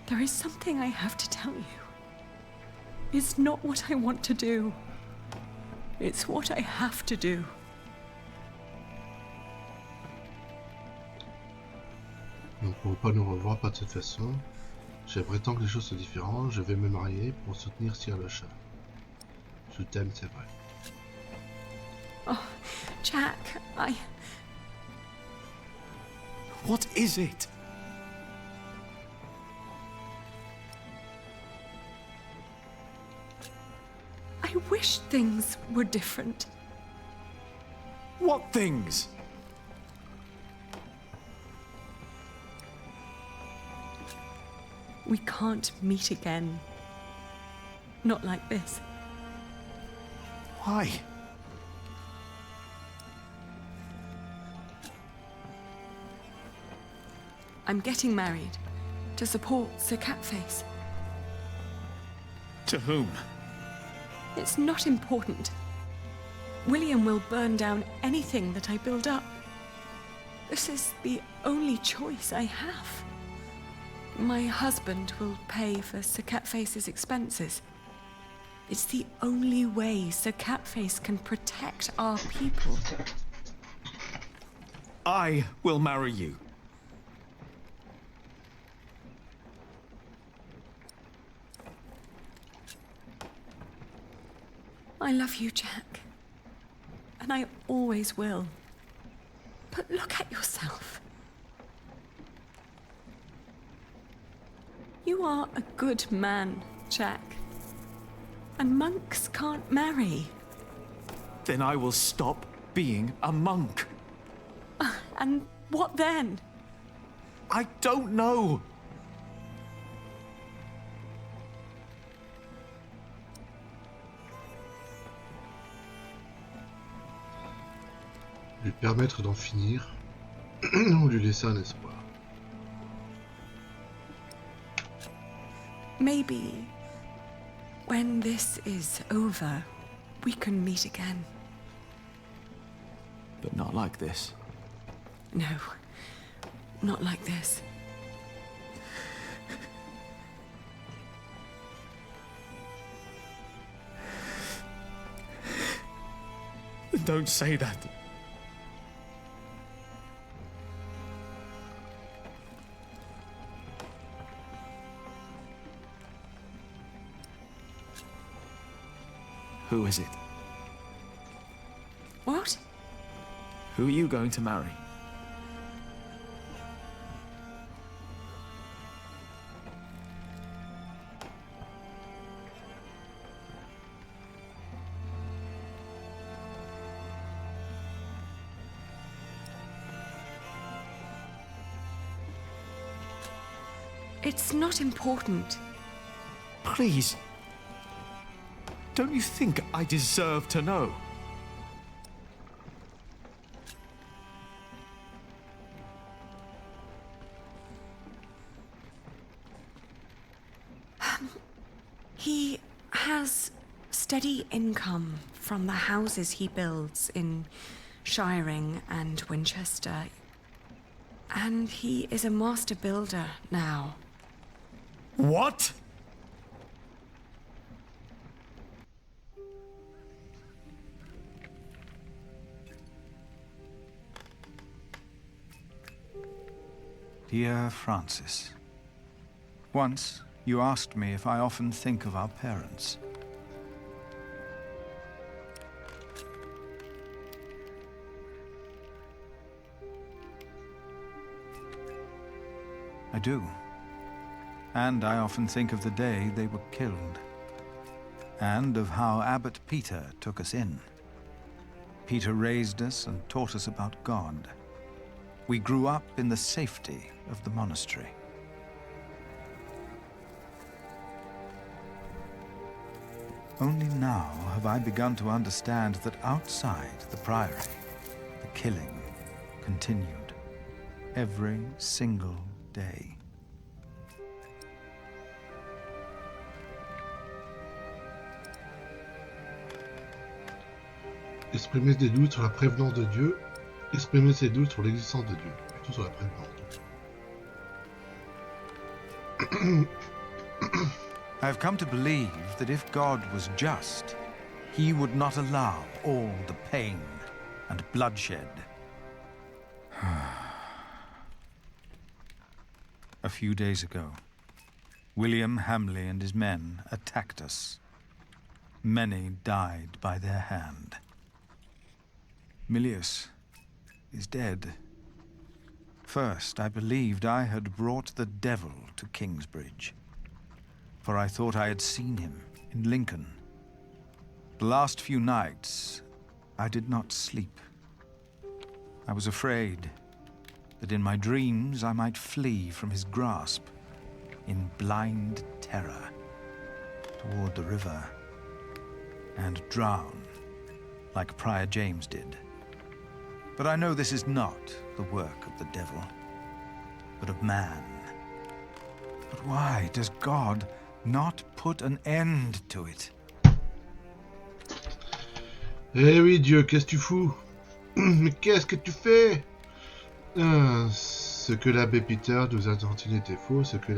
there is something I have to tell you. It's not what I want to do. It's what I have to do. On ne pourra pas nous revoir pas de cette façon. J'aimerais tant que les choses soient différentes. Je vais me marier pour soutenir Sir le chat. Je t'aime, c'est vrai. Oh, Jack, What is it? Things were different. What things? We can't meet again. Not like this. Why? I'm getting married to support Sir Catface. To whom? It's not important. William will burn down anything that I build up. This is the only choice I have. My husband will pay for Sir Catface's expenses. It's the only way Sir Catface can protect our people. I will marry you. I love you, Jack. And I always will. But look at yourself. You are a good man, Jack. And monks can't marry. Then I will stop being a monk. And what then? I don't know. Lui permettre d'en finir ou lui laisser un espoir. Maybe when this is over, we can meet again. But not like this. No, not like this. Don't say that. Who is it? What? Who are you going to marry? It's not important. Please. Don't you think I deserve to know? He has steady income from the houses he builds in Shiring and Winchester. And he is a master builder now. What? Dear Francis, once you asked me if I often think of our parents. I do. And I often think of the day they were killed. And of how Abbot Peter took us in. Peter raised us and taught us about God. We grew up in the safety of the monastery. Only now have I begun to understand that outside the priory, the killing continued every single day. Exprimer des doutes sur la prévenance de Dieu, exprimer ses doutes sur l'existence de Dieu, plutôt sur la prévenance de Dieu. I have come to believe that if God was just, he would not allow all the pain and bloodshed. A few days ago, William Hamley and his men attacked us. Many died by their hand. Milius is dead. First, I believed I had brought the devil to Kingsbridge, for I thought I had seen him in Lincoln. The last few nights, I did not sleep. I was afraid that in my dreams I might flee from his grasp in blind terror toward the river and drown like Prior James did. But I know this is not the work of the devil, but of man. But why does God not put an end to it? Eh oui, Dieu, qu'est-ce que tu fous? Mais qu'est-ce que tu fais? Ce que l'abbé Peter nous a enseigné était faux, ce que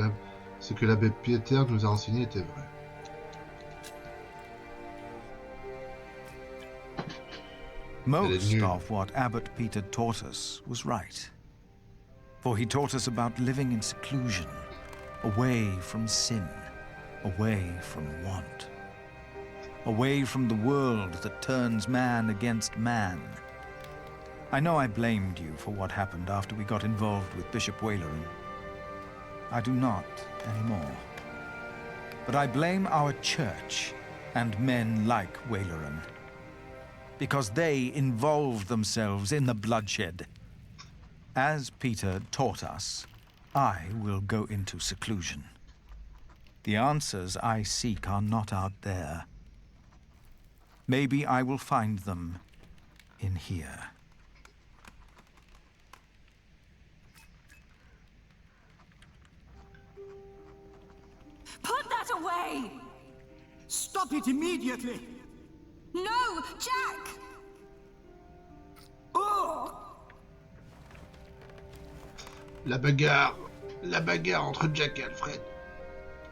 l'abbé Peter nous a enseigné était vrai. Most of what Abbot Peter taught us was right. For he taught us about living in seclusion, away from sin, away from want, away from the world that turns man against man. I know I blamed you for what happened after we got involved with Bishop Waleran. I do not anymore. But I blame our church and men like Waleran, because they involved themselves in the bloodshed. As Peter taught us, I will go into seclusion. The answers I seek are not out there. Maybe I will find them in here. Put that away! Stop it immediately! No, Jack! Oh! La bagarre entre Jack et Alfred.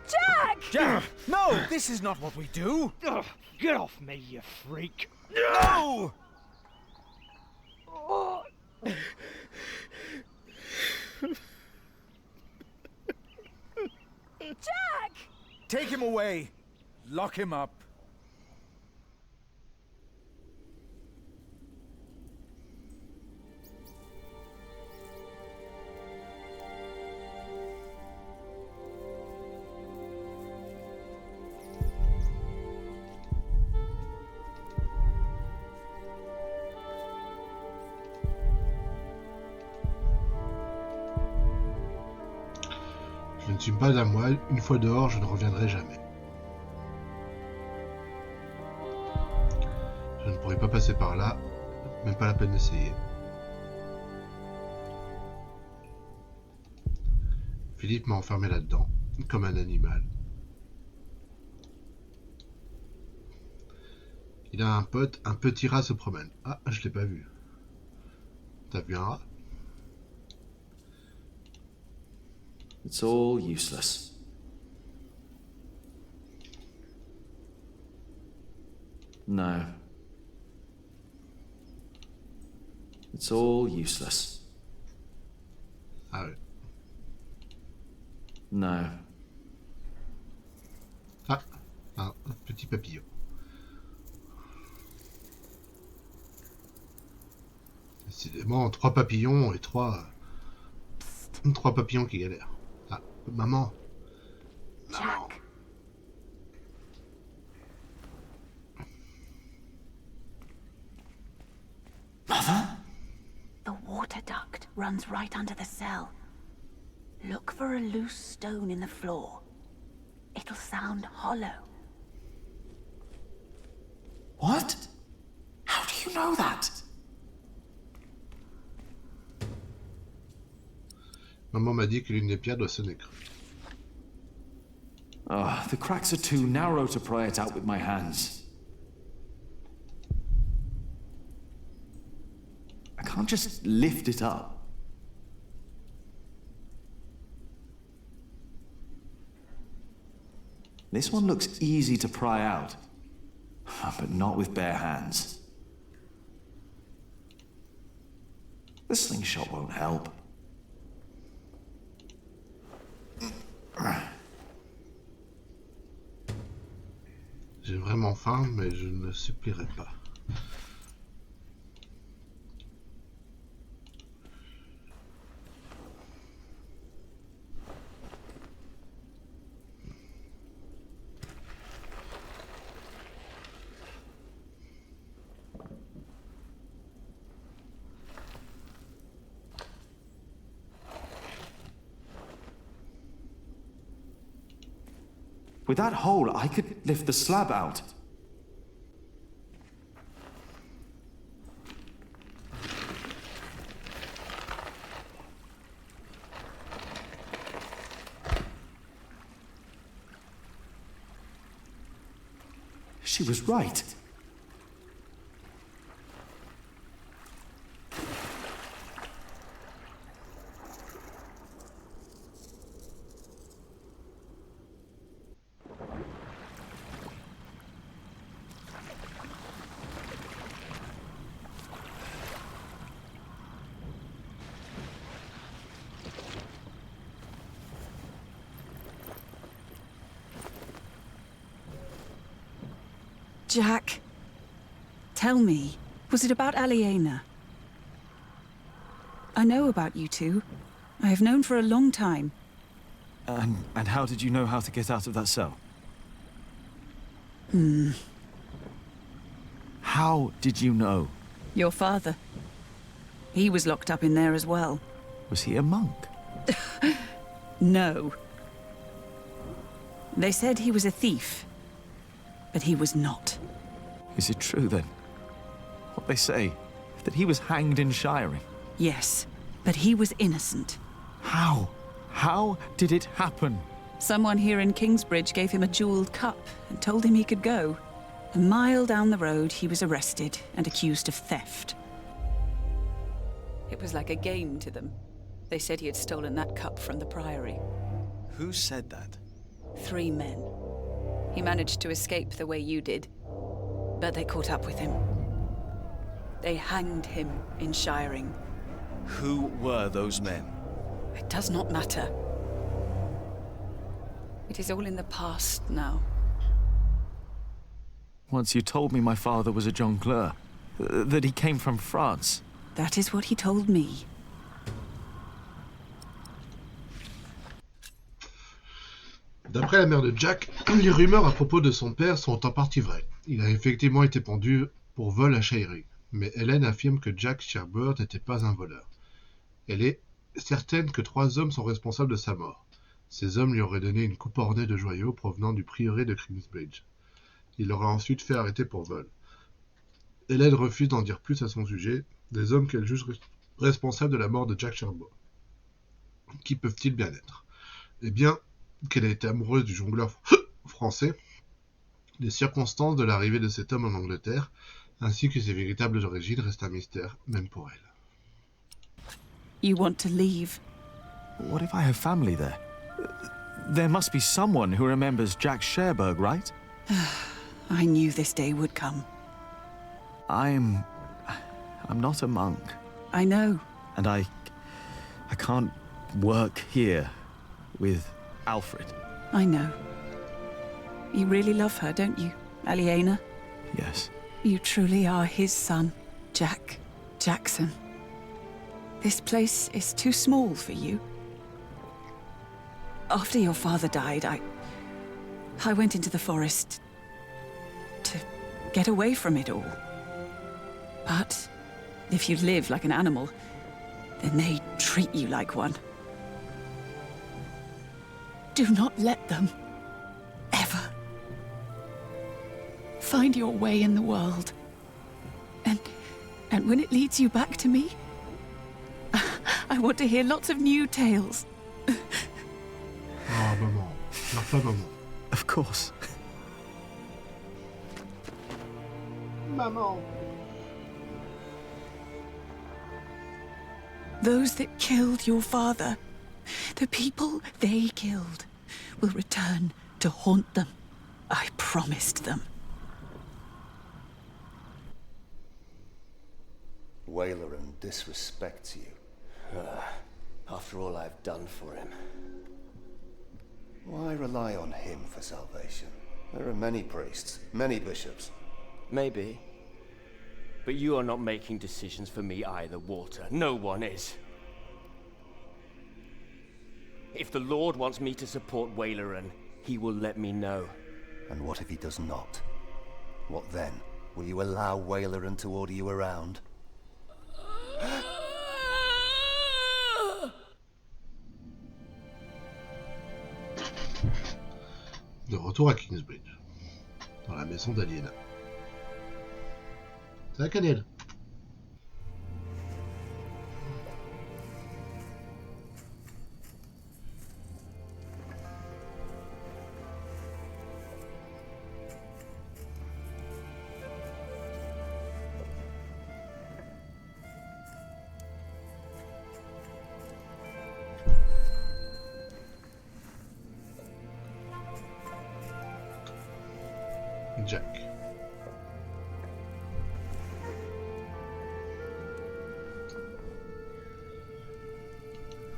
Jack! Jack! No! This is not what we do! Get off me, you freak! No! Oh. Jack! Take him away. Lock him up. Je ne suis pas à moi, une fois dehors, je ne reviendrai jamais. Je ne pourrai pas passer par là, même pas la peine d'essayer. Philippe m'a enfermé là-dedans, comme un animal. Il a un pote, un petit rat se promène. Ah, je l'ai pas vu. T'as vu un rat? It's all useless. No. It's all useless. Ah ouais. No. Ah, un petit papillon. Décidément, trois papillons et trois papillons qui galèrent. Ah, maman. Jack. Mother? The water duct runs right under the cell. Look for a loose stone in the floor. It'll sound hollow. What? How do you know that? Maman m'a dit que l'une des pierres doit sonner creux. Ah, the cracks are too narrow to pry it out with my hands. I can't just lift it up. This one looks easy to pry out, but not with bare hands. The slingshot won't help. J'ai vraiment faim, mais je ne supplierai pas. With that hole, I could lift the slab out. She was right. Jack, tell me, was it about Aliena? I know about you two. I have known for a long time. And how did you know how to get out of that cell? How did you know? Your father. He was locked up in there as well. Was he a monk? No. They said he was a thief, but he was not. Is it true then? What they say, that he was hanged in shiring? Yes, but he was innocent. How? How did it happen? Someone here in Kingsbridge gave him a jeweled cup and told him he could go. A mile down the road, he was arrested and accused of theft. It was like a game to them. They said he had stolen that cup from the Priory. Who said that? 3 men. He managed to escape the way you did, but they caught up with him. They hanged him in shiring. Who were those men? It does not matter. It is all in the past now. Once you told me my father was a jongleur, that he came from France. That is what he told me. D'après la mère de Jack, les rumeurs à propos de son père sont en partie vraies. Il a effectivement été pendu pour vol à Shirey, mais Hélène affirme que Jack Sherburne n'était pas un voleur. Elle est certaine que 3 hommes sont responsables de sa mort. Ces hommes lui auraient donné une coupe ornée de joyaux provenant du prieuré de Kingsbridge. Il l'aurait ensuite fait arrêter pour vol. Hélène refuse d'en dire plus à son sujet, des hommes qu'elle juge responsables de la mort de Jack Sherburne. Qui peuvent-ils bien être? Eh bien, qu'elle a été amoureuse du jongleur français, les circonstances de l'arrivée de cet homme en Angleterre, ainsi que ses véritables origines restent un mystère, même pour elle. You want to leave? What if I have family there? There must be someone who remembers Jack Sherburne, right? I knew this day would come. I'm not a monk. I know. And I can't work here with Alfred. I know. You really love her, don't you, Aliena? Yes. You truly are his son, Jack Jackson. This place is too small for you. After your father died, I went into the forest to get away from it all. But if you live like an animal, then they treat you like one. Do not let them, ever, find your way in the world. And when it leads you back to me, I want to hear lots of new tales. Oh, maman. Pleure pas, maman. Of course. Maman. Those that killed your father, the people they killed, will return to haunt them. I promised them. Waileran disrespects you. After all I've done for him. Why rely on him for salvation? There are many priests, many bishops. Maybe. But you are not making decisions for me either, Walter. No one is. If the Lord wants me to support Waileran, he will let me know. And what if he does not? What then? Will you allow Waileran to order you around? De retour à Kingsbridge, dans la maison d'Aliena. C'est la cannelle. Jack.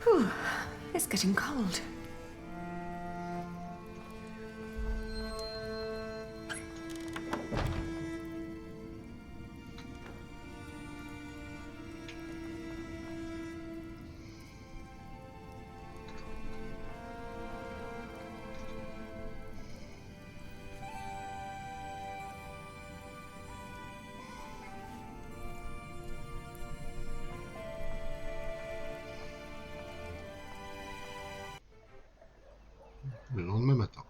Whew, it's getting cold. Le lendemain matin.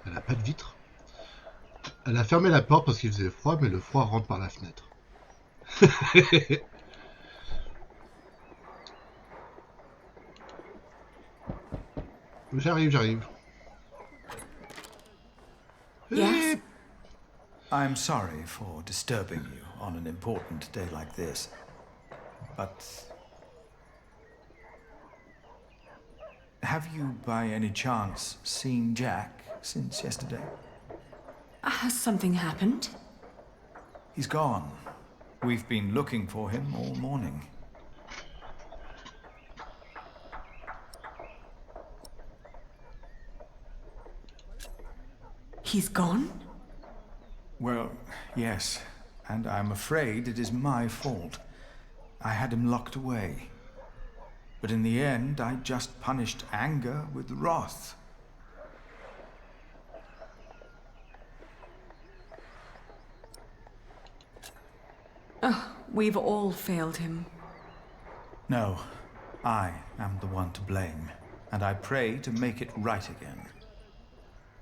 Elle n'a pas de vitre. Elle a fermé la porte parce qu'il faisait froid, mais le froid rentre par la fenêtre. J'arrive. Yes? I'm sorry for disturbing you on an important day like this, but have you by any chance seen Jack since yesterday? Has something happened? He's gone. We've been looking for him all morning. He's gone? Well, yes, and I'm afraid it is my fault. I had him locked away. But in the end, I just punished anger with wrath. Oh, we've all failed him. No, I am the one to blame, and I pray to make it right again.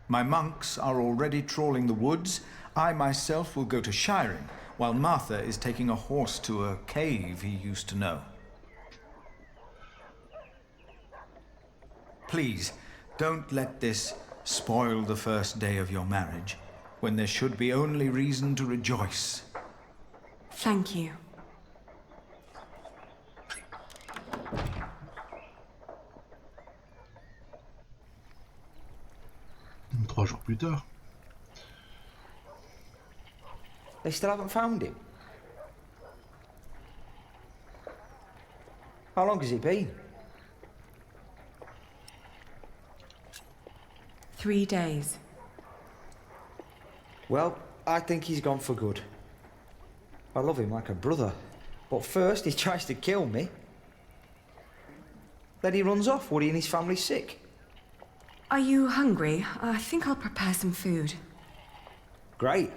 My monks are already trawling the woods. I myself will go to Shiring, while Martha is taking a horse to a cave he used to know. Please, don't let this spoil the first day of your marriage, when there should be only reason to rejoice. Thank you. Trois jours plus tard. They still haven't found him? How long has it been? 3 days. Well, I think he's gone for good. I love him like a brother. But first he tries to kill me. Then he runs off, Woody and his family's sick. Are you hungry? I think I'll prepare some food. Great.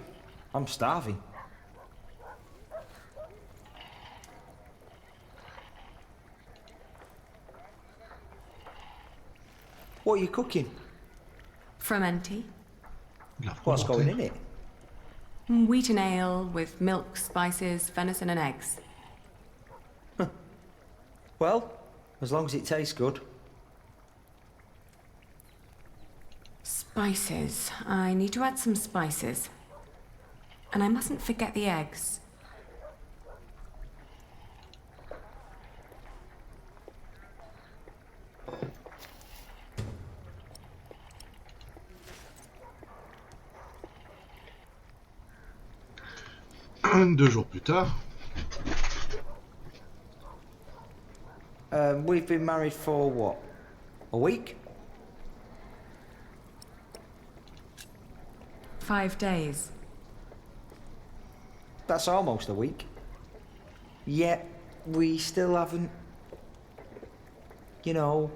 I'm starving. What are you cooking? Frumenti. What's going in it? Wheaten ale with milk, spices, venison and eggs. Well, as long as it tastes good. Spices. I need to add some spices. And I mustn't forget the eggs. Deux jours plus tard. We've been married for what? A week? 5 days. That's almost a week. Yet, we still haven't... You know...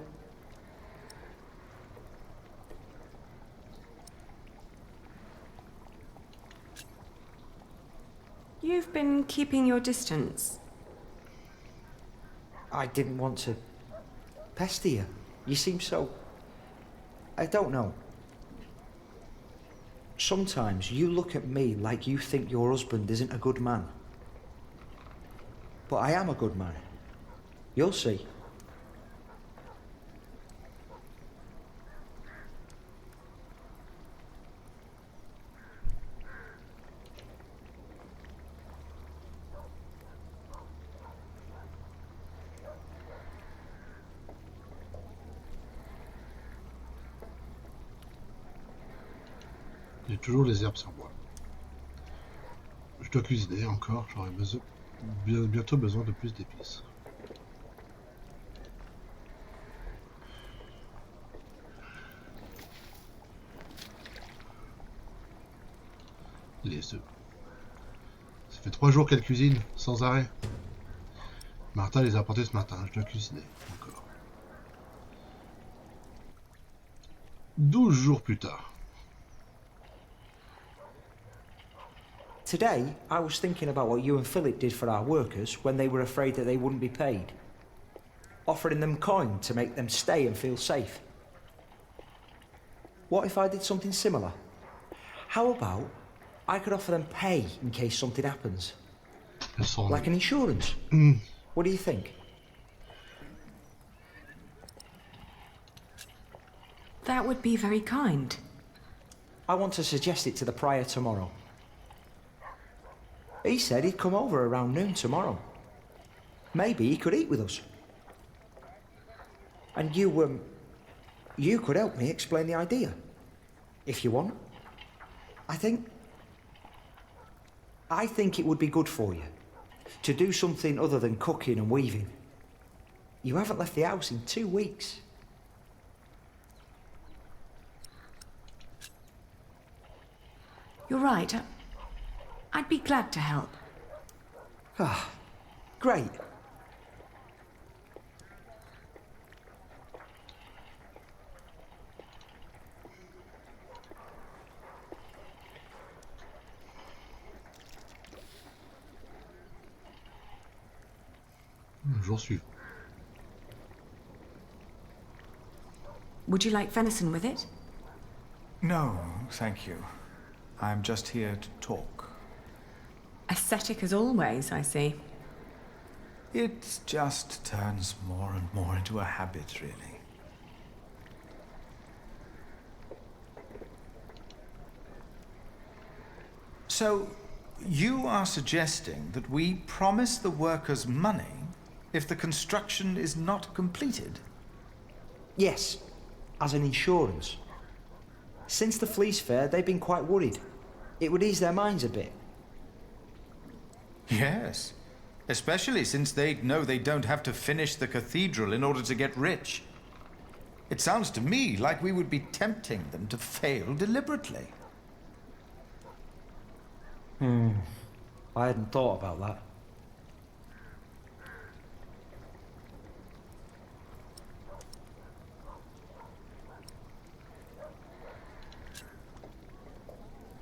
You've been keeping your distance. I didn't want to Pestia, you seem so... I don't know. Sometimes you look at me like you think your husband isn't a good man. But I am a good man. You'll see. J'ai toujours les herbes sur moi. Je dois cuisiner encore, j'aurai bientôt besoin de plus d'épices. Les œufs. Ça fait 3 jours qu'elle cuisine, sans arrêt. Martha les a apportés ce matin, je dois cuisiner encore. 12 jours plus tard. Today, I was thinking about what you and Philip did for our workers when they were afraid that they wouldn't be paid. Offering them coin to make them stay and feel safe. What if I did something similar? How about I could offer them pay in case something happens? Like an insurance? What do you think? That would be very kind. I want to suggest it to the prior tomorrow. He said he'd come over around noon tomorrow. Maybe he could eat with us. And you could help me explain the idea, if you want. I think it would be good for you to do something other than cooking and weaving. You haven't left the house in 2 weeks. You're right. I'd be glad to help. Ah, great. Jour suivant. Would you like venison with it? No, thank you. I'm just here to talk. Ascetic as always, I see. It just turns more and more into a habit, really. So, you are suggesting that we promise the workers money if the construction is not completed? Yes, as an insurance. Since the Fleece Fair, they've been quite worried. It would ease their minds a bit. Yes, especially since they'd know they don't have to finish the cathedral in order to get rich. It sounds to me like we would be tempting them to fail deliberately. I hadn't thought about that.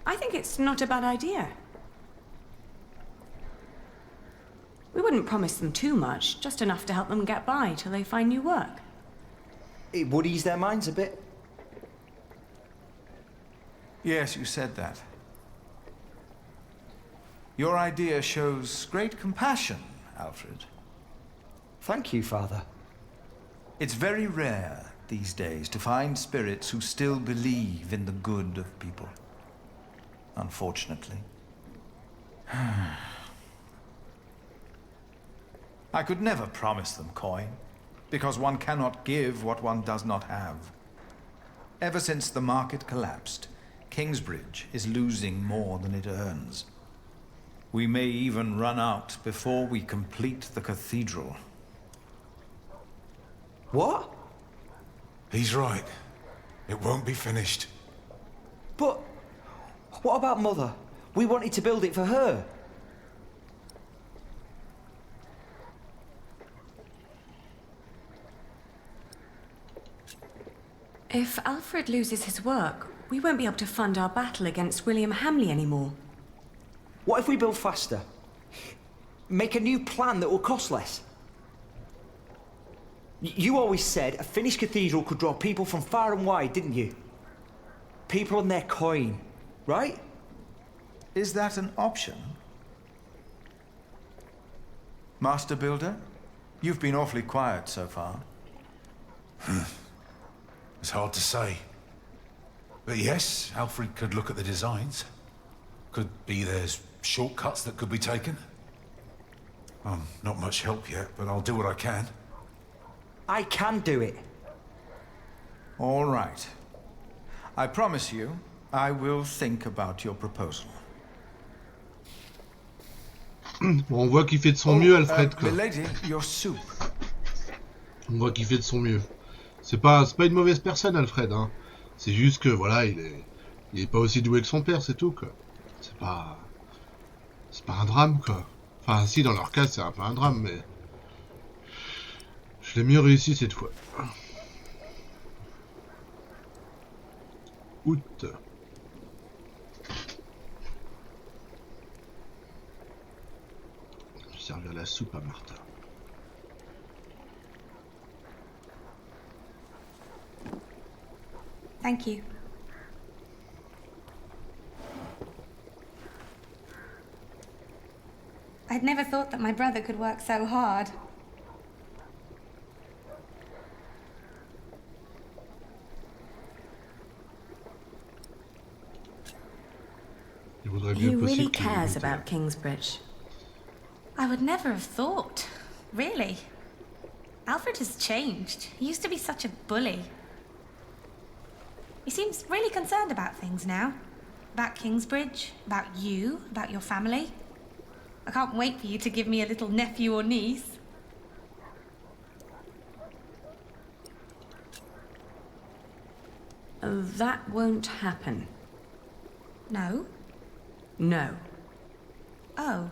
I think it's not a bad idea. We wouldn't promise them too much, just enough to help them get by till they find new work. It would ease their minds a bit. Yes, you said that. Your idea shows great compassion, Alfred. Thank you, Father. It's very rare these days to find spirits who still believe in the good of people. Unfortunately. I could never promise them coin, because one cannot give what one does not have. Ever since the market collapsed, Kingsbridge is losing more than it earns. We may even run out before we complete the cathedral. What? He's right. It won't be finished. But what about Mother? We wanted to build it for her. If Alfred loses his work, we won't be able to fund our battle against William Hamley anymore. What if we build faster? Make a new plan that will cost less? You always said a finished cathedral could draw people from far and wide, didn't you? People and their coin, right? Is that an option? Master Builder? You've been awfully quiet so far. It's hard to say. But yes, Alfred could look at the designs. Could be there's shortcuts that could be taken. Not much help yet, but I'll do what I can. I can do it. All right. I promise you, I will think about your proposal. Bon, on voit qu'il fait de son mieux, Alfred. Quoi. Milady, your soup. On voit qu'il fait de son mieux. C'est pas une mauvaise personne, Alfred. Hein. C'est juste que voilà, il est pas aussi doué que son père, c'est tout. Quoi. C'est pas un drame, quoi. Enfin, si, dans leur cas, c'est un peu un drame, mais je l'ai mieux réussi cette fois. Août. Je vais servir la soupe à Martha. Thank you. I'd never thought that my brother could work so hard. He really cares about Kingsbridge. I would never have thought. Really. Alfred has changed. He used to be such a bully. He seems really concerned about things now. About Kingsbridge, about you, about your family. I can't wait for you to give me a little nephew or niece. That won't happen. No? No. Oh.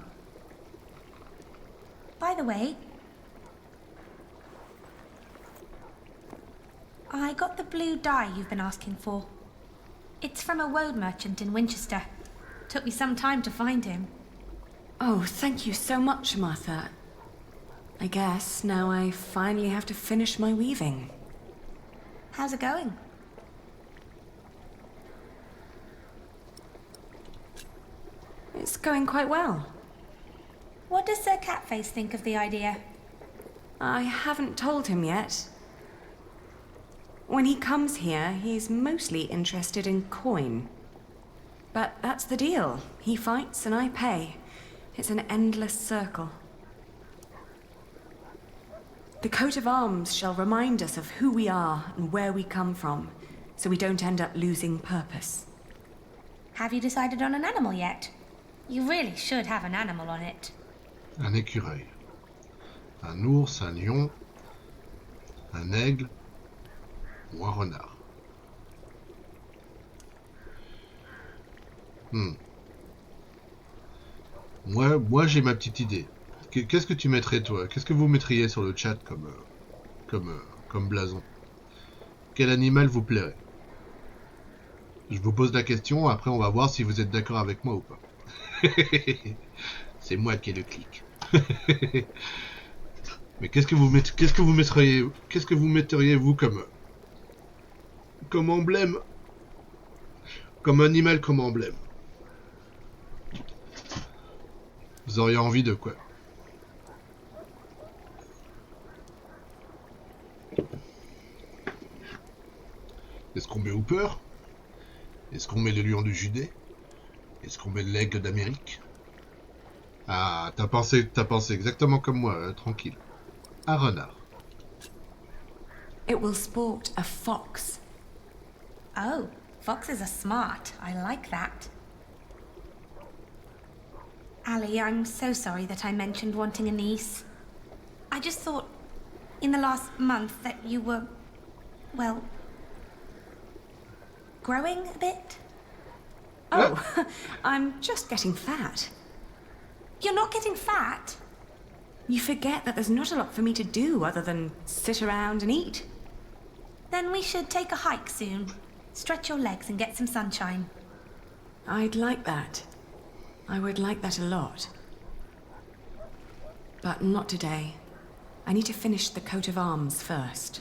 By the way, I got the blue dye you've been asking for. It's from a woad merchant in Winchester. Took me some time to find him. Oh, thank you so much, Martha. I guess now I finally have to finish my weaving. How's it going? It's going quite well. What does Sir Catface think of the idea? I haven't told him yet. When he comes here, he's mostly interested in coin. But that's the deal. He fights and I pay. It's an endless circle. The coat of arms shall remind us of who we are and where we come from, so we don't end up losing purpose. Have you decided on an animal yet? You really should have an animal on it. Un écureuil. Un ours, un lion, un aigle ou un renard. Moi j'ai ma petite idée. Qu'est-ce que tu mettrais toi? Qu'est-ce que vous mettriez sur le chat comme blason? Quel animal vous plairait? Je vous pose la question, après on va voir si vous êtes d'accord avec moi ou pas. C'est moi qui ai le clic. Mais qu'est-ce que vous metteriez vous comme emblème? Comme animal, comme emblème? Vous auriez envie de quoi? Est-ce qu'on met Hooper? Est-ce qu'on met le lion du Judée? Est-ce qu'on met l'aigle d'Amérique? Ah, t'as pensé exactement comme moi, tranquille. Un renard. It will sport a fox. Oh, foxes are smart. I like that. Ali, I'm so sorry that I mentioned wanting a niece. I just thought, in the last month, that you were, well, growing a bit. Oh, I'm just getting fat. You're not getting fat? You forget that there's not a lot for me to do other than sit around and eat. Then we should take a hike soon. Stretch your legs and get some sunshine. I'd like that. I would like that a lot. But not today. I need to finish the coat of arms first.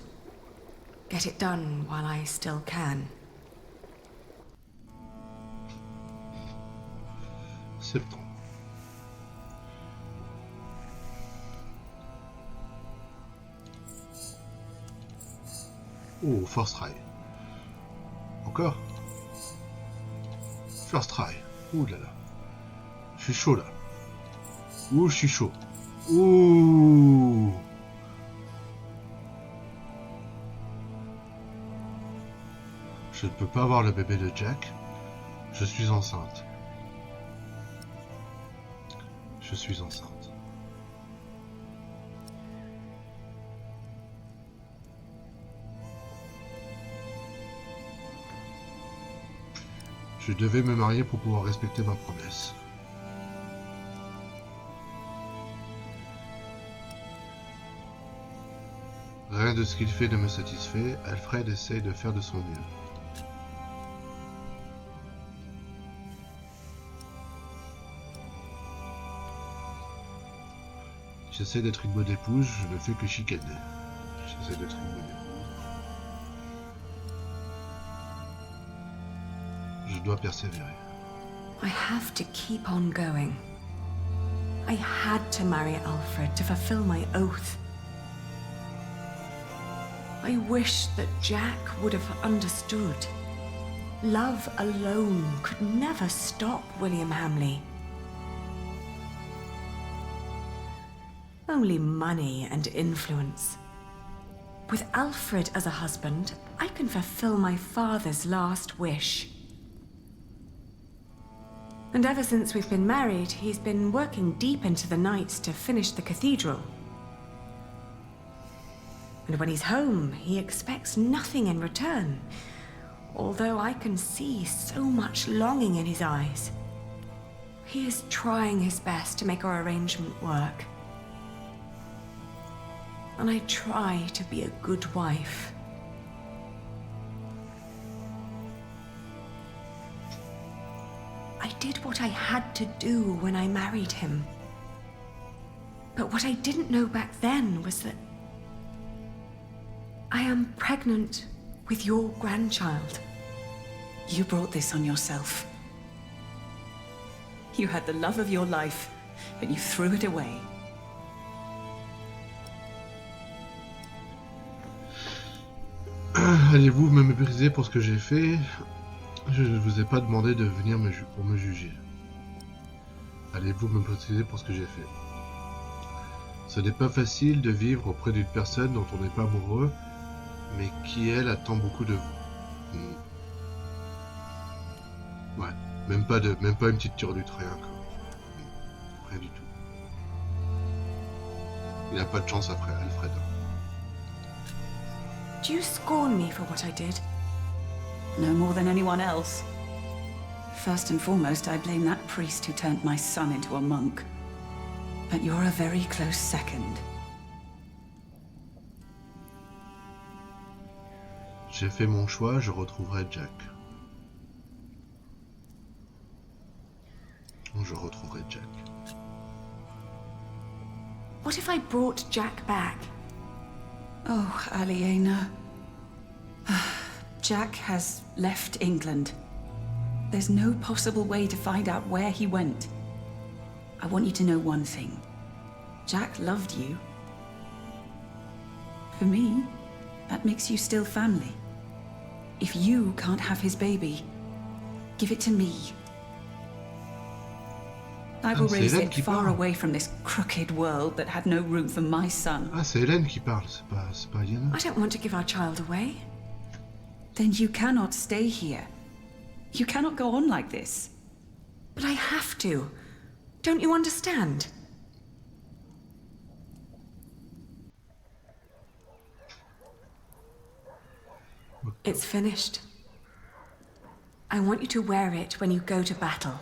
Get it done while I still can. Septembre. Oh, first try. Encore? First try. Ouh là là. Je suis chaud là. Ouh, je suis chaud. Ouh. Je ne peux pas avoir le bébé de Jack. Je suis enceinte. Je suis enceinte. Je devais me marier pour pouvoir respecter ma promesse. Rien de ce qu'il fait ne me satisfait. Alfred essaye de faire de son mieux. J'essaie d'être une bonne épouse, je ne fais que chicaner. J'essaie d'être une bonne épouse. Je dois persévérer. I have to keep on going. I had to marry Alfred to fulfill my oath. I wish that Jack would have understood. Love alone could never stop William Hamley. Only money and influence. With Alfred as a husband, I can fulfill my father's last wish. And ever since we've been married, he's been working deep into the night to finish the cathedral. And when he's home, he expects nothing in return, although I can see so much longing in his eyes. He is trying his best to make our arrangement work. And I try to be a good wife. I did what I had to do when I married him. But what I didn't know back then was that I am pregnant with your grandchild. You brought this on yourself. You had the love of your life, but you threw it away. Allez-vous me mépriser pour ce que j'ai fait? Je ne vous ai pas demandé de venir pour me juger. Allez-vous me mépriser pour ce que j'ai fait? Ce n'est pas facile de vivre auprès d'une personne dont on n'est pas amoureux, mais qui, elle, attend beaucoup de vous. Ouais, même pas une petite turlute, rien quoi. Rien du tout. Il n'a pas de chance après Alfred. Do you scorn me for what I did? No more than anyone else. First and foremost, I blame that priest who turned my son into a monk. But you're a very close second. J'ai fait mon choix, je retrouverai Jack. Je retrouverai Jack. What if I brought Jack back? Oh, Aliena. Jack has left England. There's no possible way to find out where he went. I want you to know one thing. Jack loved you. For me, that makes you still family. If you can't have his baby, give it to me. I will raise it far away from this crooked world that had no room for my son. Ah, c'est Hélène qui parle, c'est pas Aliena. I don't want to give our child away. Then you cannot stay here. You cannot go on like this. But I have to. Don't you understand? It's finished. I want you to wear it when you go to battle.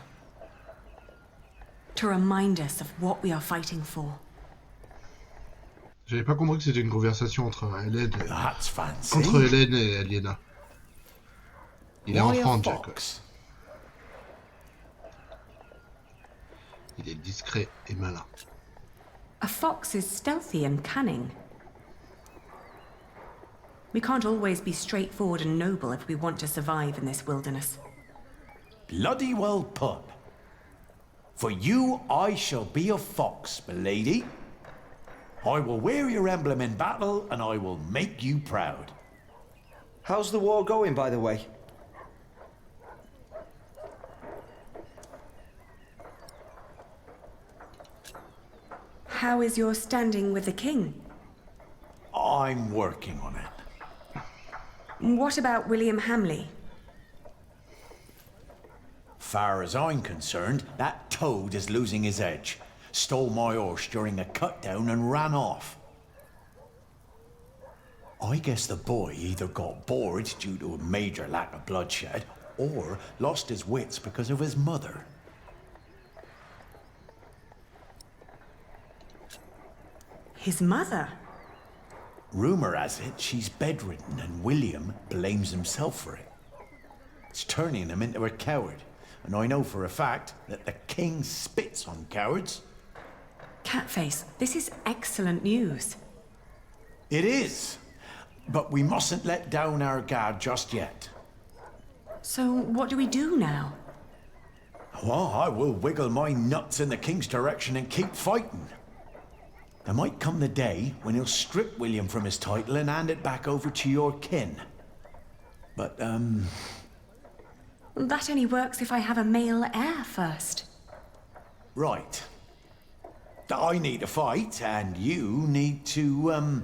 To remind us of what we are fighting for. J'avais pas compris que c'était une conversation entre Hélène et Aliena. Il est enfant, Jack. Il est discret et malin. A fox is stealthy and cunning. We can't always be straightforward and noble if we want to survive in this wilderness. Bloody well put. For you, I shall be a fox, milady. I will wear your emblem in battle, and I will make you proud. How's the war going, by the way? How is your standing with the king? I'm working on it. What about William Hamley? Far as I'm concerned, that toad is losing his edge. Stole my horse during a cut-down and ran off. I guess the boy either got bored due to a major lack of bloodshed, or lost his wits because of his mother. His mother? Rumor has it she's bedridden and William blames himself for it. It's turning him into a coward, and I know for a fact that the king spits on cowards. Catface, this is excellent news. It is, but we mustn't let down our guard just yet. So what do we do now? Well, I will wiggle my nuts in the king's direction and keep fighting. There might come the day when he'll strip William from his title and hand it back over to your kin. But, That only works if I have a male heir first. Right. I need to fight, and you need to,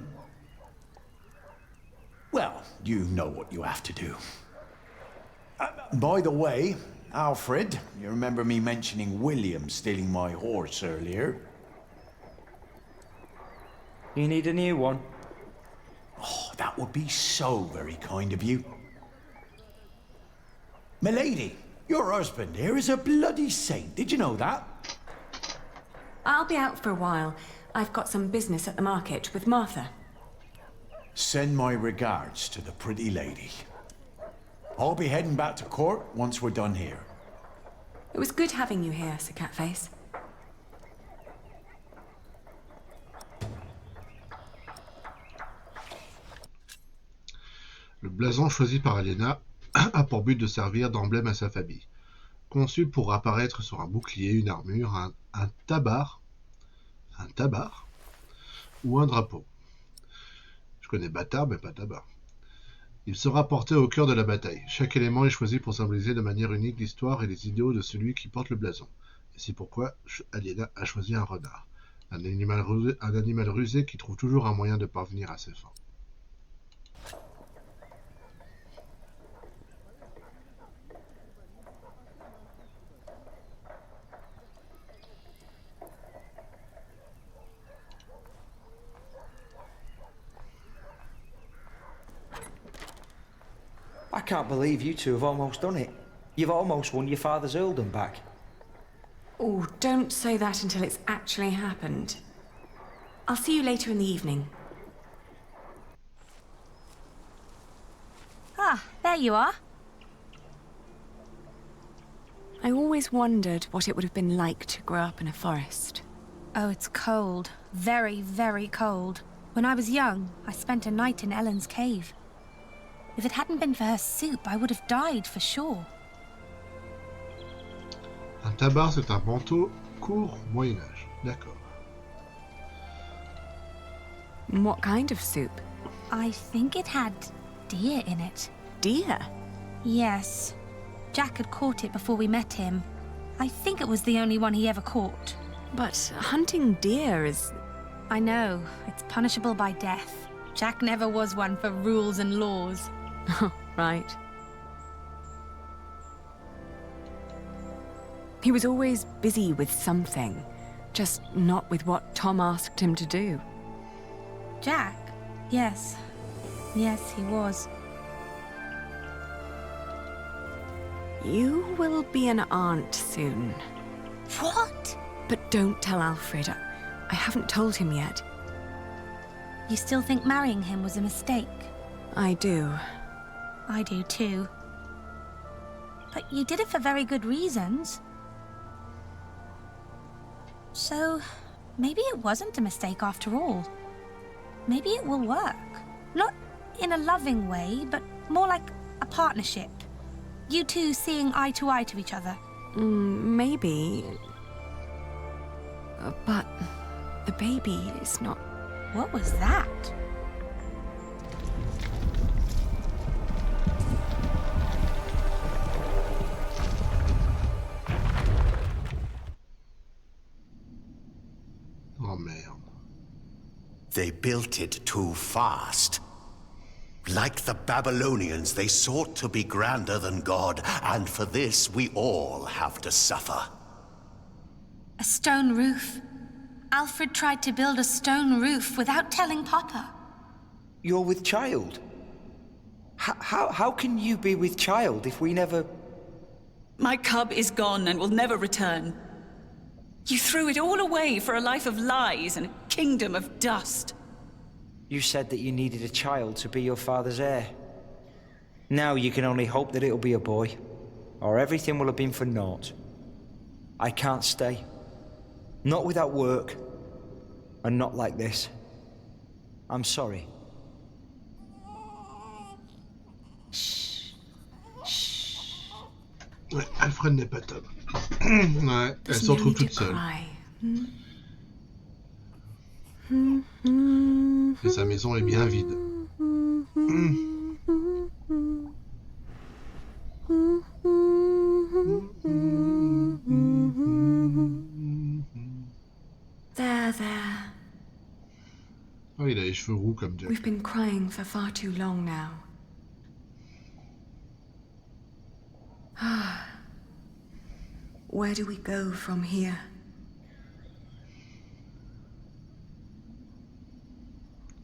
well, you know what you have to do. By the way, Alfred, you remember me mentioning William stealing my horse earlier? You need a new one? Oh, that would be so very kind of you. Milady, your husband here is a bloody saint. Did you know that? I'll be out for a while. I've got some business at the market with Martha. Send my regards to the pretty lady. I'll be heading back to court once we're done here. It was good having you here, Sir Catface. Le blason choisi par Aliena a pour but de servir d'emblème à sa famille. Conçu pour apparaître sur un bouclier, une armure, un tabar ou un drapeau. Je connais bâtard, mais pas tabar. Il sera porté au cœur de la bataille. Chaque élément est choisi pour symboliser de manière unique l'histoire et les idéaux de celui qui porte le blason. Et c'est pourquoi Aliena a choisi un renard. Un animal rusé qui trouve toujours un moyen de parvenir à ses fins. I can't believe you two have almost done it. You've almost won your father's earldom back. Oh, don't say that until it's actually happened. I'll see you later in the evening. Ah, there you are. I always wondered what it would have been like to grow up in a forest. Oh, it's cold. Very, very cold. When I was young, I spent a night in Ellen's cave. If it hadn't been for her soup, I would have died for sure. Un tabar, c'est un manteau court Moyen-Âge. D'accord. What kind of soup? I think it had deer in it. Deer? Yes. Jack had caught it before we met him. I think it was the only one he ever caught. But hunting deer is... I know. It's punishable by death. Jack never was one for rules and laws. Right. He was always busy with something, just not with what Tom asked him to do. Jack? Yes. Yes, he was. You will be an aunt soon. What? But don't tell Alfred. I haven't told him yet. You still think marrying him was a mistake? I do. I do too. But you did it for very good reasons. So, Maybe it wasn't a mistake after all. Maybe it will work. Not in a loving way, but more like a partnership. You two seeing eye to each other. Maybe. But the baby is not... What was that? Oh merde. They built it too fast. Like the Babylonians, they sought to be grander than God, and for this we all have to suffer. A stone roof. Alfred tried to build a stone roof without telling Papa. You're with child? How can you be with child if we never... My cub is gone and will never return. You threw it all away for a life of lies and a kingdom of dust. You said that you needed a child to be your father's heir. Now you can only hope that it'll be a boy, or everything will have been for naught. I can't stay. Not without work, and not like this. I'm sorry. Ouais, Alfred n'est pas top. Ouais, elle se retrouve toute seule. Et sa maison est bien vide. There. Oh, il a les cheveux roux comme Jack. We've been crying for far too long now. Where do we go from here?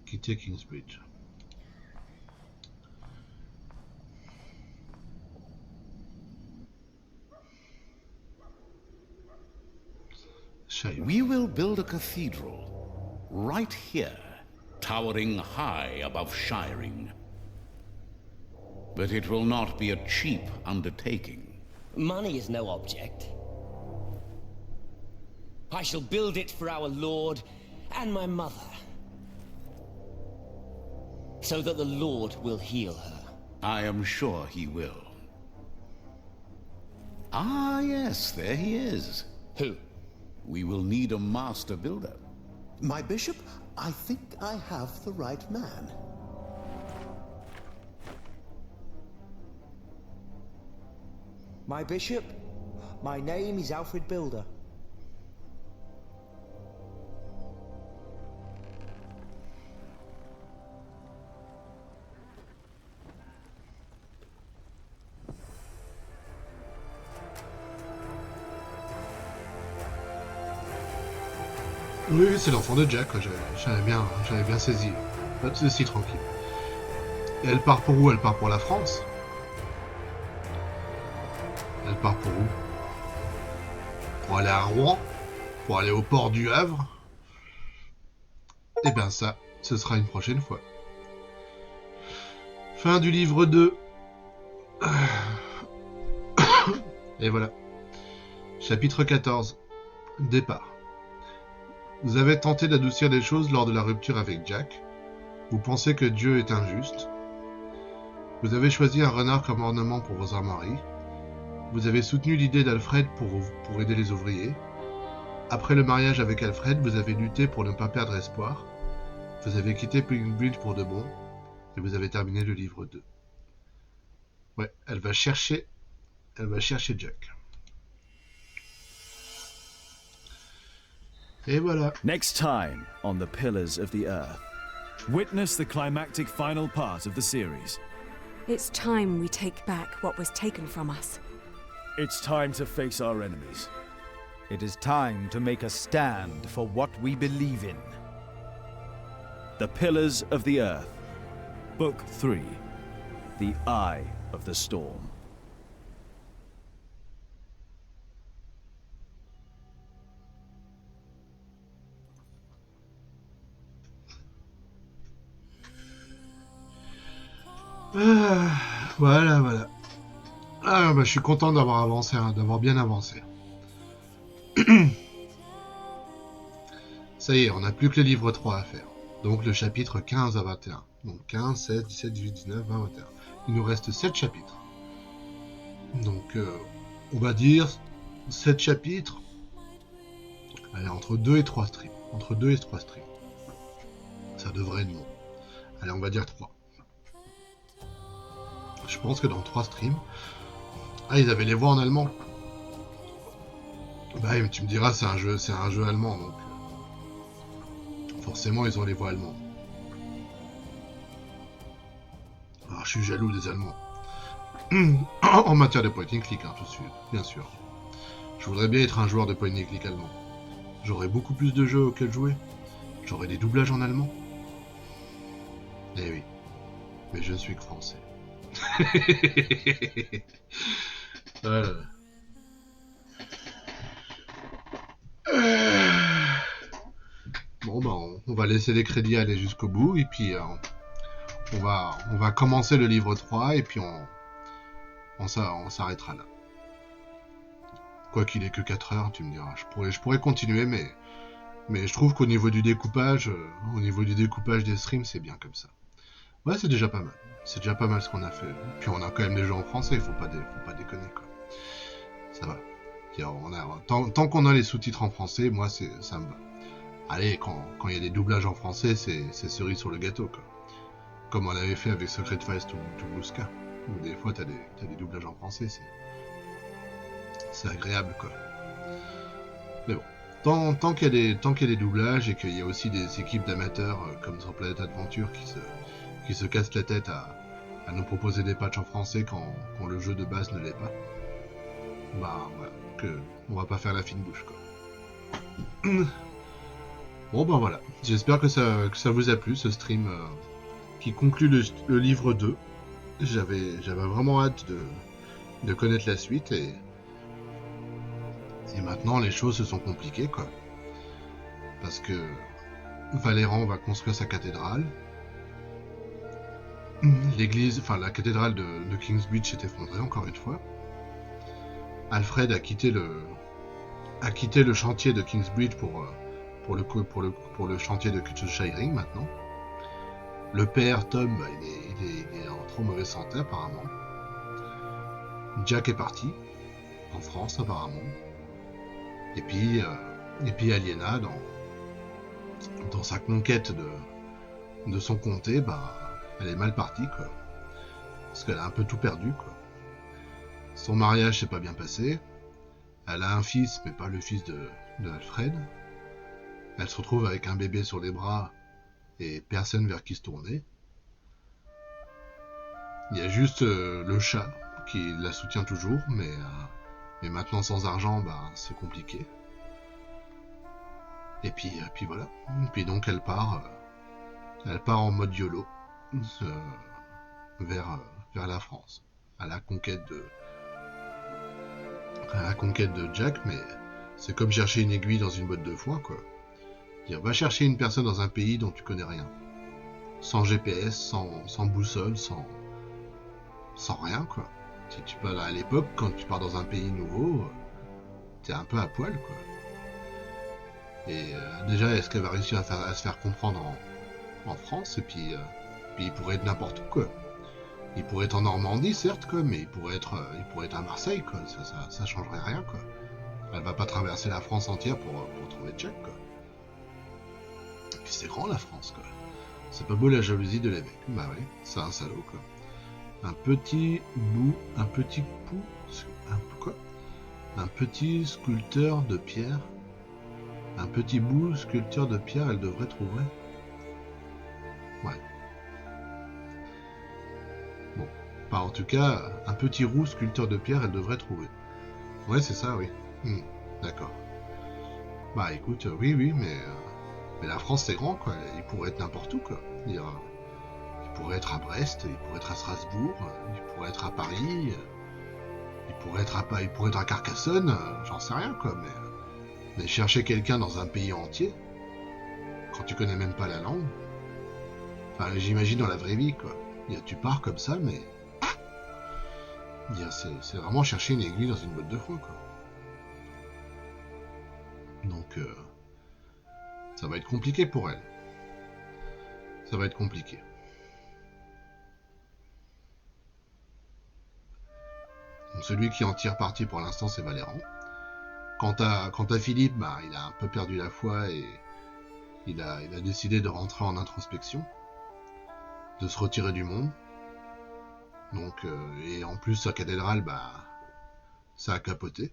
Quitter Kingsbridge. We will build a cathedral right here, towering high above Shiring. But it will not be a cheap undertaking. Money is no object. I shall build it for our Lord and my mother, so that the Lord will heal her. I am sure he will. Ah, yes, there he is. Who? We will need a master builder. My bishop, I think I have the right man. My bishop, my name is Alfred Builder. Oui, c'est l'enfant de Jack, j'avais bien saisi. Pas de soucis, tranquille. Et elle part pour où? Elle part pour la France? Elle part pour où? Pour aller à Rouen? Pour aller au port du Havre? Eh bien ça, ce sera une prochaine fois. Fin du livre 2. Et voilà. Chapitre 14. Départ. Vous avez tenté d'adoucir les choses lors de la rupture avec Jack. Vous pensez que Dieu est injuste. Vous avez choisi un renard comme ornement pour vos armoiries. Vous avez soutenu l'idée d'Alfred pour aider les ouvriers. Après le mariage avec Alfred, vous avez lutté pour ne pas perdre espoir. Vous avez quitté Kingsbridge pour de bon. Et vous avez terminé le livre 2. Ouais, elle va chercher Jack. Et voilà. Next time on the Pillars of the Earth. Witness the climactic final part of the series. It's time we take back what was taken from us. It's time to face our enemies. It is time to make a stand for what we believe in. The Pillars of the Earth. Book 3. The Eye of the Storm. Voilà. Ah bah je suis content d'avoir avancé, d'avoir bien avancé. Ça y est, on n'a plus que le livre 3 à faire. Donc le chapitre 15 à 21. Donc 15, 16, 17, 18, 19, 20, 21. Il nous reste 7 chapitres. Donc on va dire 7 chapitres. Allez, entre 2 et 3 streams. Entre 2 et 3 streams. Ça devrait être bon. Allez, on va dire 3. Je pense que dans 3 streams... Ah, ils avaient les voix en allemand. Bah, mais tu me diras, c'est un jeu allemand, donc... Forcément, ils ont les voix allemandes. Alors, je suis jaloux des Allemands. En matière de point and click, hein, tout de suite, bien sûr. Je voudrais bien être un joueur de point and click allemand. J'aurais beaucoup plus de jeux auxquels jouer. J'aurais des doublages en allemand. Eh oui. Mais je ne suis que français. Voilà. Bon, bah, on va laisser les crédits aller jusqu'au bout, et puis on va commencer le livre 3, et puis on s'arrêtera là. Quoi qu'il ait que 4 heures, tu me diras. Je pourrais continuer, mais je trouve qu'au niveau du découpage, des streams, c'est bien comme ça. Ouais, c'est déjà pas mal. C'est déjà pas mal ce qu'on a fait. Puis on a quand même des jeux en français, faut pas déconner, quoi. Ça va. Tant qu'on a les sous-titres en français, moi, ça me va. Allez, quand il y a des doublages en français, c'est cerise sur le gâteau, quoi. Comme on avait fait avec Secret Files to Blue Sky, où des fois t'as des doublages en français, c'est agréable, quoi. Mais bon, tant qu'il y a des doublages et qu'il y a aussi des équipes d'amateurs comme sur Planète Adventure qui se cassent la tête à nous proposer des patchs en français quand le jeu de base ne l'est pas, bah voilà, on va pas faire la fine bouche, quoi. Bon ben voilà, j'espère que ça vous a plu, ce stream qui conclut le livre 2. J'avais vraiment hâte de connaître la suite, et maintenant les choses se sont compliquées, quoi. Parce que Valéran va construire sa cathédrale. La cathédrale de Kingsbridge s'est effondrée encore une fois. Alfred a quitté le chantier de Kingsbridge pour le chantier de Shiring maintenant. Le père Tom, bah, il est en trop mauvaise santé apparemment. Jack est parti en France apparemment. Et puis Aliena dans sa conquête de son comté, bah elle est mal partie, quoi. Parce qu'elle a un peu tout perdu, quoi. Son mariage s'est pas bien passé. Elle a un fils, mais pas le fils de Alfred. Elle se retrouve avec un bébé sur les bras et personne vers qui se tourner. Il y a juste le chat qui la soutient toujours, mais maintenant sans argent, bah, c'est compliqué. Et puis voilà. Et puis donc elle part en mode YOLO vers la France, à la conquête de Jack, mais c'est comme chercher une aiguille dans une botte de foin, quoi. Va chercher une personne dans un pays dont tu connais rien. Sans GPS, sans boussole, sans rien, quoi. Si tu peux, à l'époque, quand tu pars dans un pays nouveau, t'es un peu à poil, quoi. Et déjà, est-ce qu'elle va réussir à se faire comprendre en France? Et puis il pourrait être n'importe où, quoi. Il pourrait être en Normandie, certes, quoi, mais il pourrait être à Marseille, quoi. Ça changerait rien, quoi. Elle va pas traverser la France entière pour trouver Jack, quoi. Et puis c'est grand, la France, quoi. C'est pas beau la jalousie de l'évêque. Bah oui, c'est un salaud, quoi. Un petit sculpteur de pierre. Un petit bout sculpteur de pierre, elle devrait trouver. Ouais. Bon. Enfin, en tout cas, un petit roux sculpteur de pierre, elle devrait trouver. Ouais, c'est ça, oui. D'accord. Bah écoute, oui, mais la France c'est grand, quoi. Il pourrait être n'importe où, quoi. Il pourrait être à Brest, il pourrait être à Strasbourg, il pourrait être à Paris, il pourrait être à Carcassonne, j'en sais rien, quoi. Mais chercher quelqu'un dans un pays entier, quand tu connais même pas la langue, enfin, j'imagine dans la vraie vie, quoi. Tu pars comme ça, mais c'est vraiment chercher une aiguille dans une botte de foin, quoi. Donc ça va être compliqué pour elle. Ça va être compliqué. Donc celui qui en tire parti pour l'instant, c'est Valérand. Quant à Philippe, bah, il a un peu perdu la foi et il a décidé de rentrer en introspection, de se retirer du monde. Donc, et en plus, sa cathédrale, bah, ça a capoté.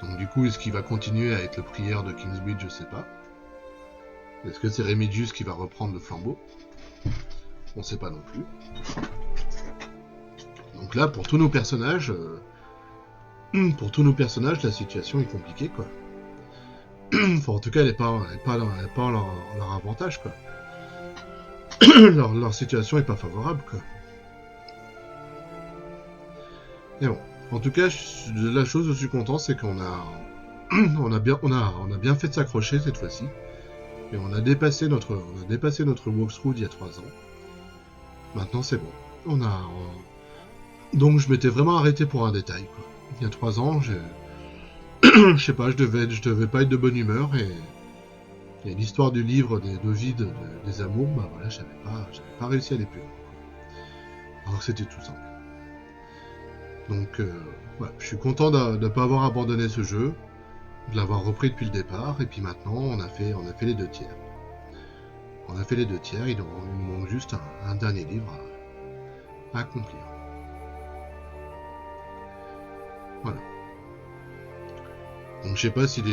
Donc du coup, est-ce qu'il va continuer à être le prieur de Kingsbridge? Je sais pas. Est-ce que c'est Remigius qui va reprendre le flambeau? On sait pas non plus. Donc là, pour tous nos personnages, la situation est compliquée, quoi. Enfin, en tout cas, elle est pas en leur avantage, quoi. leur situation est pas favorable, quoi. Et bon, en tout cas, la chose où je suis content, c'est qu'on a bien fait de s'accrocher cette fois-ci, et on a dépassé notre walkthrough d'il y a 3 ans. Maintenant, c'est bon. Donc, je m'étais vraiment arrêté pour un détail, quoi. Il y a 3 ans, je sais pas, je devais pas être de bonne humeur, et l'histoire du livre de vie des amours, bah voilà, j'avais pas réussi à aller plus loin. Alors que c'était tout simple. Donc, ouais, je suis content de ne pas avoir abandonné ce jeu, de l'avoir repris depuis le départ, et puis maintenant, on a fait les 2 tiers. On a fait les 2 tiers, il nous manque juste un dernier livre à accomplir. Voilà. Donc je sais pas si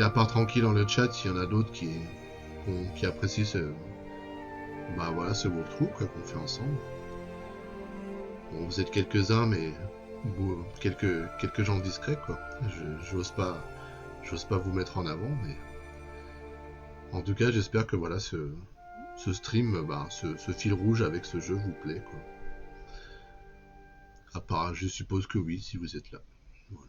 à part tranquille dans le chat, s'il y en a d'autres qui apprécient ce walkthrough qu'on fait ensemble. Bon, vous êtes quelques-uns, mais quelques gens discrets, quoi. J'ose pas vous mettre en avant, mais en tout cas, j'espère que voilà, ce stream, ce fil rouge avec ce jeu vous plaît, quoi. À part, je suppose que oui, si vous êtes là. Voilà.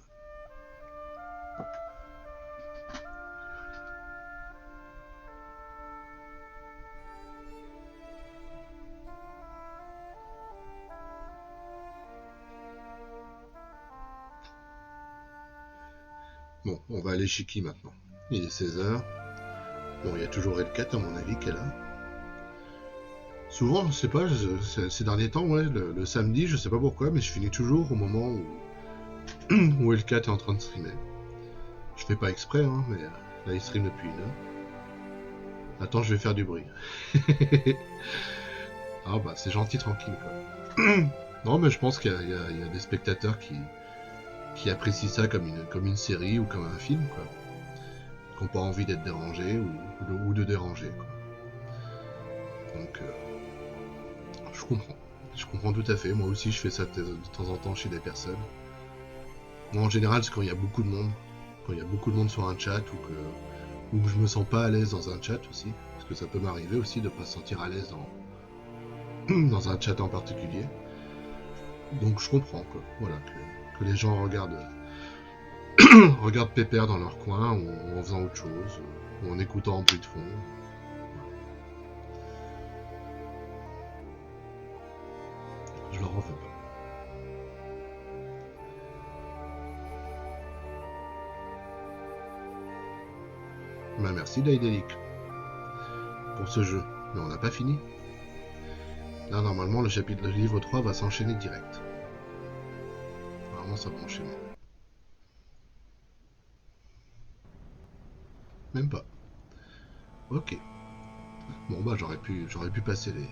Bon, on va aller chez qui maintenant? Il est 16h. Bon, il y a toujours Elkat à mon avis qui est là. Souvent, je sais pas, ces derniers temps, ouais, le samedi, je sais pas pourquoi, mais je finis toujours au moment où Elkat est en train de streamer. Je fais pas exprès, hein, mais là il stream depuis 1 heure. Attends, je vais faire du bruit. Ah bah c'est gentil, tranquille, quoi. Non, mais je pense qu'il y a des spectateurs qui apprécient ça comme une série ou comme un film, quoi. Qui n'ont pas envie d'être dérangés ou de déranger, quoi. Donc, je comprends tout à fait. Moi aussi, je fais ça de temps en temps chez des personnes. Moi, en général, c'est quand il y a beaucoup de monde. Quand il y a beaucoup de monde sur un chat ou que je me sens pas à l'aise dans un chat aussi. Parce que ça peut m'arriver aussi de pas se sentir à l'aise dans un chat en particulier. Donc, je comprends, quoi. Voilà, que les gens regardent Pépère dans leur coin ou en faisant autre chose, ou en écoutant en bruit de fond. Je leur en veux pas. Bah merci Daedalic pour ce jeu, mais on n'a pas fini. Là normalement le livre 3 va s'enchaîner direct. Vraiment ça va enchaîner. Même pas. Ok. Bon bah j'aurais pu passer les...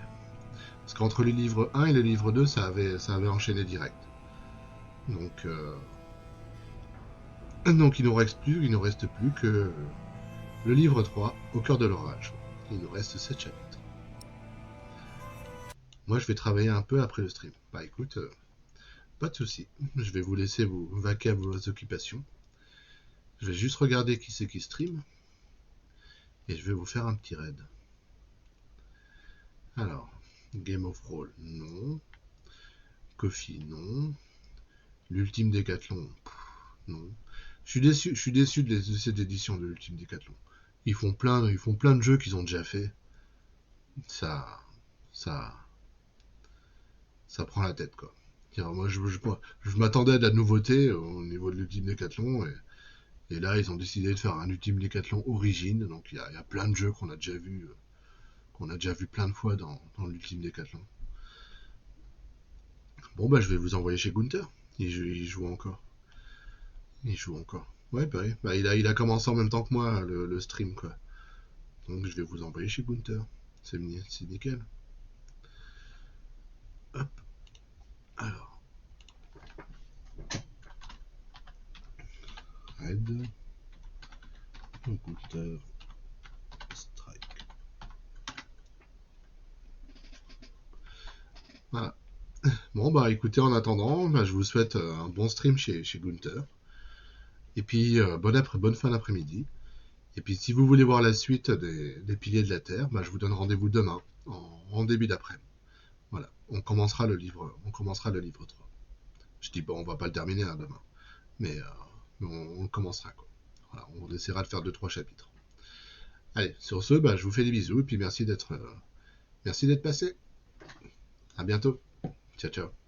Parce qu'entre le livre 1 et le livre 2, ça avait enchaîné direct. Donc il nous reste plus que le livre 3, Au cœur de l'orage. Il nous reste 7 chapitres. Moi je vais travailler un peu après le stream. Bah écoute, pas de soucis. Je vais vous laisser vous vaquer à vos occupations. Je vais juste regarder qui c'est qui stream. Et je vais vous faire un petit raid. Alors, Game of Roll, non. Coffee, non. L'Ultime Décathlon, non. Je suis déçu de cette édition de l'Ultime Décathlon. Ils font plein de jeux qu'ils ont déjà fait. Ça prend la tête, quoi. Moi, je m'attendais à de la nouveauté au niveau de l'Ultime Décathlon Et là, ils ont décidé de faire un ultime décathlon origine, donc il y a plein de jeux qu'on a déjà vu plein de fois dans l'ultime décathlon. Bon bah je vais vous envoyer chez Gunther. Il joue encore. Il joue encore. Ouais, pareil. Bah, il a commencé en même temps que moi le stream, quoi. Donc je vais vous envoyer chez Gunther. C'est nickel. Hop. Alors. Red. Gunther. Strike. Voilà. Bon bah écoutez, en attendant, bah, je vous souhaite un bon stream chez Gunther. Et puis bonne fin d'après-midi. Et puis si vous voulez voir la suite des Piliers de la Terre, bah, je vous donne rendez-vous demain, en début d'après-midi. Voilà, on commencera le livre 3. Je dis bon, on va pas le terminer demain, mais on le commencera, quoi. Voilà, on essaiera de faire 2-3 chapitres. Allez, sur ce, bah, je vous fais des bisous et puis merci d'être passé. À bientôt. Ciao ciao.